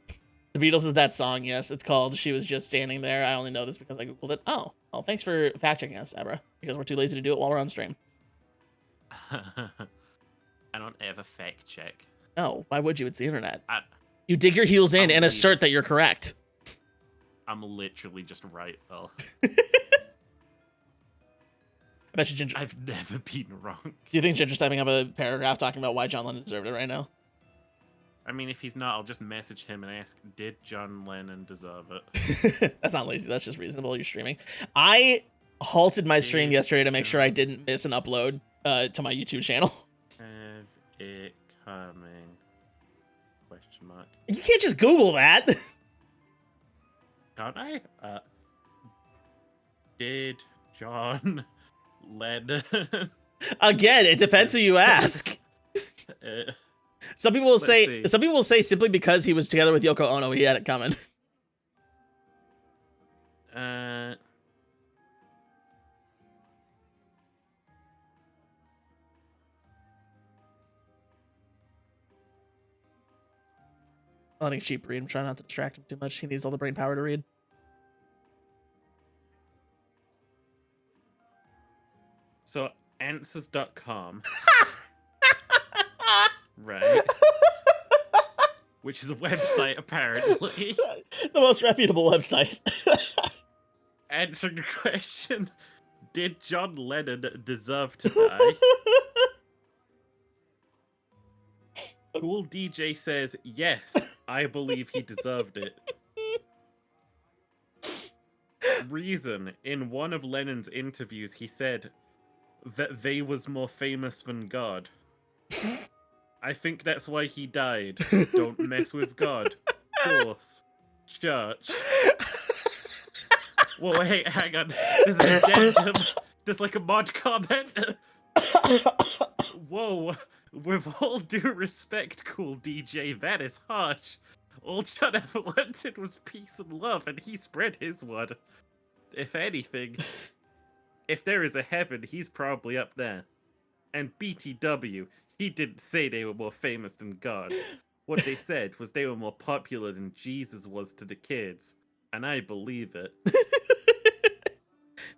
The Beatles is that song, yes. It's called She Was Just Standing There. I only know this because I googled it. Oh, well, thanks for fact-checking us, Abra. Because we're too lazy to do it while we're on stream. I don't ever fact check. No, why would you? It's the internet. You dig your heels in and assert that you're correct. I'm literally just right, though. I bet you Ginger... I've never been wrong. Do you think Ginger's typing up a paragraph talking about why John Lennon deserved it right now? I mean, if he's not, I'll just message him and ask, did John Lennon deserve it? That's not lazy. That's just reasonable. You're streaming. I halted my stream yesterday to make sure I didn't miss an upload to my YouTube channel. Have it coming? Question mark. You can't just Google that. Can't I? Did John Lennon? Again, it depends who you ask. Some people will say. see. Some people will say simply because he was together with Yoko Ono, he had it coming. letting Sheep read. I'm trying not to distract him too much. He needs all the brain power to read. So, answers.com. Right. Which is a website, apparently. The most reputable website. Answering the question, did John Lennon deserve to die? Cool DJ says, yes, I believe he deserved it. Reason, in one of Lennon's interviews, he said that they was more famous than God. I think that's why he died. Don't mess with God. Source. Church. Whoa, wait, hang on. There's an addendum. There's like a mod comment. Whoa. With all due respect, cool DJ, that is harsh. All John ever wanted was peace and love, and he spread his word. If anything, if there is a heaven, he's probably up there. And BTW, he didn't say they were more famous than God. What they said was they were more popular than Jesus was to the kids. And I believe it.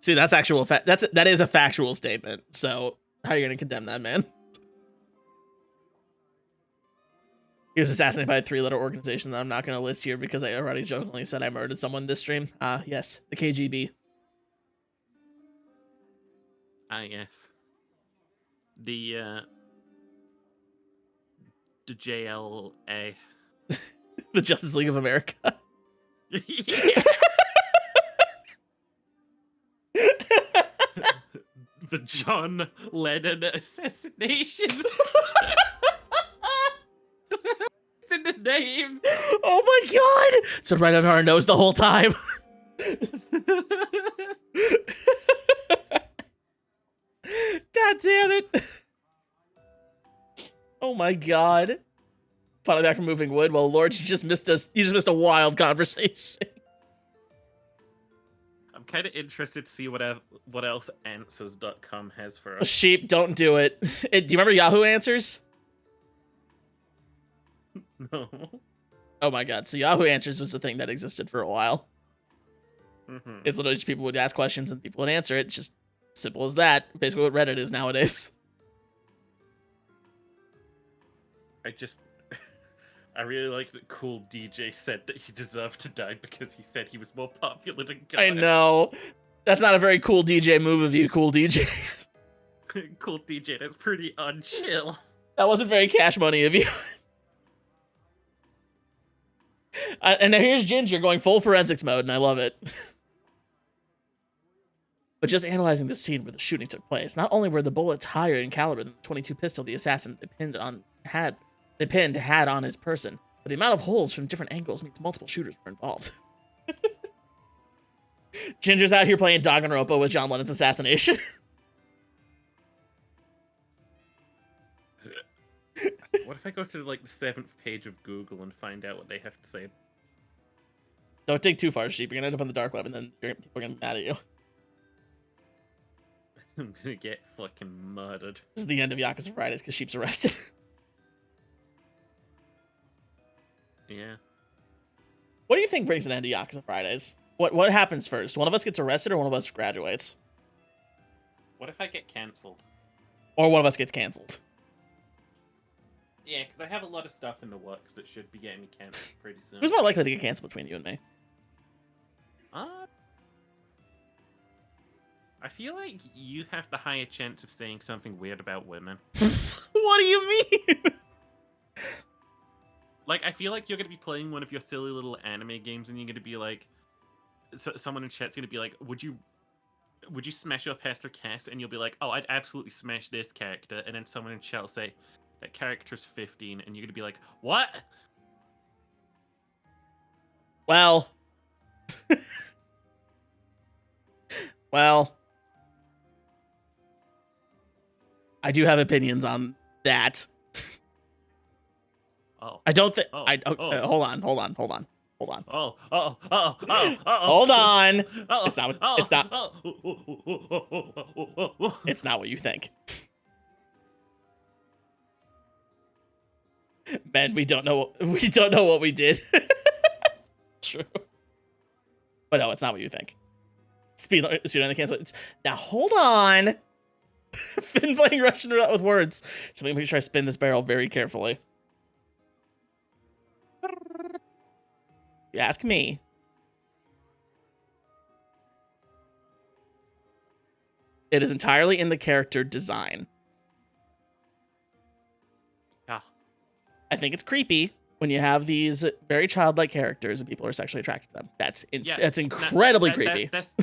See, that's actual that is a factual statement. So how are you gonna condemn that man? He was assassinated by a 3-letter organization that I'm not gonna list here because I already jokingly said I murdered someone this stream. Yes, the KGB. Yes. The JLA. The Justice League of America. Yeah. The John Lennon assassination. It's in the name. Oh my god! It's been right under our nose the whole time. God damn it. Oh my god. Finally back from moving wood. Well, Lord, you just missed a wild conversation. I'm kind of interested to see what else answers.com has for us. Sheep, don't do it. Do you remember Yahoo Answers? No. Oh my god. So Yahoo Answers was the thing that existed for a while. Mm-hmm. It's literally just people would ask questions and people would answer it. It's just simple as that. Basically what Reddit is nowadays. I really like that Cool DJ said that he deserved to die because he said he was more popular than God. I know. That's not a very cool DJ move of you, Cool DJ. Cool DJ, that's pretty unchill. That wasn't very cash money of you. And now here's Ginger going full forensics mode, and I love it. But just analyzing the scene where the shooting took place, not only were the bullets higher in caliber than the .22 pistol the assassin had on his person, but the amount of holes from different angles means multiple shooters were involved. Ginger's out here playing Danganronpa with John Lennon's assassination. What if I go to like the 7th page of Google and find out what they have to say? Don't dig too far, Sheep. You're gonna end up on the dark web, and then people are gonna be mad at you. I'm gonna get fucking murdered. This is the end of Yakuza Fridays because Sheep's arrested. Yeah. What do you think brings an end to Yakuza Fridays? What happens first? One of us gets arrested, or one of us graduates? What if I get cancelled? Or one of us gets canceled? Yeah, because I have a lot of stuff in the works that should be getting me cancelled pretty soon. Who's more likely to get canceled between you and me? I feel like you have the higher chance of saying something weird about women. What do you mean? Like, I feel like you're going to be playing one of your silly little anime games and you're going to be like... So someone in chat's going to be like, would you smash your Pastor Cass? And you'll be like, oh, I'd absolutely smash this character. And then someone in chat will say, that character's 15. And you're going to be like, what? Well. Well. I do have opinions on that. Oh. I don't think. Oh. Hold on. Oh. Hold on. Oh. It's not. Oh. It's not. Oh. It's not what you think. Men, we don't know what we did. True. But no, it's not what you think. Speed on the cancel. Now hold on. Finn playing Russian roulette with words. So let me make sure I spin this barrel very carefully. You ask me. It is entirely in the character design. Yeah. I think it's creepy when you have these very childlike characters and people are sexually attracted to them. That's incredibly creepy. That's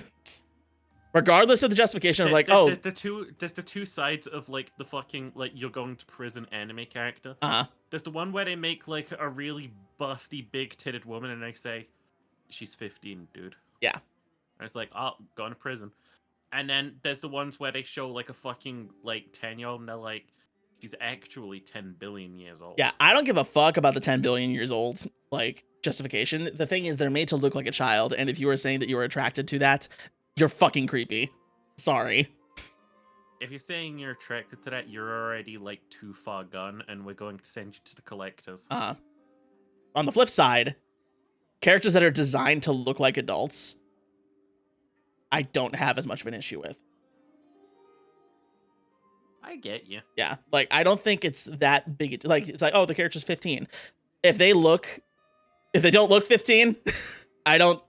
Regardless of the justification of like, there's the two sides of like the fucking like you're going to prison anime character. There's the one where they make like a really busty, big-titted woman and they say, she's 15, dude. Yeah. And it's like, oh, going to prison. And then there's the ones where they show like a fucking like 10-year-old and they're like, she's actually 10 billion years old. Yeah, I don't give a fuck about the 10 billion years old like justification. The thing is, they're made to look like a child, and if you were saying that you were attracted to that, you're fucking creepy. Sorry. If you're saying you're attracted to that, you're already like too far gone, and we're going to send you to the collectors. On the flip side, characters that are designed to look like adults, I don't have as much of an issue with. I get you. Yeah, like I don't think it's that big. Like it's like, oh, the character's 15. If they don't look 15, I don't,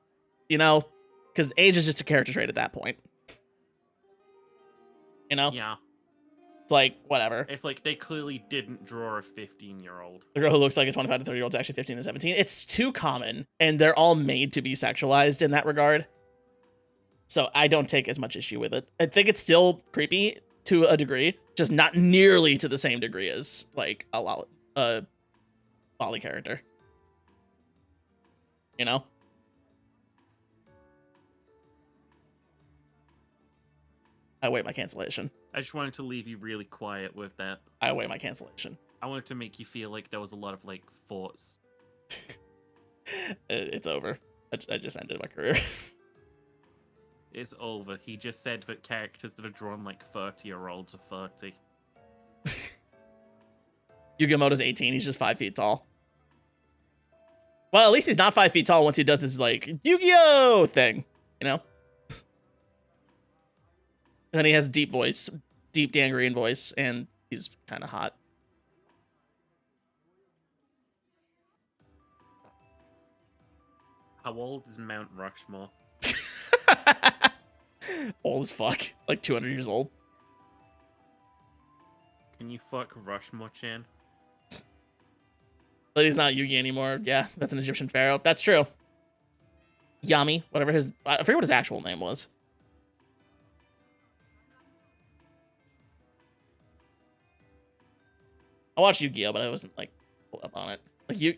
because age is just a character trait at that point. Yeah. It's like whatever. It's like they clearly didn't draw a 15-year-old. The girl who looks like a 25 to 30-year-old is actually 15 and 17. It's too common, and they're all made to be sexualized in that regard. So I don't take as much issue with it. I think it's still creepy to a degree, just not nearly to the same degree as like a Lolly character. I await my cancellation. I just wanted to leave you really quiet with that. I await my cancellation. I wanted to make you feel like there was a lot of like thoughts. It's over. I just ended my career. It's over. He just said that characters that are drawn like 30-year-olds are 30. Yugamoto's 18. He's just 5 feet tall. Well, at least he's not 5 feet tall once he does his like Yu-Gi-Oh thing, And then he has deep voice, deep Dan Green voice, and he's kind of hot. How old is Mount Rushmore? Old as fuck. Like 200 years old. Can you fuck Rushmore-chan? But he's not Yugi anymore. Yeah, that's an Egyptian pharaoh. That's true. Yami, whatever I forget what his actual name was. I watched Yu-Gi-Oh, but I wasn't like pulled up on it.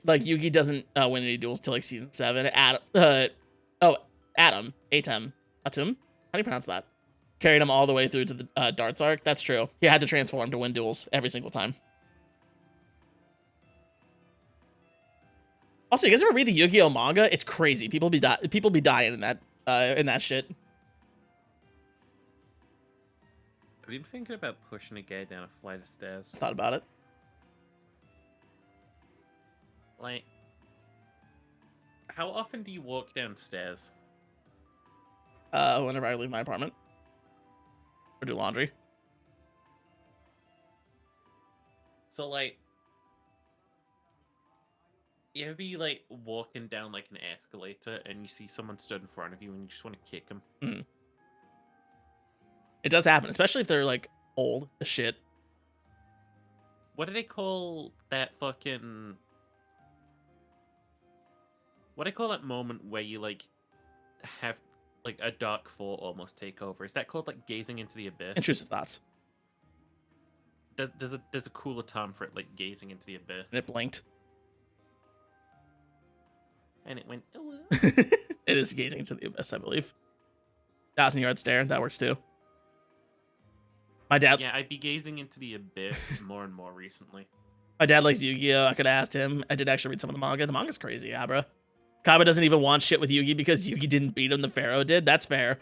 Like Yugi doesn't win any duels till like season 7. Atem. How do you pronounce that? Carried him all the way through to the darts arc. That's true. He had to transform to win duels every single time. Also, you guys ever read the Yu-Gi-Oh manga? It's crazy. People be dying in that shit. Have you been thinking about pushing a guy down a flight of stairs? I thought about it. Like, how often do you walk downstairs? Whenever I leave my apartment. Or do laundry. So, like, you ever be, like, walking down, like, an escalator and you see someone stood in front of you and you just want to kick them? Mm. It does happen, especially if they're, like, old as shit. What do they call that fucking... What do they call that moment where you, like, have, like, a dark thought almost take over? Is that called, like, gazing into the abyss? Intrusive thoughts. There's a cooler term for it, like, gazing into the abyss. And it blinked. And it went... It is gazing into the abyss, I believe. 1,000-yard stare, that works too. My dad... Yeah, I'd be gazing into the abyss more and more recently. My dad likes Yu-Gi-Oh! I could have asked him. I did actually read some of the manga. The manga's crazy, yeah, bro. Kaba doesn't even want shit with Yugi because Yugi didn't beat him, the Pharaoh did. That's fair.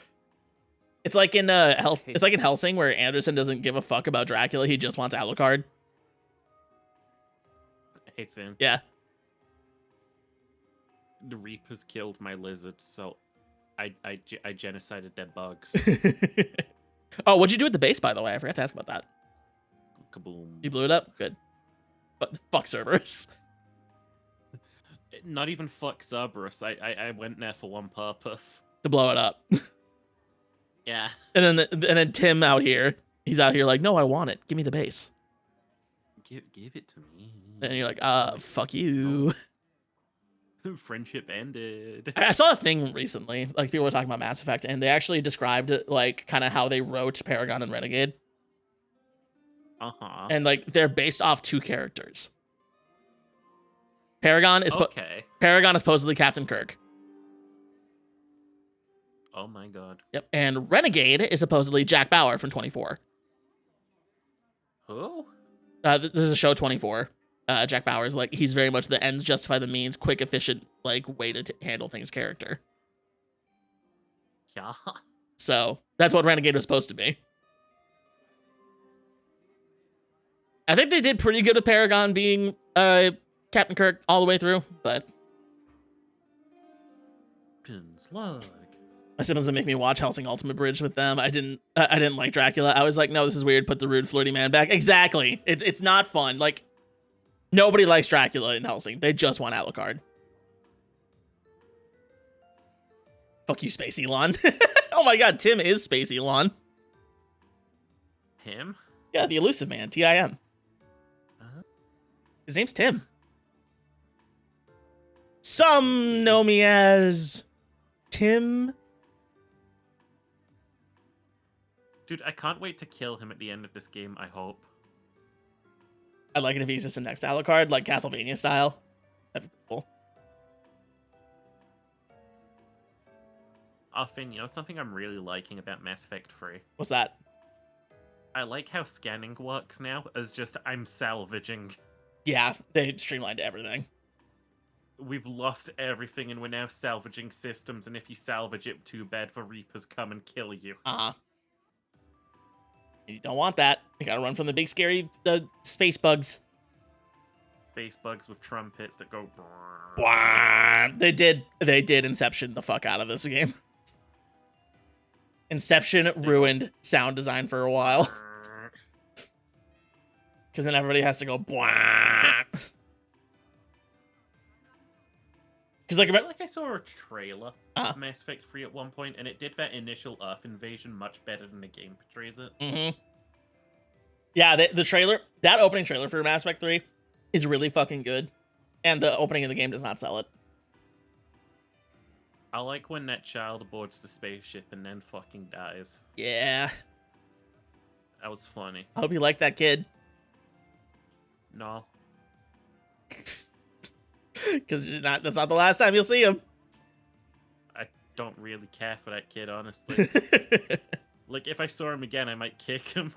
It's like in it's like in Hellsing where Anderson doesn't give a fuck about Dracula. He just wants Alucard. Hey, Finn. Yeah. The Reapers killed my lizards, so I genocided their bugs. Oh, what'd you do with the base, by the way? I forgot to ask about that. Kaboom. You blew it up? Good. But fuck Cerberus. Not even fuck Cerberus. I went there for one purpose. To blow it up. Yeah. And then Tim out here, he's out here like, no, I want it. Give me the base. Give it to me. And you're like, fuck you. Friendship ended. I saw a thing recently, like people were talking about Mass Effect, and they actually described like kind of how they wrote Paragon and Renegade. Uh-huh. And like they're based off 2 characters. Paragon is okay. Paragon is supposedly Captain Kirk. Oh my god. Yep. And Renegade is supposedly Jack Bauer from 24. Who? This is a show 24. Jack Bauer is like, he's very much the ends justify the means, quick, efficient, like way to handle things character. Yeah. So that's what Renegade was supposed to be. I think they did pretty good with Paragon being Captain Kirk all the way through, but Slug. my siblings been making me watch Helsing Ultimate Bridge with them. I didn't like Dracula. I was like, no, this is weird. Put the rude flirty man back. Exactly. It's not fun. Like, nobody likes Dracula in Helsing. They just want Alucard. Fuck you, Space Elon. Oh my god, Tim is Space Elon. Him? Yeah, the elusive man, Tim. His name's Tim. Some know me as Tim. Dude, I can't wait to kill him at the end of this game, I hope. I'd like it if he's just a next Alucard, like Castlevania style. That'd be cool. Oh, Finn, you know something I'm really liking about Mass Effect 3? What's that? I like how scanning works now as just I'm salvaging. Yeah, they streamlined everything. We've lost everything and we're now salvaging systems, and if you salvage it, too bad for Reapers come and kill you. Uh-huh. You don't want that. You gotta run from the big scary space bugs. Space bugs with trumpets that go... Blah. They did Inception the fuck out of this game. Inception ruined sound design for a while. Because then everybody has to go blah. Because I feel like I saw a trailer Uh-huh. of Mass Effect 3 at one point, and it did that initial Earth invasion much better than the game portrays it. Mm-hmm. Yeah, the trailer, that opening trailer for Mass Effect 3 is really fucking good. And the opening of the game does not sell it. I like when that child boards the spaceship and then fucking dies. Yeah. That was funny. I hope you like that kid. No. Because that's not the last time you'll see him. I don't really care for that kid, honestly. Like, if I saw him again, I might kick him.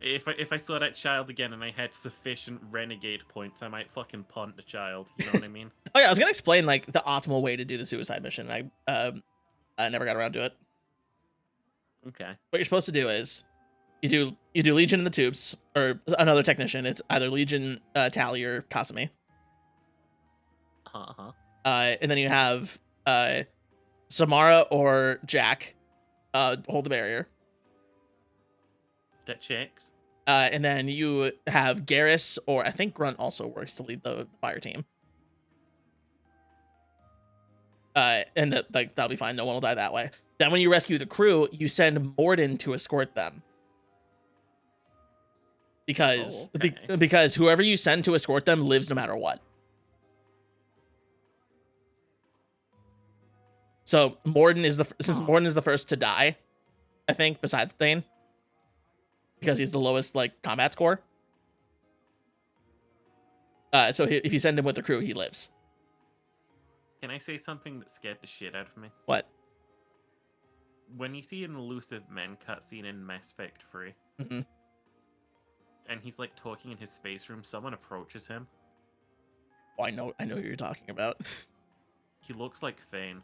If I saw that child again and I had sufficient renegade points, I might fucking punt the child. You know what I mean? Oh yeah, I was gonna explain like the optimal way to do the suicide mission. I never got around to it. Okay. What you're supposed to do is you do Legion in the tubes, or another technician. It's either Legion, Tally, or Kasumi. Uh-huh. And then you have Samara or Jack hold the barrier. That checks. And then you have Garrus, or I think Grunt also works to lead the fire team. And that'll be fine. No one will die that way. Then when you rescue the crew, you send Morden to escort them. Because because whoever you send to escort them lives no matter what. So Morden is Morden is the first to die, I think, besides Thane. Because he's the lowest like combat score. So if you send him with the crew, he lives. Can I say something that scared the shit out of me? What? When you see an elusive men cutscene in Mass Effect 3, Mm-hmm. and he's like talking in his space room, someone approaches him. Oh, I know who you're talking about. He looks like Thane.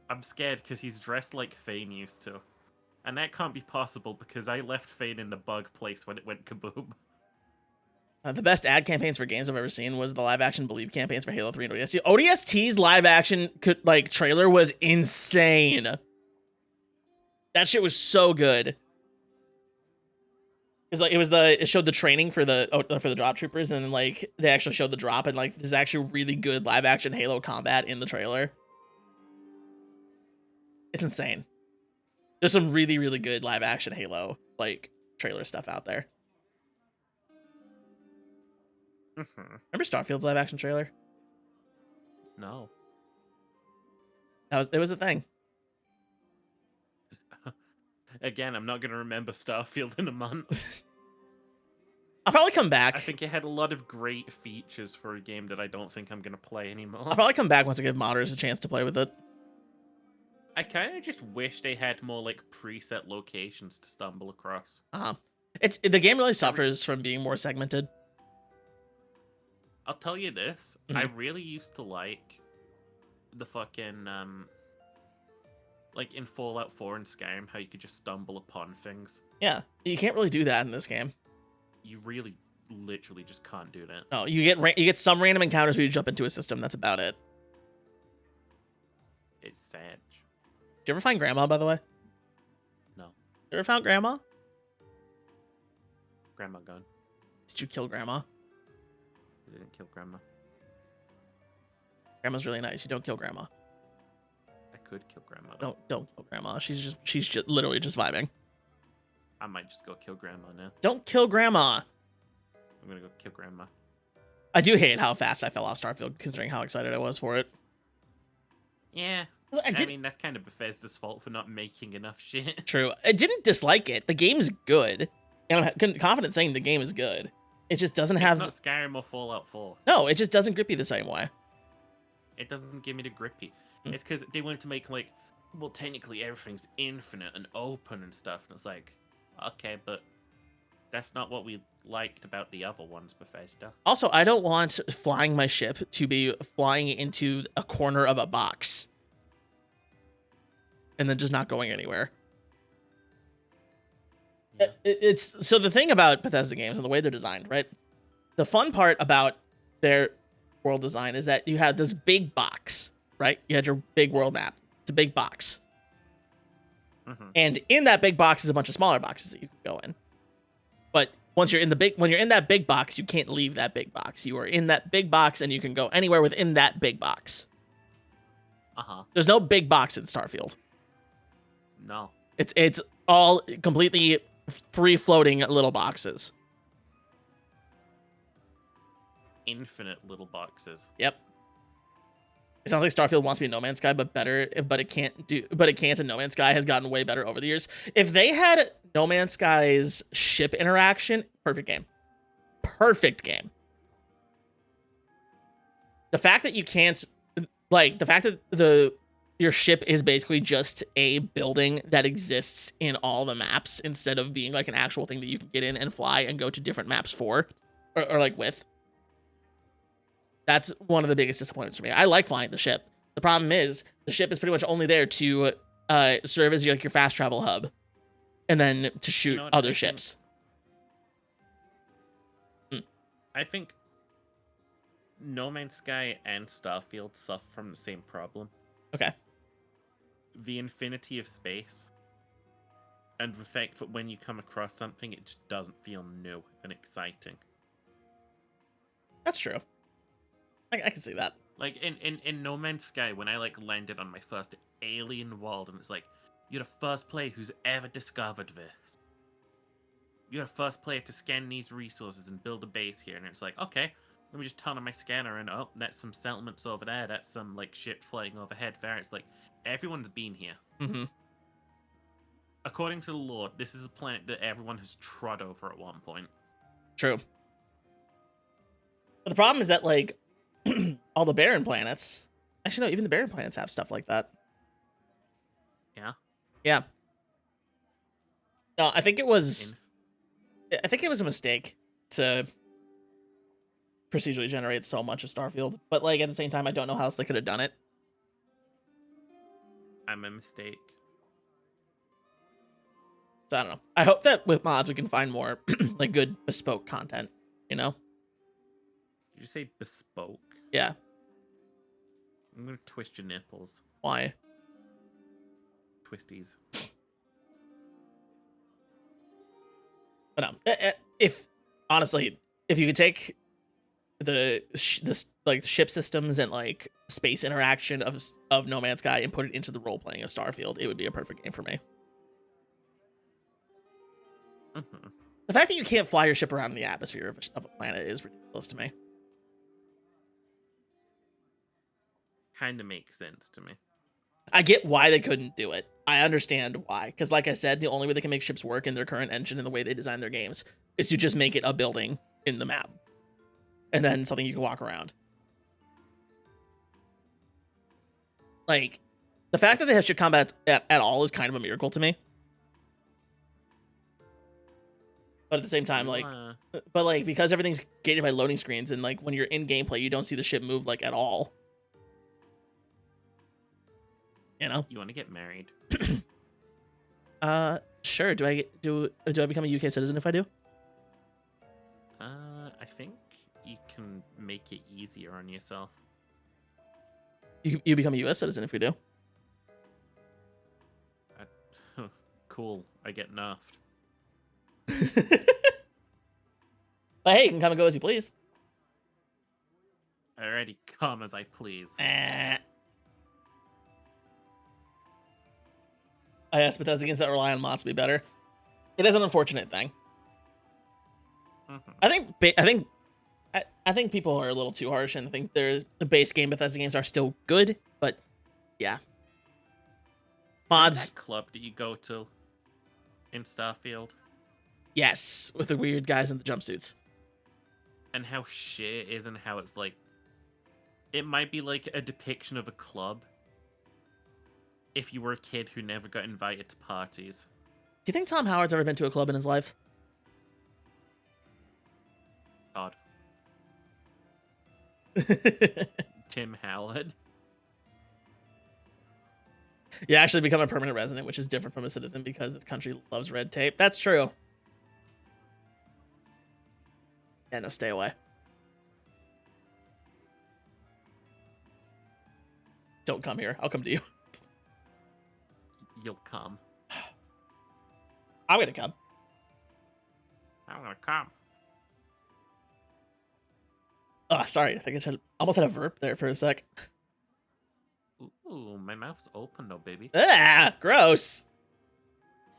I'm scared because he's dressed like Thane used to. And that can't be possible because I left Fane in the bug place when it went kaboom. The best ad campaigns for games I've ever seen was the live action Believe campaigns for Halo 3 and ODST. ODST's live action trailer was insane. That shit was so good. It's like it showed the training for the drop troopers, and then like they actually showed the drop, and like there's actually really good live action Halo combat in the trailer. It's insane. There's some really, really good live action Halo like trailer stuff out there. Remember Starfield's live action trailer? No. It was a thing. Again, I'm not going to remember Starfield in a month. I'll probably come back. I think it had a lot of great features for a game that I don't think I'm going to play anymore. I'll probably come back once I give modders a chance to play with it. I kind of just wish they had more like preset locations to stumble across. The game really suffers from being more segmented. I'll tell you this, I really used to like the fucking, like in Fallout 4 and Skyrim, how you could just stumble upon things. Yeah, you can't really do that in this game. You really, literally just can't do that. No, you get some random encounters where you jump into a system, that's about it. It's sad. Did you ever find Grandma, by the way? No. You ever found Grandma? Grandma gone. Did you kill Grandma? I didn't kill Grandma. Grandma's really nice. You don't kill Grandma. I could kill Grandma, though. Don't kill Grandma. She's just literally just vibing. I might just go kill Grandma now. Don't kill Grandma. I'm gonna go kill Grandma. I do hate how fast I fell off Starfield, considering how excited I was for it. Yeah. I mean, that's kind of Bethesda's fault for not making enough shit. True. I didn't dislike it. The game's good. And I'm confident saying the game is good. It just doesn't have... It's not Skyrim or Fallout 4. No, it just doesn't grip you the same way. It doesn't give me the grippy. It's because they wanted to make, like, well, technically everything's infinite and open and stuff. And it's like, okay, but that's not what we liked about the other ones, Bethesda. Also, I don't want flying my ship to be flying into a corner of a box. And then just not going anywhere. Yeah. It's so the thing about Bethesda games and the way they're designed, right? The fun part about their world design is that you have this big box, right? You had your big world map. It's a big box. And in that big box is a bunch of smaller boxes that you can go in. But when you're in that big box, you can't leave that big box. You are in that big box and you can go anywhere within that big box. There's no big box in Starfield. No. It's all completely free-floating little boxes. Infinite little boxes. Yep. It sounds like Starfield wants to be No Man's Sky, but better. But it can't, and No Man's Sky has gotten way better over the years. If they had No Man's Sky's ship interaction, perfect game. Perfect game. The fact that you can't, like, the fact that your ship is basically just a building that exists in all the maps instead of being like an actual thing that you can get in and fly and go to different maps for, or like with. That's one of the biggest disappointments for me. I like flying the ship. The problem is the ship is pretty much only there to serve as your fast travel hub, and then to shoot other ships. I think No Man's Sky and Starfield suffer from the same problem. Okay. The infinity of space, and the fact that when you come across something, it just doesn't feel new and exciting. That's true. I can see that. Like in No Man's Sky, when I like landed on my first alien world, and it's like, you're the first player who's ever discovered this. You're the first player to scan these resources and build a base here, and it's like, okay, let me just turn on my scanner, and oh, that's some settlements over there. That's some like shit flying overhead there. It's like everyone's been here. According to the lore, this is a planet that everyone has trod over at one point. True. But the problem is that, like, all the barren planets... Actually, no, even the barren planets have stuff like that. Yeah? Yeah. No, I think it was... I think it was a mistake to procedurally generate so much of Starfield. But, like, at the same time, I don't know how else they could have done it. I'm a mistake. So I don't know. I hope that with mods we can find more like good bespoke content. You know? Did you say bespoke? Yeah. I'm gonna twist your nipples. Why? Twisties. But no. If honestly, if you could take the ship systems and like space interaction of No Man's Sky and put it into the role playing of Starfield, it would be a perfect game for me. Mm-hmm. The fact that you can't fly your ship around in the atmosphere of a planet is ridiculous to me. Kind of makes sense to me. I get why they couldn't do it. I understand why. Because like I said, the only way they can make ships work in their current engine and the way they design their games is to just make it a building in the map. And then something you can walk around. Like, the fact that they have ship combat at all is kind of a miracle to me. But at the same time, like, because everything's gated by loading screens and like when you're in gameplay, you don't see the ship move like at all. You know? You want to get married? Sure. Do I become a UK citizen if I do? I think you can make it easier on yourself. You become a US citizen if you do. Cool. I get nerfed. But hey, you can come and go as you please. I already come as I please. Yes, but games that rely on mods to be better. It is an unfortunate thing. Mm-hmm. I think people are a little too harsh, and I think the base game Bethesda games are still good, but yeah. Mods. That club that you go to in Starfield. Yes, with the weird guys in the jumpsuits. And how shit it is, and how it's like, it might be like a depiction of a club if you were a kid who never got invited to parties. Do you think Tom Howard's ever been to a club in his life? God. Tim Howard. You actually become a permanent resident, which is different from a citizen because this country loves red tape. That's true. Yeah, no, stay away. Don't come here. I'll come to you. You'll come. I'm gonna come. I'm gonna come. Oh, sorry. I think I almost had a verb there for a sec. Ooh, my mouth's open though, baby. Ah, gross.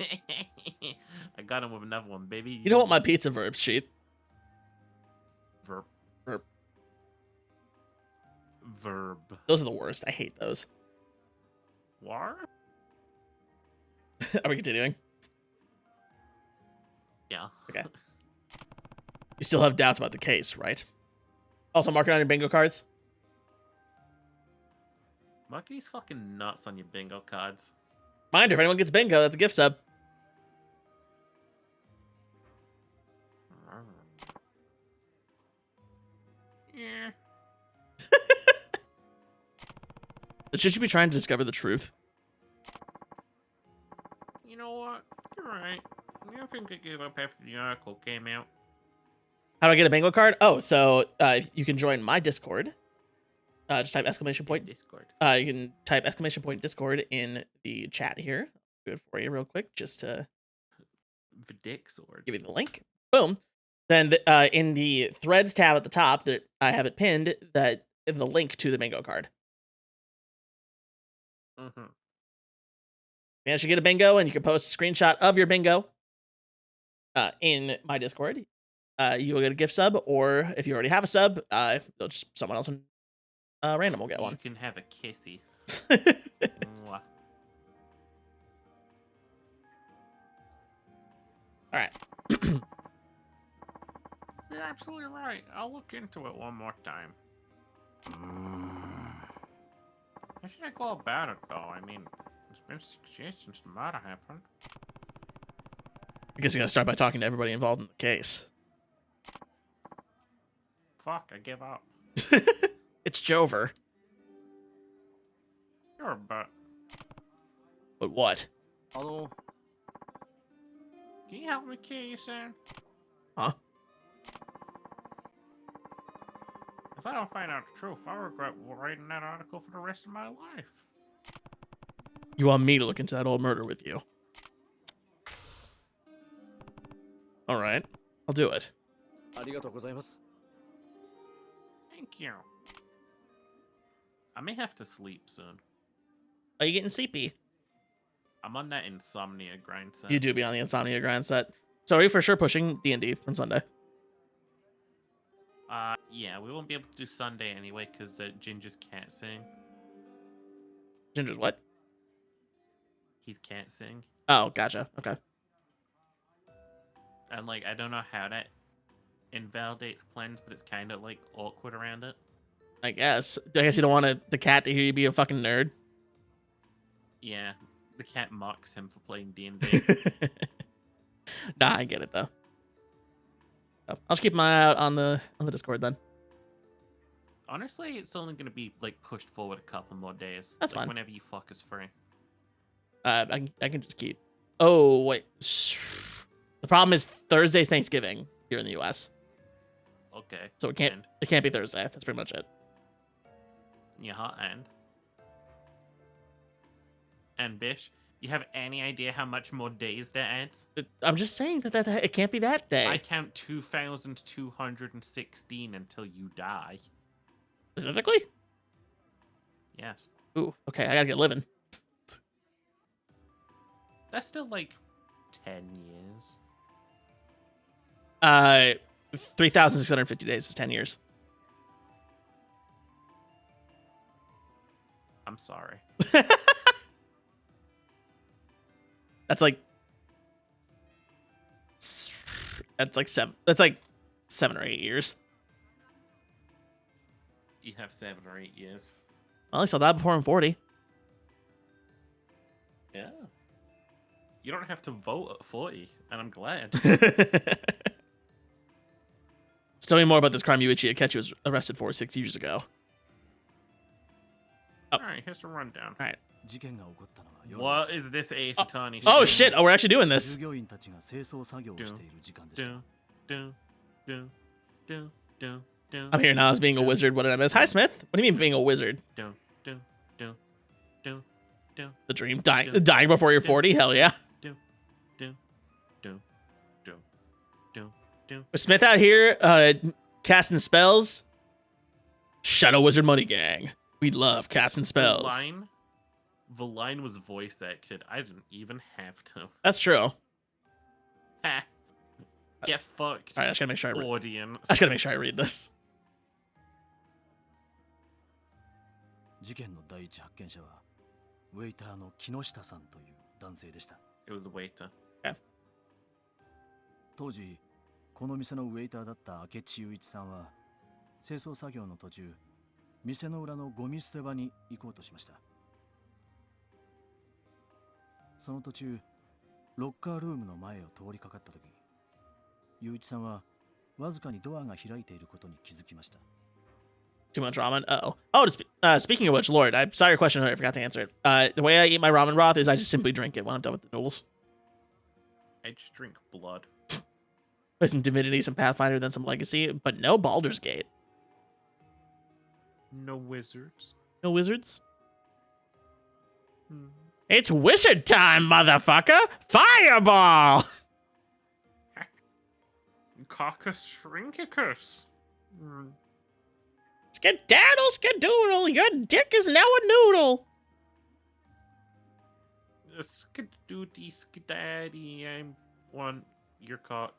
I got him with another one, baby. You don't want my pizza verb sheet. Verb. Verb. Verb. Those are the worst. I hate those. War? Are we continuing? Yeah. Okay. You still have doubts about the case, right? Also, mark it on your bingo cards. Mark these fucking nuts on your bingo cards. Mind if anyone gets bingo, that's a gift sub. Yeah. Should you be trying to discover the truth? You know what? You're right. I think I gave up after the article came out. How do I get a bingo card? Oh, so you can join my Discord. Just type exclamation point. Discord. You can type exclamation point Discord in the chat here. Do it for you real quick, just to The dick swords. give you the link. Boom. Then in the threads tab at the top, that I have it pinned, that the link to the bingo card. Mm-hmm. Manage to get a bingo, and you can post a screenshot of your bingo in my Discord. You will get a gift sub, or if you already have a sub, just someone else random will get one. You can have a kissy. Mwah. All right. You're absolutely right. I'll look into it one more time. How should I go about it, though? I mean, it's been 6 years since the murder happened. I guess you gotta start by talking to everybody involved in the case. Fuck, I give up. It's Jover. Sure, but... But what? Can you help me kill you, son? Huh? If I don't find out the truth, I'll regret writing that article for the rest of my life. You want me to look into that old murder with you? All right, I'll do it. ありがとうございます。 Thank you. I may have to sleep soon. Are you getting sleepy? I'm on that insomnia grind set. You do be on the insomnia grind set. So are you for sure pushing D&D from Sunday? Yeah, we won't be able to do Sunday anyway because Ginger's can't sing. Ginger's what? He can't sing. Oh, gotcha. Okay. And, like, I don't know how that invalidates plans, but it's kind of, like, awkward around it. I guess. I guess you don't want the cat to hear you be a fucking nerd. Yeah, the cat mocks him for playing D&D. Nah, I get it though. So, I'll just keep my eye out on the Discord then. Honestly, it's only going to be, like, pushed forward a couple more days. That's like, fine. Whenever you fuckers free. I can just keep. Oh wait. The problem is Thursday's Thanksgiving here in the U.S. Okay. So it can't be Thursday. That's pretty much it. Yeah, and Bish, you have any idea how much more days that adds? I'm just saying that it can't be that day. I count 2,216 until you die. Specifically? Yes. Ooh, okay, I gotta get living. That's still like 10 years. 3,650 days is 10 years. I'm sorry. That's like 7 or 8 years. You have 7 or 8 years. Well, at least I'll die before I'm 40. Yeah. You don't have to vote at 40, and I'm glad. So tell me more about this crime Yuichi Akechi was arrested for 6 years ago. Oh. Alright, here's the rundown. All right. What is this Ace Attorney Oh shit? shit! Oh, we're actually doing this. Do, do, do. I'm here now as being a wizard. What did I miss? Hi, Smith. What do you mean being a wizard? Do. The dream dying before you're 40? Hell yeah. Do. With Smith out here casting spells. Shadow Wizard Money Gang. We love casting spells. The line was voice acted. I didn't even have to. That's true. Ha. Get fucked. All right, I just gotta make sure audience. I just gotta make sure I read this. 事件の第一発見者はウェイターの木下さんという男性でした。 It was the waiter. 当時この店のウェイターだった明智雄一さんは清掃作業の途中、店の裏のゴミ捨て場に行こうとしました。その途中、ロッカールームの前を通りかかった時、雄一さんはわずかにドアが開いていることに気づきました。 Too much ramen? Uh-oh. Oh, speaking of which, Lord, I saw your question. I forgot to answer it. The way I eat my ramen broth is I just simply drink it when I'm done with the noodles. I just drink blood. Play some Divinity, some Pathfinder, then some Legacy, but no Baldur's Gate. No wizards. No wizards? It's wizard time, motherfucker! Fireball! Caucus shrinkicus. Skedaddle, skedoodle, your dick is now a noodle. Skadoody, skadaddy, I want your cock.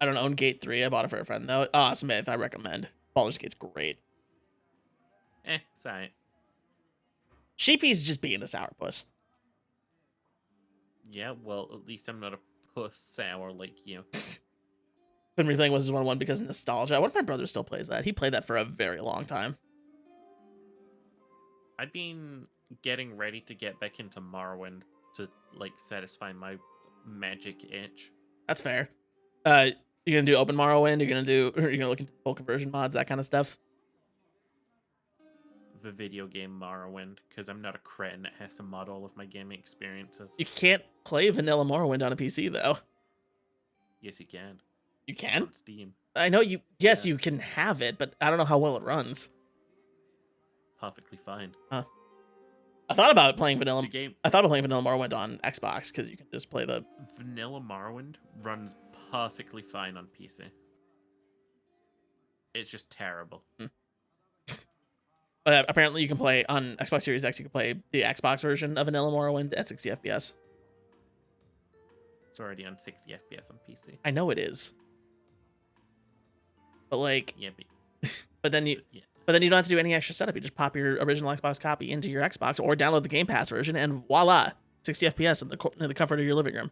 I don't own Gate 3. I bought it for a friend, though. Smith, I recommend. Baldur's Gate's great. Sorry. Sheepy's just being a sourpuss. Yeah, well, at least I'm not a puss sour like you. Been replaying Wizards 101 because of nostalgia. One of my brothers still plays that. He played that for a very long time. I've been getting ready to get back into Morrowind to, like, satisfy my magic itch. That's fair. You're gonna do open Morrowind? You're gonna look into full conversion mods, that kind of stuff? The video game Morrowind, because I'm not a cretin that has to mod all of my gaming experiences. You can't play vanilla Morrowind on a PC, though. Yes, you can. You It's can? on Steam. I know you. Yes, you Yes. can have it, but I don't know how well it runs. Perfectly fine. I thought about playing Vanilla. The game I thought of playing Vanilla Morrowind on Xbox because you can just play the. Vanilla Morrowind runs perfectly fine on PC. It's just terrible. But apparently, you can play on Xbox Series X. You can play the Xbox version of Vanilla Morrowind at 60 FPS. It's already on 60 FPS on PC. I know it is. But like, Yeah, but then you don't have to do any extra setup. You just pop your original Xbox copy into your Xbox or download the Game Pass version, and voila, 60 FPS in the comfort of your living room.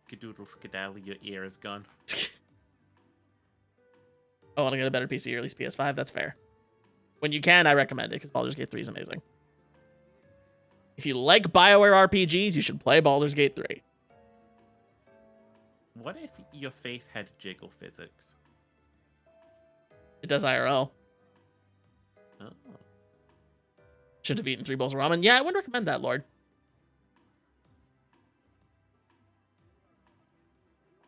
Skadoodle skedaddle, your ear is gone. I want to get a better PC or at least PS5. That's fair. When you can, I recommend it because Baldur's Gate 3 is amazing. If you like BioWare RPGs, you should play Baldur's Gate 3. What if your face had jiggle physics? It does IRL. Oh. Should have eaten 3 bowls of ramen. Yeah, I wouldn't recommend that, Lord.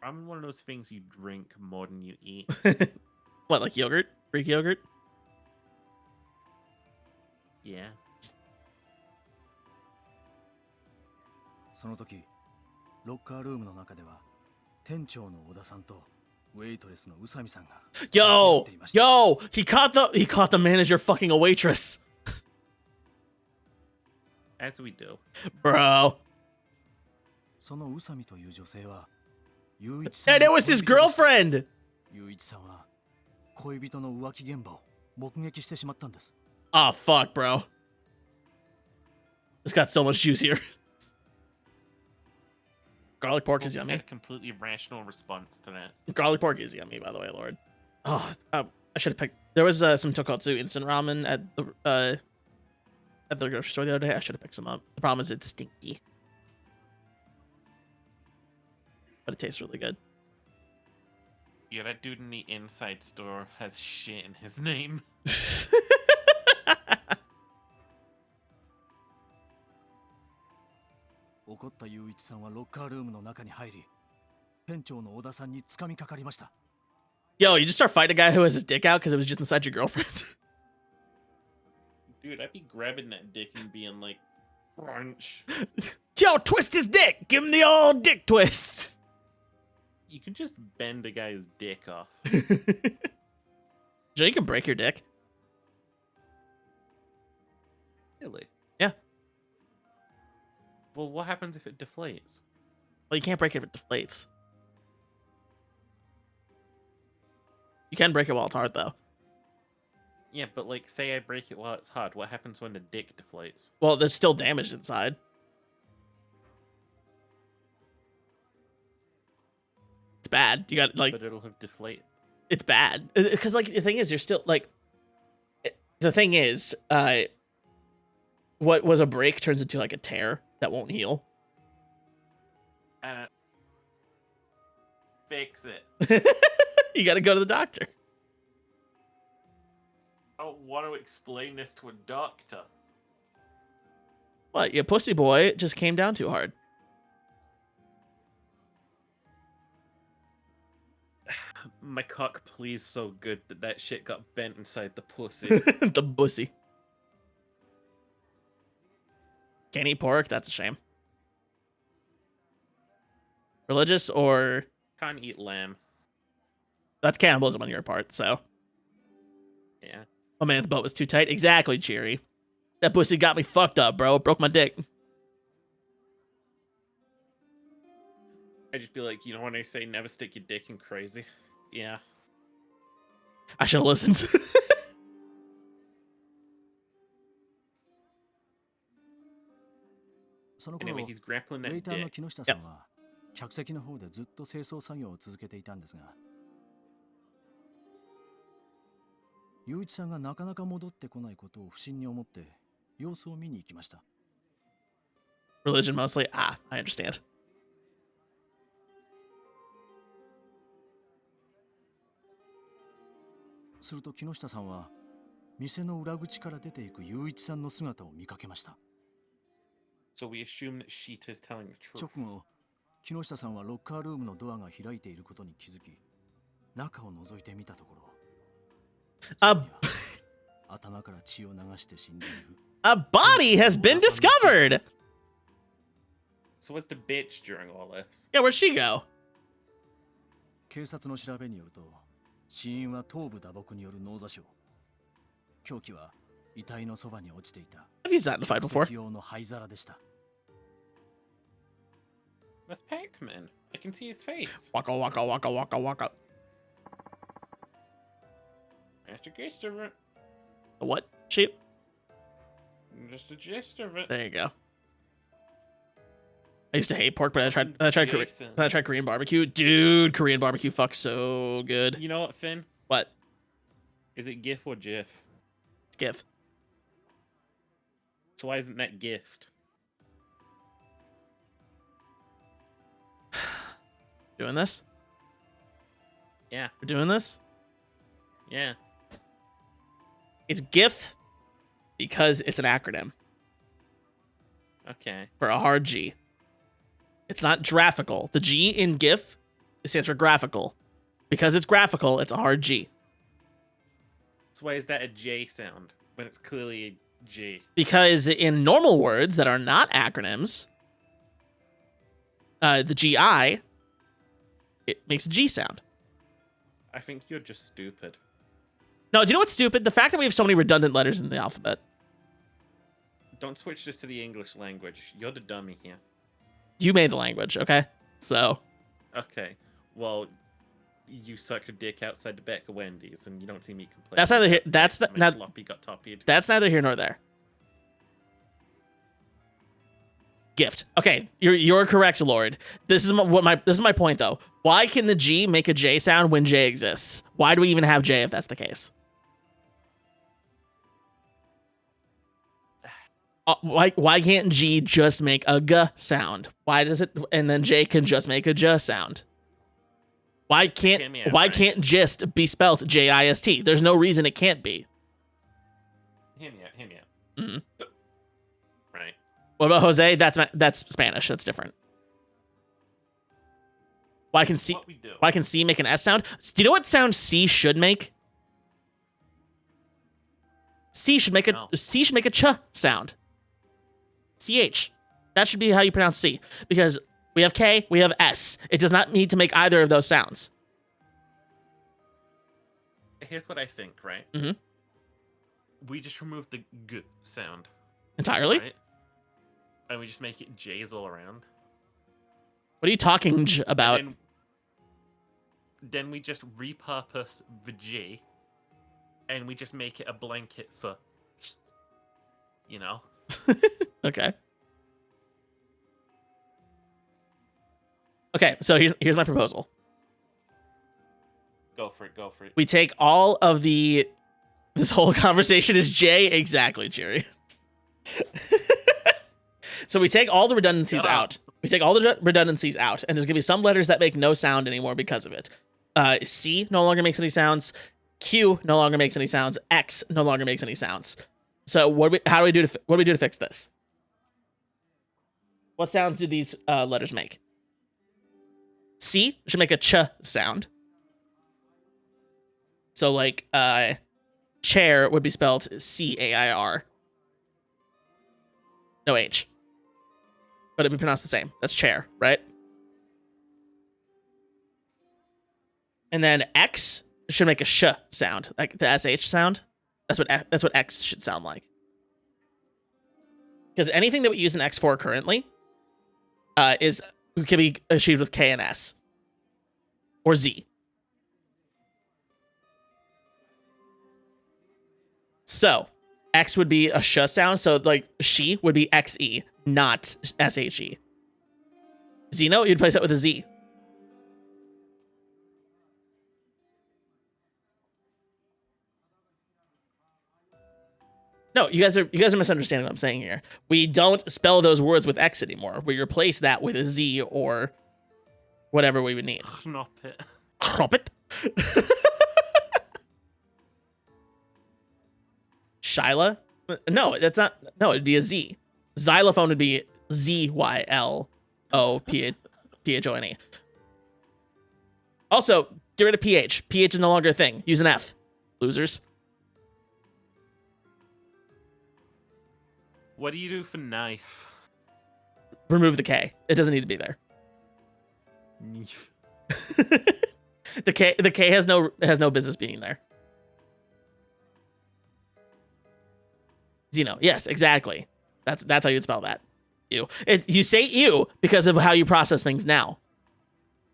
I'm one of those things you drink more than you eat. What, like yogurt? Greek yogurt? Yeah. その時ロッカールームの中では店長の小田さんとウェイトレスの宇佐美さんが Yo! Yo! He caught the manager fucking a waitress. As we do. Bro. その宇佐美という女性は雄一 And it was his girlfriend! 雄一さんは恋人の浮気現場を目撃してしまったんです Oh, fuck, bro. This got so much juicier. Garlic pork is yummy. A completely rational response to that. Garlic pork is yummy, by the way, Lord. Oh, I should have picked. There was some Tokotsu instant ramen at the grocery store the other day. I should have picked some up. The problem is it's stinky, but it tastes really good. Yeah, that dude in the inside store has shit in his name. 怒った雄一さんはロッカールームの中に入り店長の小田さんに掴みかかりました Yo, you just start fighting a guy who has his dick out because it was just inside your girlfriend. Dude, I'd be grabbing that dick and being like, brunch. Yo, twist his dick! Give him the old dick twist! You can just bend a guy's dick off. Joe, you can break your dick. Really? Yeah. Well, what happens if it deflates? Well, you can't break it if it deflates. You can break it while it's hard, though. Yeah, but like, say I break it while it's hard. What happens when the dick deflates? Well, there's still damage inside. It's bad. You got, like... But it'll have deflated. It's bad. Because, like, the thing is, you're still, like... The thing is, what was a break turns into, like, a tear that won't heal. Fix it. You gotta go to the doctor. I don't want to explain this to a doctor. What, your pussy boy just came down too hard. My cock pleased so good that shit got bent inside the pussy. The pussy. Can't eat pork? That's a shame. Religious or... Can't eat lamb. That's cannibalism on your part, so... Yeah. My man's butt was too tight. Exactly, Cheery. That pussy got me fucked up, bro. It broke my dick. I just be like, you know when I say never stick your dick in crazy? Yeah. I should have listened. Anyway, he's grappling ウェイ that ターの dick. 木下さんは客席の方でずっと清掃作業を続けていたんですが雄一さんがなかなか戻ってこないことを不審に思って様子を見に行きました Religion mostly? Ah, I understand. すると木下さんは店の裏口から出ていく雄一さんの姿を見かけました So we assume that Sheeta is telling the truth. 直後木下さんはロッカールームのドアが開いていることに気づき、中を覗いてみたところ、頭から血を流して死んでいる。A body has been discovered! So what's the bitch during all this? Yeah, where'd she go? 警察の調べによると、死因は頭部打撲による脳挫傷。凶器は遺体のそばに落ちていた。I've used that in the fight before. 用の灰皿でした。That's Pac-Man. I can see his face. Waka waka waka waka waka. That's the gist of it. The what? Sheep? Just the gist of it. There you go. I used to hate pork, but I tried Korean barbecue. Dude, Korean barbecue fucks so good. You know what, Finn? What? Is it GIF or GIF? GIF. So why isn't that GIST? Doing this? Yeah. We're doing this? Yeah. It's GIF because it's an acronym Okay. for a hard G. It's not graphical. The G in GIF stands for graphical. Because it's graphical, it's a hard G. So why is that a J sound when it's clearly a G? Because in normal words that are not acronyms, the GI, it makes a G sound. I think you're just stupid. No, do you know what's stupid? The fact that we have so many redundant letters in the alphabet. Don't switch this to the English language. You're the dummy here. You made the language, okay? So. Okay. Well, you suck a dick outside the back of Wendy's, and you don't see me complain. That's neither here. That's my sloppy got toppied. That's neither here nor there. Gift. Okay, you're correct, Lord. This is my point though. Why can the G make a J sound when J exists? Why do we even have J if that's the case? Why can't G just make a G sound? Why does it? And then J can just make a J sound. Why can't gist be spelt J-I-S-T? There's no reason it can't be. Hear me out. Mm-hmm. Right. What about Jose? That's Spanish. That's different. Why can C make an S sound? Do you know what sound C should make? C should make a ch sound. CH. That should be how you pronounce C. Because we have K, we have S. It does not need to make either of those sounds. Here's what I think, right? Mm-hmm. We just remove the G sound. Entirely? Right? And we just make it J's all around. What are you talking about? Then we just repurpose the G, and we just make it a blanket for, you know? Okay. Okay, so here's my proposal. Go for it. We take all of this whole conversation is J. Exactly, Jerry. So we take all the redundancies out. We take all the redundancies out, and there's going to be some letters that make no sound anymore because of it. C no longer makes any sounds. Q no longer makes any sounds. X no longer makes any sounds. So what do we do to fix this? What sounds do these letters make? C should make a ch sound. So like chair would be spelled C-A-I-R. No H. But it'd be pronounced the same. That's chair, right? And then X should make a sh sound, like the SH sound. That's what X should sound like. Because anything that we use an X for currently can be achieved with K and S. Or Z. So, X would be a sh sound, so like she would be XE, not SHE. Zeno, you'd place that with a Z. No, you guys are misunderstanding what I'm saying here. We don't spell those words with X anymore. We replace that with a Z or whatever we would need. Knoppet. Knoppet? Shyla? No, that's not. No, it'd be a Z. Xylophone would be ZYLOPHONE. Phone. Also, get rid of PH. PH is no longer a thing. Use an F. Losers. What do you do for knife? Remove the K. It doesn't need to be there. Knife. The K has no business being there. Xeno. Yes, exactly. That's how you'd spell that. Ew. You say ew because of how you process things now.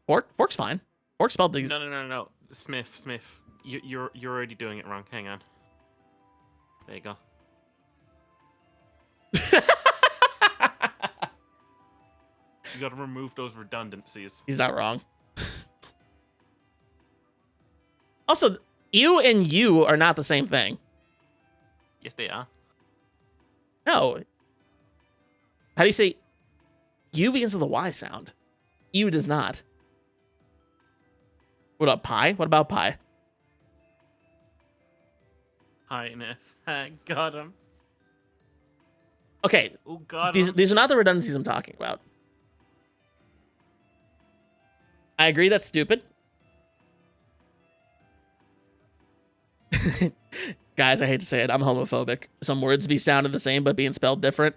Fork's fine. Fork spelled things. No. Smith. You're already doing it wrong. Hang on. There you go. You got to remove those redundancies. He's not wrong. Also, ew and you are not the same thing. Yes, they are. No. How do you say U begins with a Y sound? U does not. What about pie? What about pie? Highness. Got him. Okay. Oh, got These him. are not the redundancies I'm talking about. I agree that's stupid. Guys, I hate to say it, I'm homophobic. Some words be sounded the same but being spelled different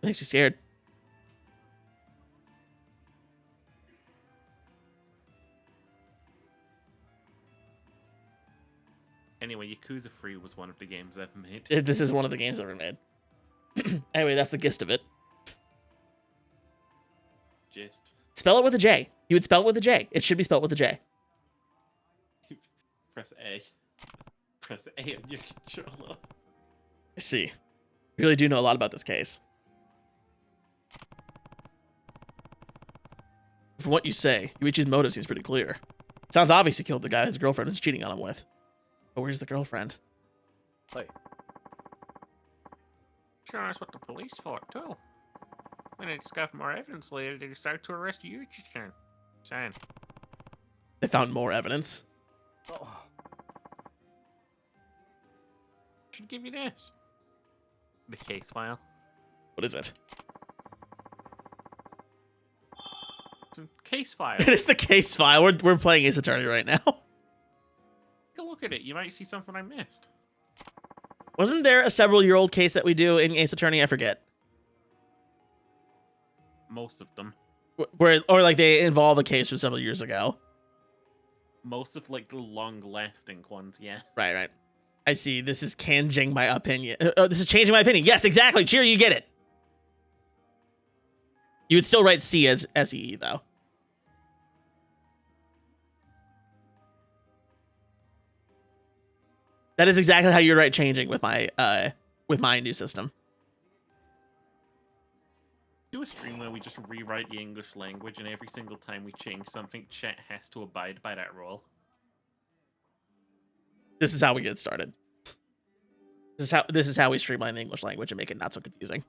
makes me scared. Anyway, Yakuza 3 was one of the games ever made. This is one of the games ever made. Anyway, that's the gist of it. Just Spell it with a J. You would spell it with a J. It should be spelled with a J. press A. Press A on your controller. I see. You really do know a lot about this case. From what you say, Yuichi's motive seems pretty clear. Sounds obvious he killed the guy his girlfriend was cheating on him with. But where's the girlfriend? Hey. Sure, that's what the police thought, too. When they discovered more evidence later, they decided to arrest Yuichi-chan. They found more evidence. Oh. Should give you this. The case file. What is it? It's a case file. It is the case file. We're playing Ace Attorney right now. Take a look at it. You might see something I missed. Wasn't there a several-year-old case that we do in Ace Attorney? I forget. Most of them. Or like they involve a case from several years ago. Most of like the long-lasting ones, yeah. Right. I see. This is changing my opinion. This is changing my opinion. Yes, exactly. Cheer, you get it. You would still write C as S-E-E, though. That is exactly how you write changing with my new system. Do a stream where we just rewrite the English language, and every single time we change something, chat has to abide by that rule. This is how we get started. This is how we streamline the English language and make it not so confusing.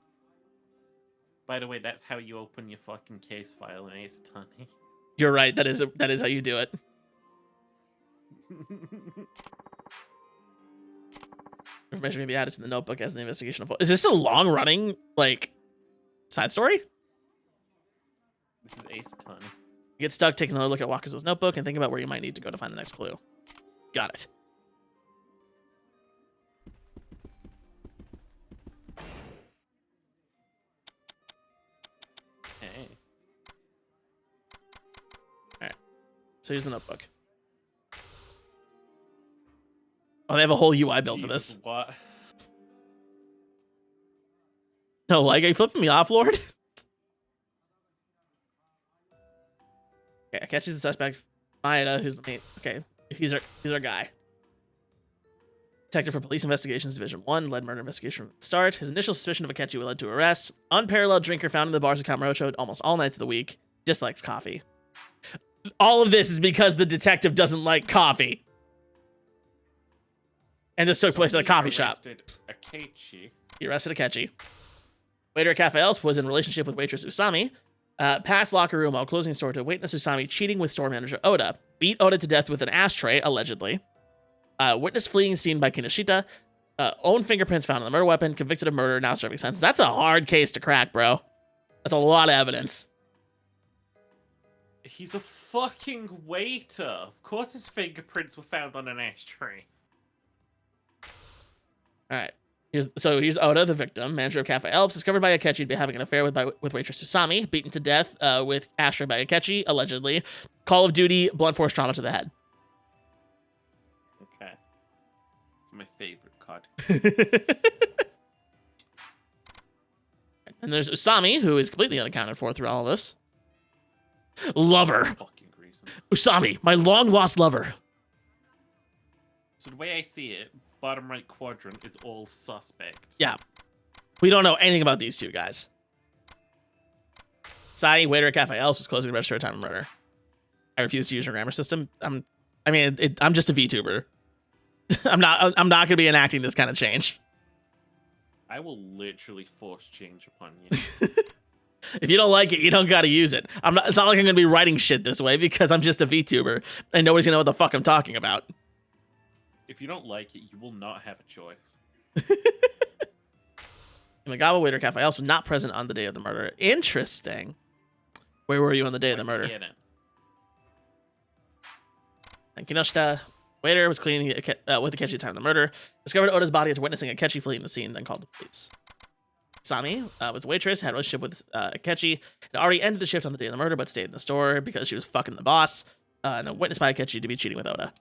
By the way, that's how you open your fucking case file in Ace Attorney. You're right. That is how you do it. Information may be added to the notebook as an investigation of. Is this a long running like side story? This is Ace Attorney. You get stuck, take another look at Wakazu's notebook and think about where you might need to go to find the next clue. Got it. Hey. Alright. So here's the notebook. Oh, they have a whole UI built for this. What? No, like, are you flipping me off, Lord? Okay, I catch you the suspect. Maeda, who's the main. Okay, he's our guy. Detective for Police Investigations Division 1, led murder investigation from the start. His initial suspicion of Akechi led to arrest. Unparalleled drinker found in the bars of Kamurocho almost all nights of the week. Dislikes coffee. All of this is because the detective doesn't like coffee. And this took place at a coffee shop. Akechi. He arrested Akechi. Waiter at Cafe Else was in relationship with waitress Usami. Passed locker room while closing the store to witness Usami cheating with store manager Oda. Beat Oda to death with an ashtray, allegedly. Witness fleeing scene by Kinoshita. Own fingerprints found on the murder weapon. Convicted of murder, now serving sentence. That's a hard case to crack, bro. That's a lot of evidence. He's a fucking waiter. Of course his fingerprints were found on an ashtray. All right. Here's Oda, the victim, manager of Cafe Alps, discovered by Akechi to be having an affair with waitress Usami, beaten to death with ashtray by Akechi, allegedly. Call of Duty, blunt force trauma to the head. Okay. It's my favorite card. And there's Usami, who is completely unaccounted for through all of this. Lover. Fucking reason. Usami, my long-lost lover. So the way I see it, bottom right quadrant is all suspects. Yeah. We don't know anything about these two guys. Sai, waiter at Cafe Ellis, was closing the register at time of murder. I refuse to use your grammar system. I'm just a VTuber. I'm not gonna be enacting this kind of change. I will literally force change upon you. If you don't like it, you don't gotta use it. It's not like I'm gonna be writing shit this way because I'm just a VTuber and nobody's gonna know what the fuck I'm talking about. If you don't like it, you will not have a choice. Imagawa waiter Cafe Ellis was not present on the day of the murder. Interesting. Where were you on the day of the murder? And Kinoshita, waiter, was cleaning with Akechi at the time of the murder. Discovered Oda's body after witnessing Akechi fleeing the scene, then called the police. Sami was a waitress, had a relationship with Akechi, had already ended the shift on the day of the murder, but stayed in the store because she was fucking the boss, and then witnessed by Akechi to be cheating with Oda.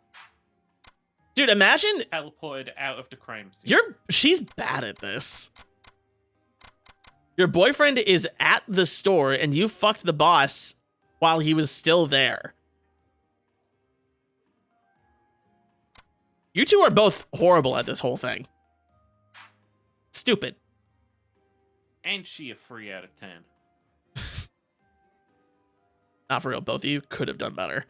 Dude, imagine Teleported out of the crime scene. she's bad at this. Your boyfriend is at the store and you fucked the boss while he was still there. You two are both horrible at this whole thing. Stupid. And she a 3 out of 10. Not for real. Both of you could have done better.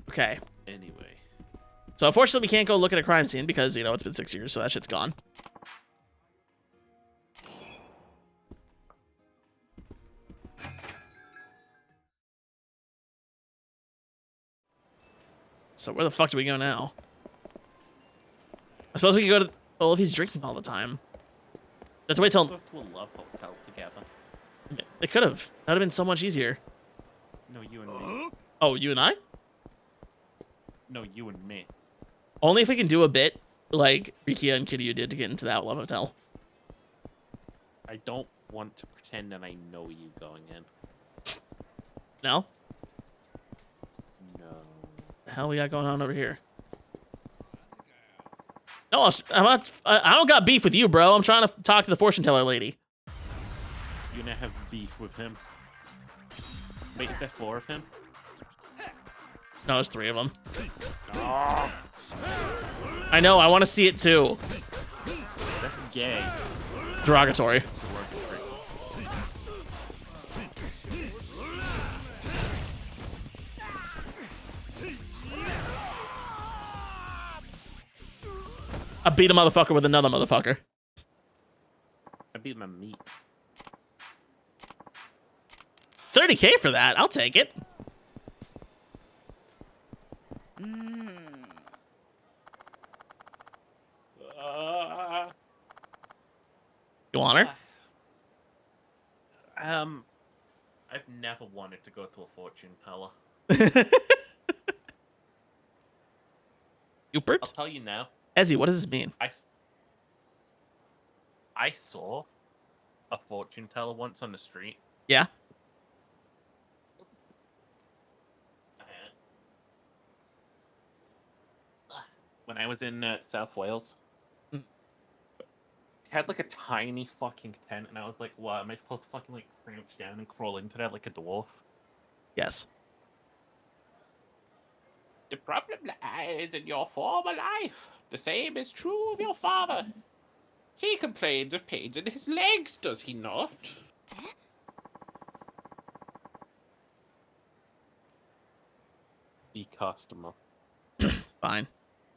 Okay. Anyway. So unfortunately, we can't go look at a crime scene because, you know, it's been 6 years, so that shit's gone. So where the fuck do we go now? I suppose we could go to... Well, if he's drinking all the time. Let's wait till... Go to a love hotel together. They could have. That would have been so much easier. No, you and me. Oh, you and I? No, you and me. Only if we can do a bit like Rikia and Kiryu did to get into that love hotel. I don't want to pretend that I know you going in. No? No. The hell we got going on over here? No, I don't got beef with you, bro. I'm trying to talk to the fortune teller lady. You're gonna have beef with him. Wait, is there 4 of him? No, there's 3 of them. I know, I want to see it too. That's gay. Derogatory. I beat a motherfucker with another motherfucker. I beat my meat. 30K for that. I'll take it. You want her? I've never wanted to go to a fortune teller. I'll Rupert? tell you now. Ezzy, what does this mean? I saw a fortune teller once on the street. Yeah? When I was in South Wales. Mm. Had like a tiny fucking tent, and I was like, what, am I supposed to fucking like crouch down and crawl into that like a dwarf? Yes. The problem lies in your former life. The same is true of your father. He complains of pains in his legs, does he not? Be customer. Fine.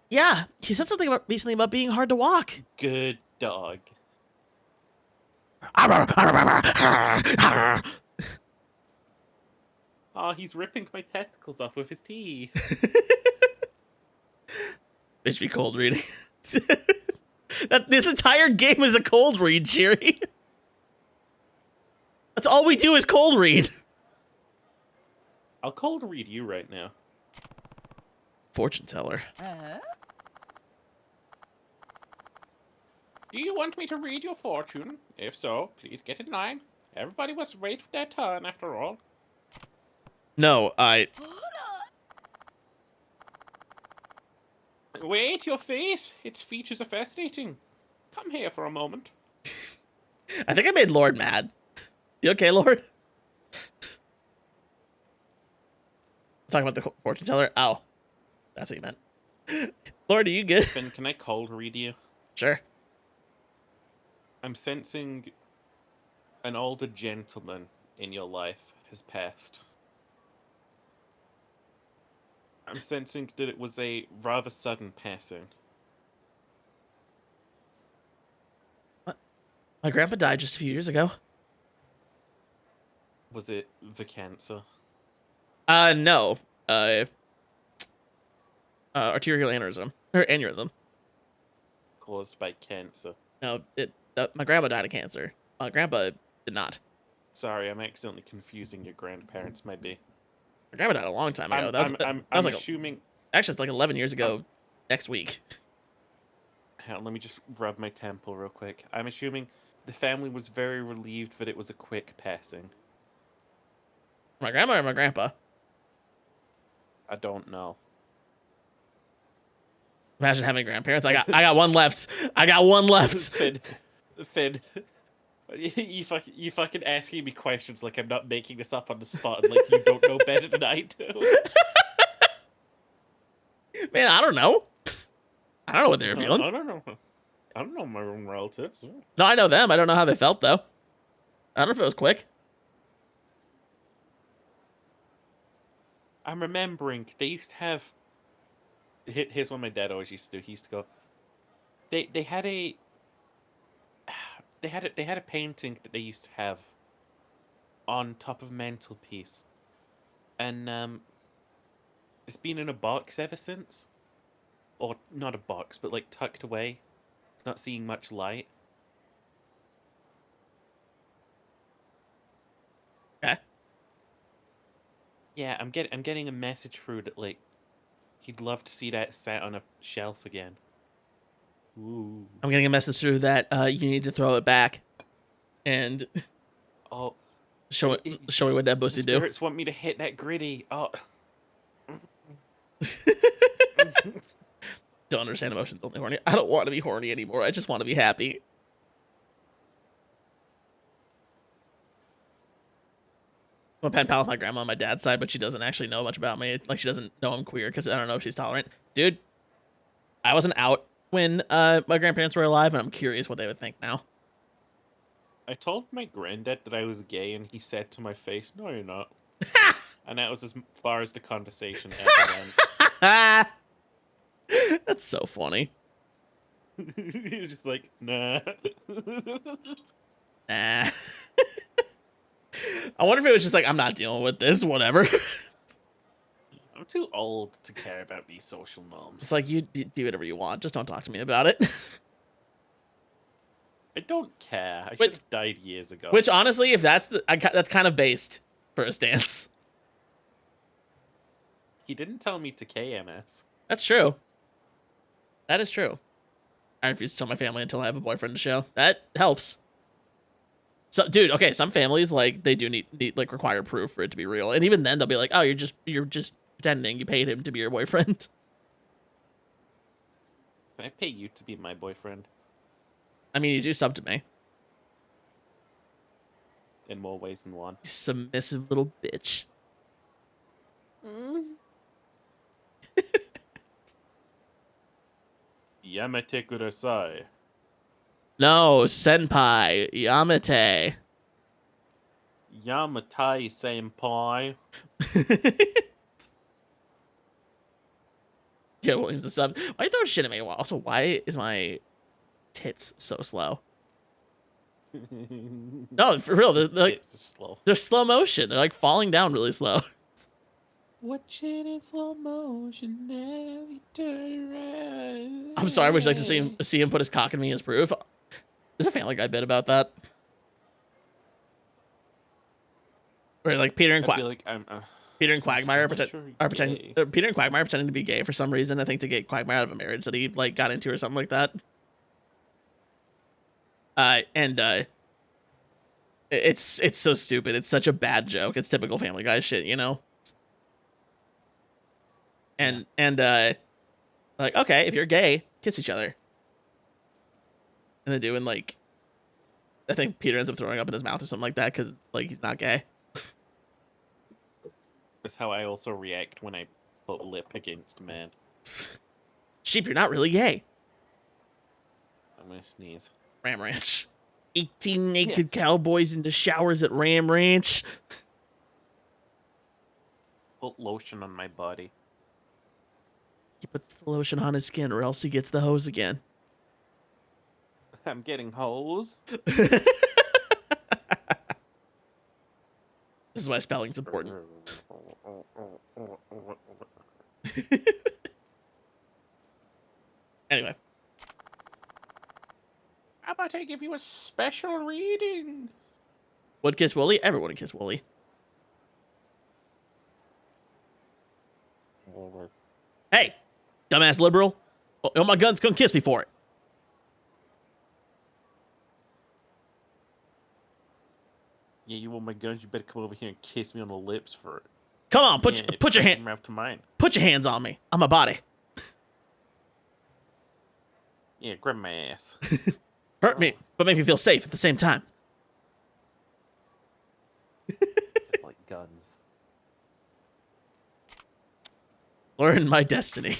Yeah, he said something recently about being hard to walk. Good dog. Oh, he's ripping my testicles off with his teeth. Bitch be cold reading. That this entire game is a cold read, Cheery. That's all we do is cold read. I'll cold read you right now. Fortune teller. Do you want me to read your fortune? If so, please get in line. Everybody must wait for their turn, after all. No, Wait, your face! Its features are fascinating. Come here for a moment. I think I made Lord mad. You okay, Lord? Talking about the fortune teller. Oh, that's what you meant. Lord, are you good? Ben, can I cold read you? Sure. I'm sensing an older gentleman in your life has passed. I'm sensing that it was a rather sudden passing. What? My grandpa died just a few years ago. Was it the cancer? No. Arterial aneurysm. Or aneurysm. Caused by cancer. No, my grandpa died of cancer. My grandpa did not. Sorry, I'm accidentally confusing your grandparents, maybe. My grandpa died a long time ago. I'm like assuming... Actually, it's like 11 years ago next week. Hang on, let me just rub my temple real quick. I'm assuming the family was very relieved that it was a quick passing. My grandma or my grandpa? I don't know. Imagine having grandparents. I got one left. I got one left. Finn, you fucking asking me questions like I'm not making this up on the spot, and like you don't know better than I do. Man, I don't know. I don't know what they were feeling. I don't know. I don't know my own relatives. No, I know them. I don't know how they felt though. I don't know if it was quick. I'm remembering they used to have. Here's what my dad always used to do. He used to go. They had a painting that they used to have on top of a mantelpiece, and it's been in a box ever since, or not a box, but like tucked away. It's not seeing much light. Okay. Yeah, I'm getting a message through that like he'd love to see that sat on a shelf again. Ooh. I'm getting a message through that you need to throw it back, and Oh, show me what that the pussy do. spirits want me to hit that gritty. Oh. Don't understand emotions, only horny. I don't want to be horny anymore. I just want to be happy. I'm a pen pal with my grandma on my dad's side, but she doesn't actually know much about me. Like, she doesn't know I'm queer because I don't know if she's tolerant. Dude, I wasn't out when my grandparents were alive, and I'm curious what they would think now. I told my granddad that I was gay, and he said to my face, "No, you're not." And that was as far as the conversation ever went. That's so funny. He's just like, nah. Nah. I wonder if it was just like, I'm not dealing with this, whatever. I'm too old to care about these social norms. It's like, you do whatever you want. Just don't talk to me about it. I don't care. I should have died years ago. Which, honestly, if that's that's kind of based for a stance. He didn't tell me to KMS. That's true. That is true. I refuse to tell my family until I have a boyfriend to show. That helps. So, dude, okay, some families, like, they do need like require proof for it to be real, and even then they'll be like, "Oh, you're just pretending. You paid him to be your boyfriend." Can I pay you to be my boyfriend? I mean, you do sub to me. In more ways than one. Submissive little bitch. Yamete kudasai. No, senpai, Yamete. Yamatai senpai. Yeah, Williams the sub. Why are you throwing shit at me? Also, why is my tits so slow? No, for real. They're like, It's slow. they're slow motion. They're like falling down really slow. Watch it in slow motion as you turn around. I'm sorry. Would you like to see him put his cock in me as proof? There's a Family Guy bit about that. Where like Peter and I feel like Peter and Quagmire pretending. Peter and Quagmire pretending to be gay for some reason. I think to get Quagmire out of a marriage that he like got into or something like that. It's so stupid. It's such a bad joke. It's typical Family Guy shit, you know. And like, okay, if you're gay, kiss each other. And they're doing like, I think Peter ends up throwing up in his mouth or something like that because like he's not gay. That's how I also react when I put lip against man. Sheep, you're not really gay. I'm gonna sneeze. Ram Ranch. 18 naked cowboys into showers at Ram Ranch. Put lotion on my body. He puts the lotion on his skin or else he gets the hose again. I'm getting hosed. This is why spelling's important. Anyway. How about I give you a special reading? Would kiss Wooly? Everyone would kiss Wooly. Hey, dumbass liberal. Oh, my gun's gonna kiss me for it. Yeah, you want my guns? You better come over here and kiss me on the lips for it. Come on, put your hand mouth to mine. Put your hands on me. On my body. Yeah, grab my ass. Hurt me, but make me feel safe at the same time. Just like guns. Learn my destiny.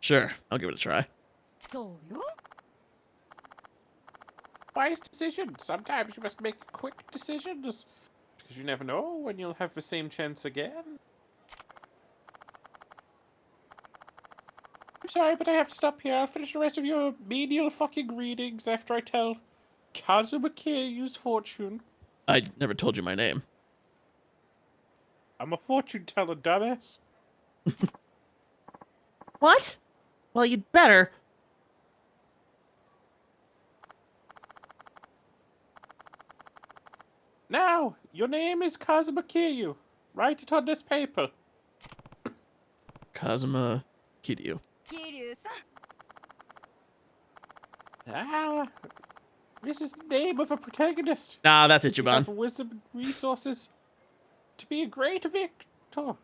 Sure, I'll give it a try. Wise decision. Sometimes you must make quick decisions. Because you never know when you'll have the same chance again. I'm sorry, but I have to stop here. I'll finish the rest of your menial fucking readings after I tell Kazuma Kiryu's fortune. I never told you my name. I'm a fortune teller, dumbass. What? Well, you'd better. Now, your name is Kazuma Kiryu. Write it on this paper. Kazuma Kiryu. Ah, this is the name of a protagonist. Nah, that's it, You have Juban. wisdom and resources to be a great victor.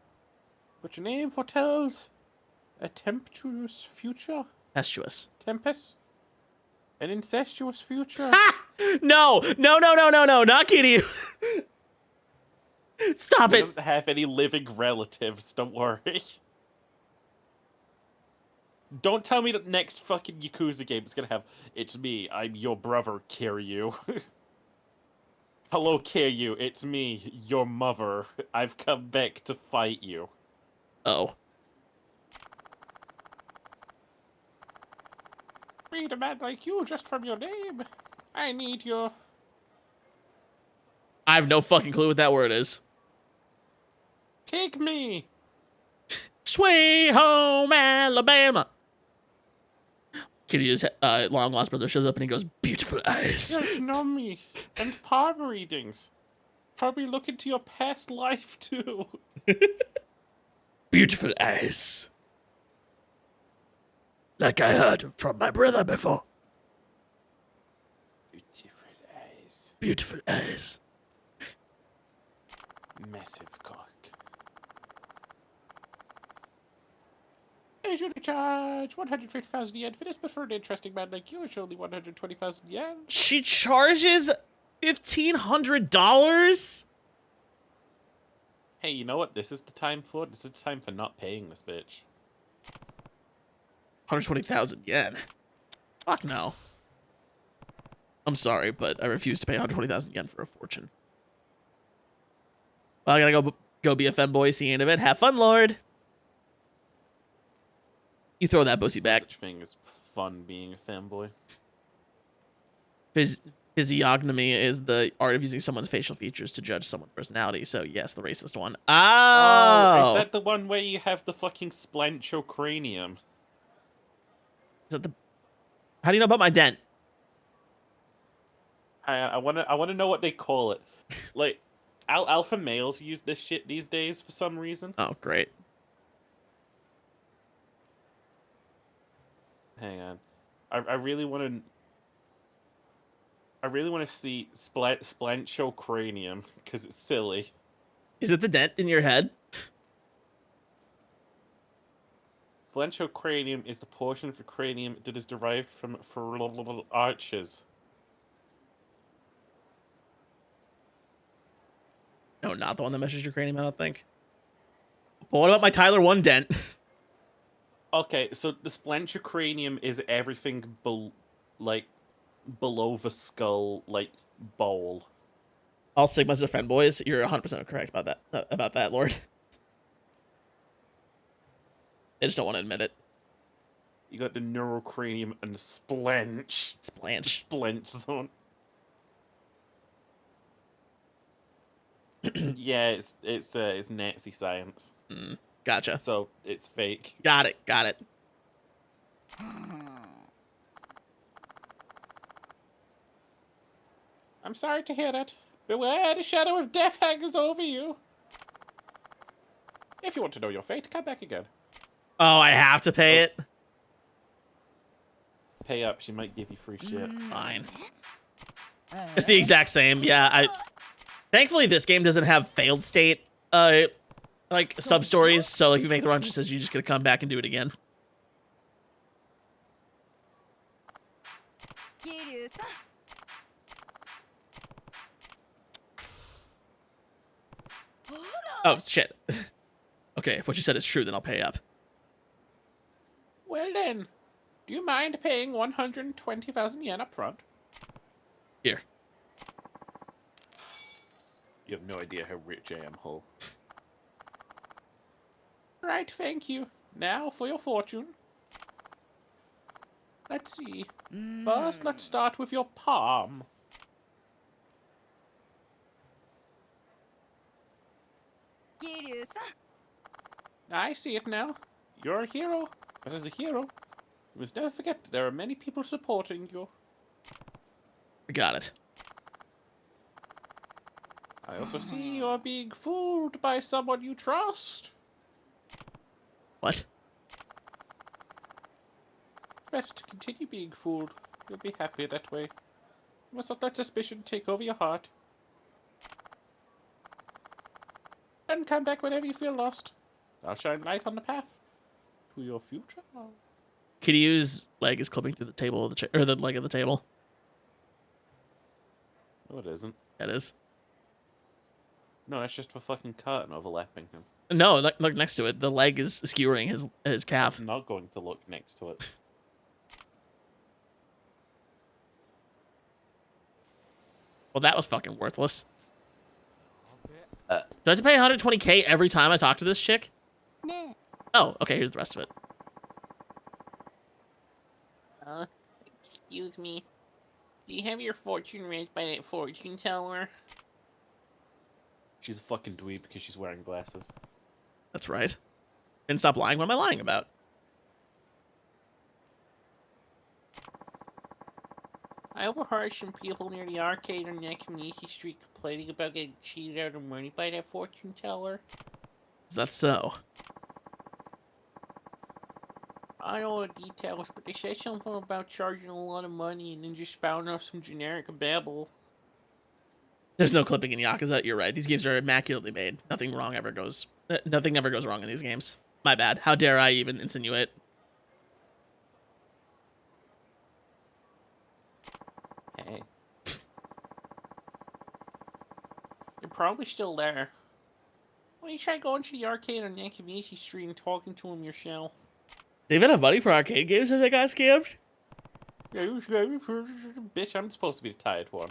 But your name foretells a tempestuous future. Tempestuous. Tempest? An incestuous future. Ha! No, not Kiryu. Stop He it. doesn't have any living relatives, don't worry. Don't tell me that next fucking Yakuza game is gonna have, it's me, I'm your brother, Kiryu. Hello, Kiryu, it's me, your mother. I've come back to fight you. Oh. Read a man like you just from your name. I need your... I have no fucking clue what that word is. Take me! Sweet home Alabama. Kiryu's long lost brother shows up and he goes, beautiful eyes. There's Nomi and palm readings. Probably look into your past life, too. Beautiful eyes. Like I heard from my brother before. Beautiful eyes. Beautiful eyes. Massive cock. I usually charge 150,000 yen for this, but for an interesting man like you, it's only 120,000 yen. She charges $1,500? Hey, you know what this is the time for? This is the time for not paying this bitch. 120,000 yen. Fuck no. I'm sorry, but I refuse to pay 120,000 yen for a fortune. Well, I gotta go be a femboy, see the end of it. Have fun, Lord. You throw that pussy back. Such thing as fun being a fanboy. Phys physiognomy is the art of using someone's facial features to judge someone's personality. So yes, the racist one. Oh, is Oh, that the one where you have the fucking splentrocranium? is that the? How do you know about my dent? I wanna know what they call it. Like, alpha males use this shit these days for some reason. Oh, great. Hang on, I really want to. I really want to see splentrocranium because it's silly. Is it the dent in your head? Splentrocranium is the portion of the cranium that is derived from arches. No, not the one that measures your cranium. I don't think. But what about my Tyler 1 dent? Okay, so the splentrocranium is everything like below the skull, like bowl. All Sigmas defend boys. You're 100% correct about that. Lord. They just don't want to admit it. You got the neurocranium and the splench. Splanch. Splench zone. Yeah, it's Nazi science. Gotcha. So it's fake. Got it. Got it. I'm sorry to hear that. Beware, the shadow of death hangs over you. If you want to know your fate, come back again. Oh, I have to pay it? Pay up, she might give you free shit. Fine. It's the exact same. Yeah, thankfully this game doesn't have failed state like sub stories, so like if you make the wrong decision, you're just gonna come back and do it again. Oh shit. Okay, if what you said is true, then I'll pay up. Well then, do you mind paying 120,000 yen up front? Here. You have no idea how rich I am, Ho. Right, thank you. Now for your fortune. Let's see. First, let's start with your palm. I see it now. You're a hero. But as a hero, you must never forget that there are many people supporting you. Got it. I also see you're being fooled by someone you trust. What? Better to continue being fooled. You'll be happier that way. You must not let suspicion take over your heart. And come back whenever you feel lost. I'll shine light on the path to your future. Kiryu's leg is clipping through the table of the or the leg of the table. No, it isn't. That is. No, that's just for fucking curtain overlapping him. No, look next to it. The leg is skewering his calf. I'm not going to look next to it. Well, that was fucking worthless. Do I have to pay 120k every time I talk to this chick? Oh, okay, here's the rest of it. Excuse me. Do you have your fortune read by that fortune teller? She's a fucking dweeb because she's wearing glasses. That's right. And stop lying. What am I lying about? I overheard some people near the arcade on Yakuza Street complaining about getting cheated out of money by that fortune teller. Is that so? I don't know the details, but they said something about charging a lot of money and then just spouting off some generic babble. There's no clipping in Yakuza. You're right. These games are immaculately made. Nothing ever goes wrong in these games. My bad. How dare I even insinuate? Hey. You're probably still there. Why don't you try going to the arcade on Yakuza Street and talking to him yourself? They even have money for arcade games since they got scammed? Bitch, I'm supposed to be the tired one.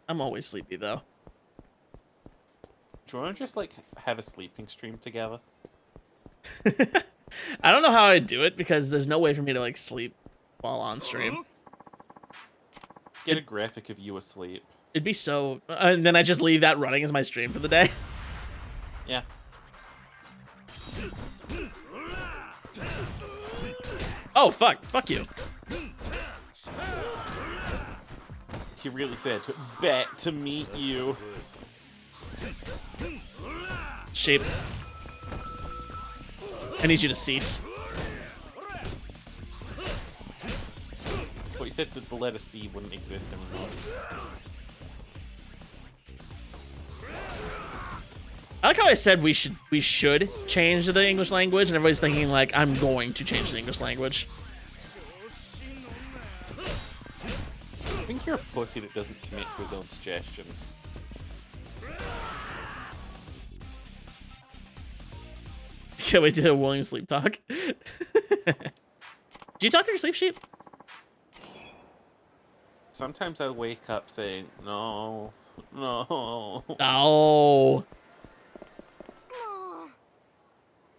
I'm always sleepy, though. Do you want to just, like, have a sleeping stream together? I don't know how I'd do it, because there's no way for me to, like, sleep while on stream. get a graphic of you asleep. It'd be so... and then I just leave that running as my stream for the day. Yeah. Oh, fuck. Fuck you. He really said, bet to meet you. Sheep. I need you to cease. Well, he said that the letter C wouldn't exist anymore. I like how I said we should change the English language, and everybody's thinking like I'm going to change the English language. I think you're a pussy that doesn't commit to his own suggestions. Can't wait to hear William sleep talk. Do you talk in your sleep, Sheep? Sometimes I wake up saying, no, no. Oh.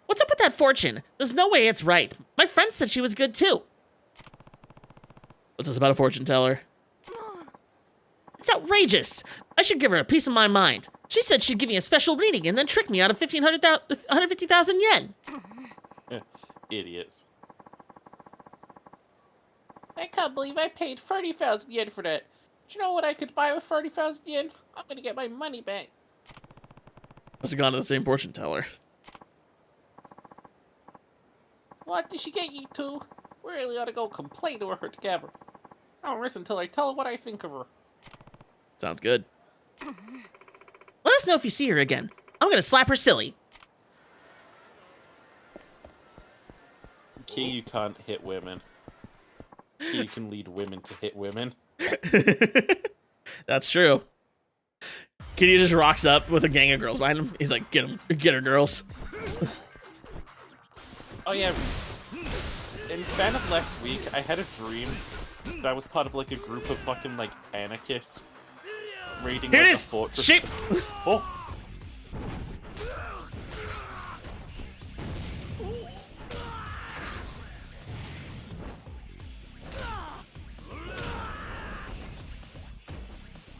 What's up with that fortune? There's no way it's right. My friend said she was good too. What's this about a fortune teller? It's outrageous. I should give her a piece of my mind. She said she'd give me a special reading and then trick me out of 150,000 yen. Idiots. I can't believe I paid 30,000 yen for that. Do you know what I could buy with 30,000 yen? I'm gonna get my money back. Must have gone to the same fortune teller. What did she get you to? We really ought to go complain to her together. I don't rest until I tell her what I think of her. Sounds good. Let us know if you see her again. I'm gonna slap her silly. Key, you can't hit women. Key, you can lead women to hit women. That's true. Kitty just rocks up with a gang of girls behind him. He's like, get her, girls. Oh yeah, in the span of last week, I had a dream that I was part of like a group of fucking like anarchists raiding Here like it a is! fortress. Sheep! Oh!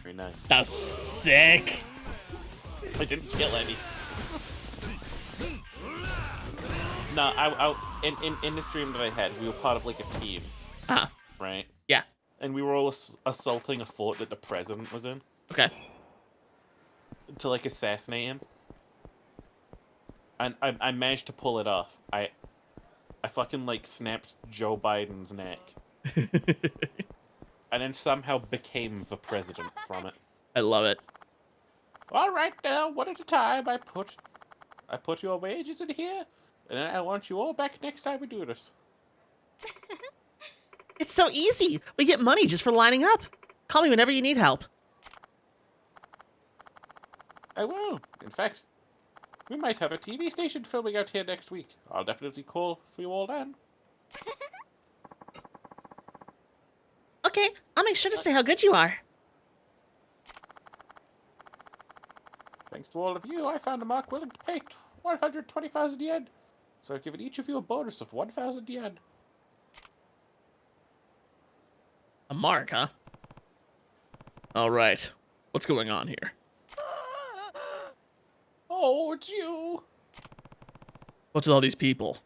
Very nice. That's sick. I didn't kill any. No, in the stream that I had, we were part of like a team, right? Yeah. And we were all assaulting a fort that the president was in Okay. to like assassinate him. And I managed to pull it off. I fucking like snapped Joe Biden's neck, and then somehow became the president from it. I love it. All right, now one at a time. I put your wages in here. And I want you all back next time we do this. It's so easy. We get money just for lining up. Call me whenever you need help. I will. In fact, we might have a TV station filming out here next week. I'll definitely call for you all then. Okay, I'll make sure to say how good you are. Thanks to all of you, I found a mark willing to pay 120,000 yen. So I've given each of you a bonus of 1,000 yen. A mark, huh? All right. What's going on here? Oh, it's you! What's with all these people?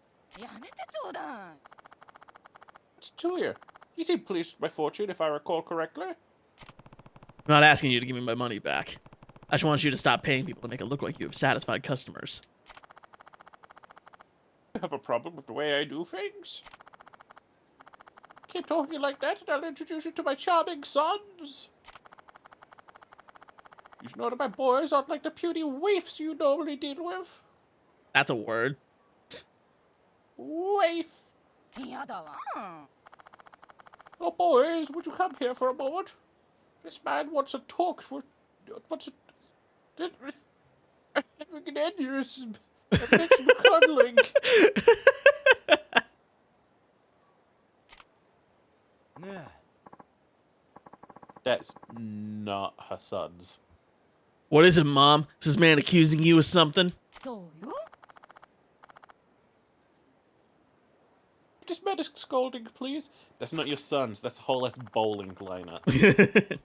It's two here. You seem pleased with my fortune, if I recall correctly. I'm not asking you to give me my money back. I just want you to stop paying people to make it look like you have satisfied customers. You have a problem with the way I do things? Keep talking like that, and I'll introduce you to my charming sons. You should know that my boys aren't like the puny waifs you normally deal with. That's a word. Waif. Oh, boys, would you come here for a moment? This man wants to talk. Wants to... I'm having an aneurysm. It makes me cuddling. That's not her sons. What is it, Mom? Is this man accusing you of something? this man is scolding, please? That's not your sons. That's a whole ass bowling lineup.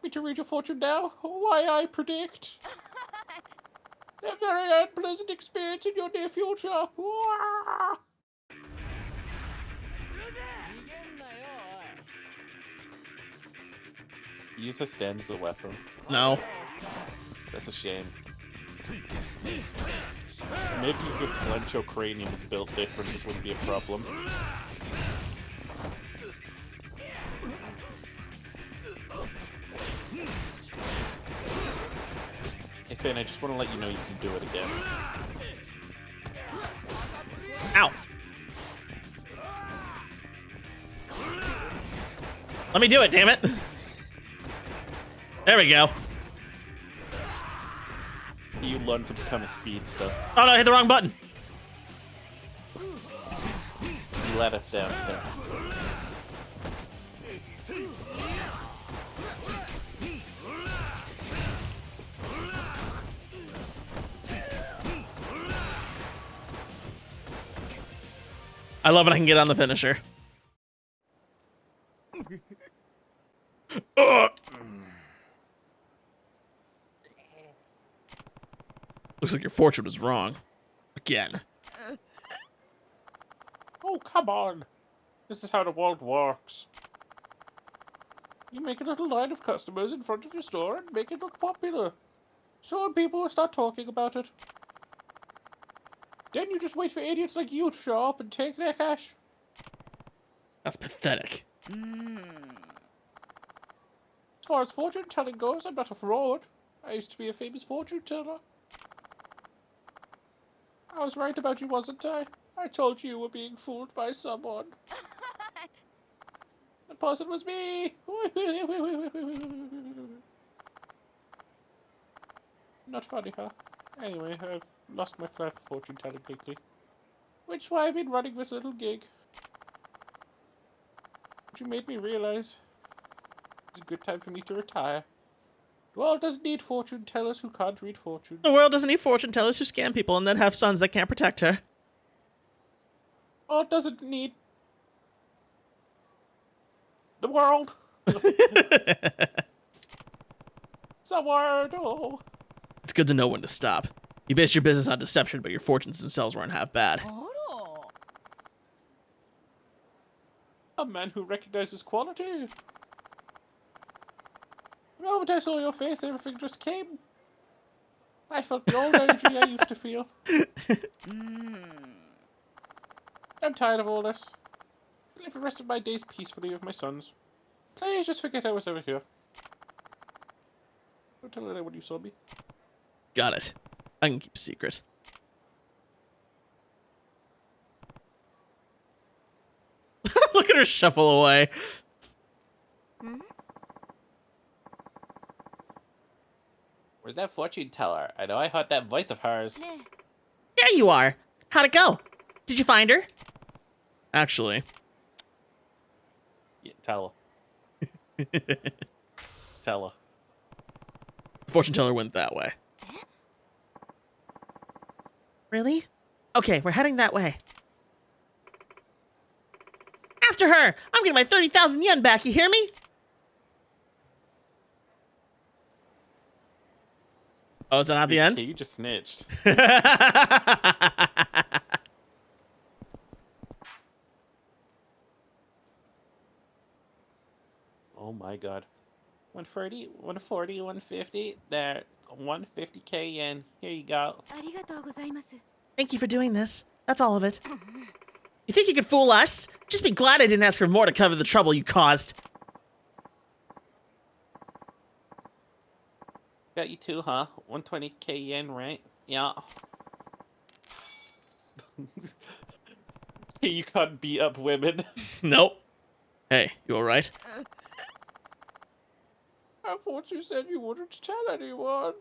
Me to read your fortune now? Why, I predict a very unpleasant experience in your near future. Wah! Use her stand as a weapon. No. That's a shame. Maybe if your splential cranium was built different, this wouldn't be a problem. Hey Finn, I just want to let you know you can do it again. Ow. Let me do it, damn it. There we go. You learn to become a speedster. Oh no, I hit the wrong button. You let us down, Finn. I love when I can get on the finisher. Looks like your fortune was wrong. Again. Oh, come on. This is how the world works. You make a little line of customers in front of your store and make it look popular. Soon people will start talking about it. Then you just wait for idiots like you to show up and take their cash. That's pathetic. As far as fortune telling goes, I'm not a fraud. I used to be a famous fortune teller. I was right about you, wasn't I? I told you were being fooled by someone. The person was me! Not funny, huh? Anyway, I've lost my flair for fortune telling lately. Which is why I've been running this little gig. But you made me realize it's a good time for me to retire. The world doesn't need fortune tellers who can't read fortune. The world doesn't need fortune tellers who scam people and then have sons that can't protect her. Oh, it doesn't need the world. Somewhere, no. It's good to know when to stop. You based your business on deception, but your fortunes themselves weren't half bad. A man who recognizes quality. The moment I saw your face, everything just came. I felt the old energy I used to feel. I'm tired of all this. I'll live the rest of my days peacefully with my sons. Please just forget I was ever here. Don't tell anyone you saw me. Got it. I can keep a secret. Look at her shuffle away. Where's that fortune teller? I know I heard that voice of hers. There you are. How'd it go? Did you find her? Actually. Yeah, tell her. Tell her. The fortune teller went that way. Really? Okay, we're heading that way. After her! I'm getting my 30,000 yen back, you hear me? Oh, is that not the end? You just snitched. Oh my god. 140, 140, 150. There, 150k yen. Here you go. Thank you for doing this. That's all of it. You think you could fool us? Just be glad I didn't ask for more to cover the trouble you caused. Got you too, huh? 120k yen, right? Yeah. You can't beat up women. Nope. Hey, you alright? I thought you said you wouldn't tell anyone.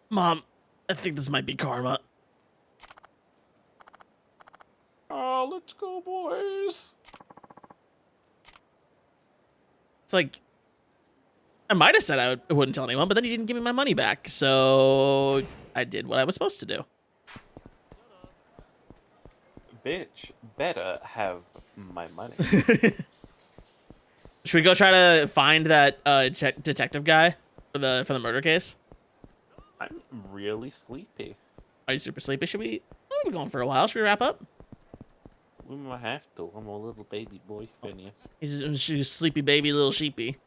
Mom, I think this might be karma. Oh, let's go, boys. It's like, I might have said I wouldn't tell anyone, but then you didn't give me my money back, so I did what I was supposed to do. Bitch, better have my money. Should we go try to find that detective guy for the murder case? I'm really sleepy. Are you super sleepy? Should we? Oh, we're going for a while. Should we wrap up? We might have to. I'm a little baby boy, Phineas. He's a sleepy baby, little sheepy.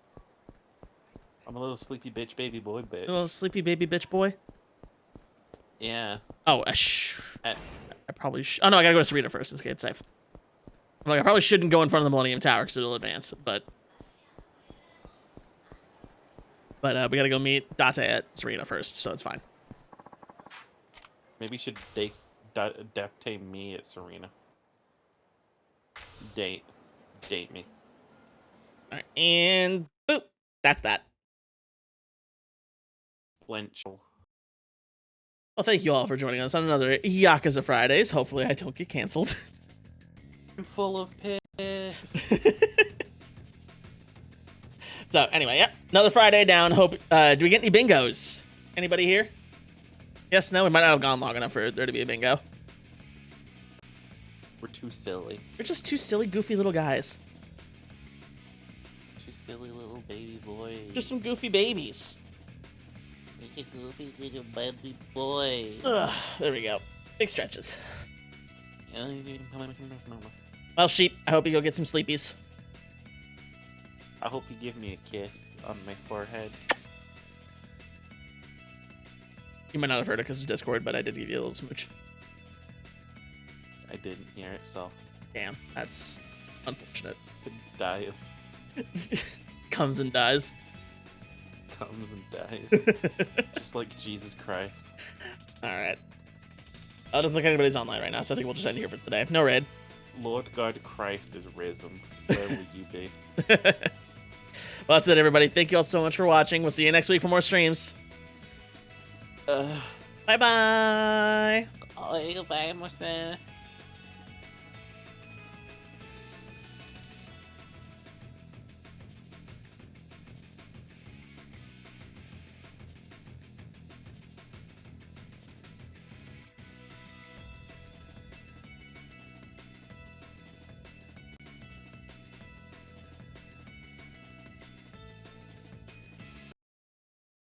I'm a little sleepy bitch baby boy, bitch. Little sleepy baby bitch boy. Yeah. Oh, I probably. Oh no, I gotta go to Serena first. Let's get safe. I'm like, I probably shouldn't go in front of the Millennium Tower because it'll advance, but we gotta go meet Date at Serena first, so it's fine. Maybe you should date me at Serena. Date me. All right, and boop. That's that. Flinch. Well, thank you all for joining us on another Yakuza Fridays. Hopefully, I don't get canceled. I'm full of piss. So anyway, yep, another Friday down. Hope. Do we get any bingos? Anybody here? Yes, no. We might not have gone long enough for there to be a bingo. We're too silly. We're just two silly, goofy little guys. Two silly little baby boys. Just some goofy babies. You're a goofy little baby boy. Ugh, there we go. Big stretches. Well, sheep, I hope you go get some sleepies. I hope you give me a kiss on my forehead. You might not have heard it because it's Discord, but I did give you a little smooch. I didn't hear it, so Damn, that's unfortunate. it dies. Comes and dies. Comes and dies. Just like Jesus Christ. Alright. I don't think anybody's online right now, so I think we'll just end here for today. No raid. Lord God Christ is risen. Where will you be? Well, that's it, everybody. Thank you all so much for watching. We'll see you next week for more streams. Bye-bye. Bye, Marcel.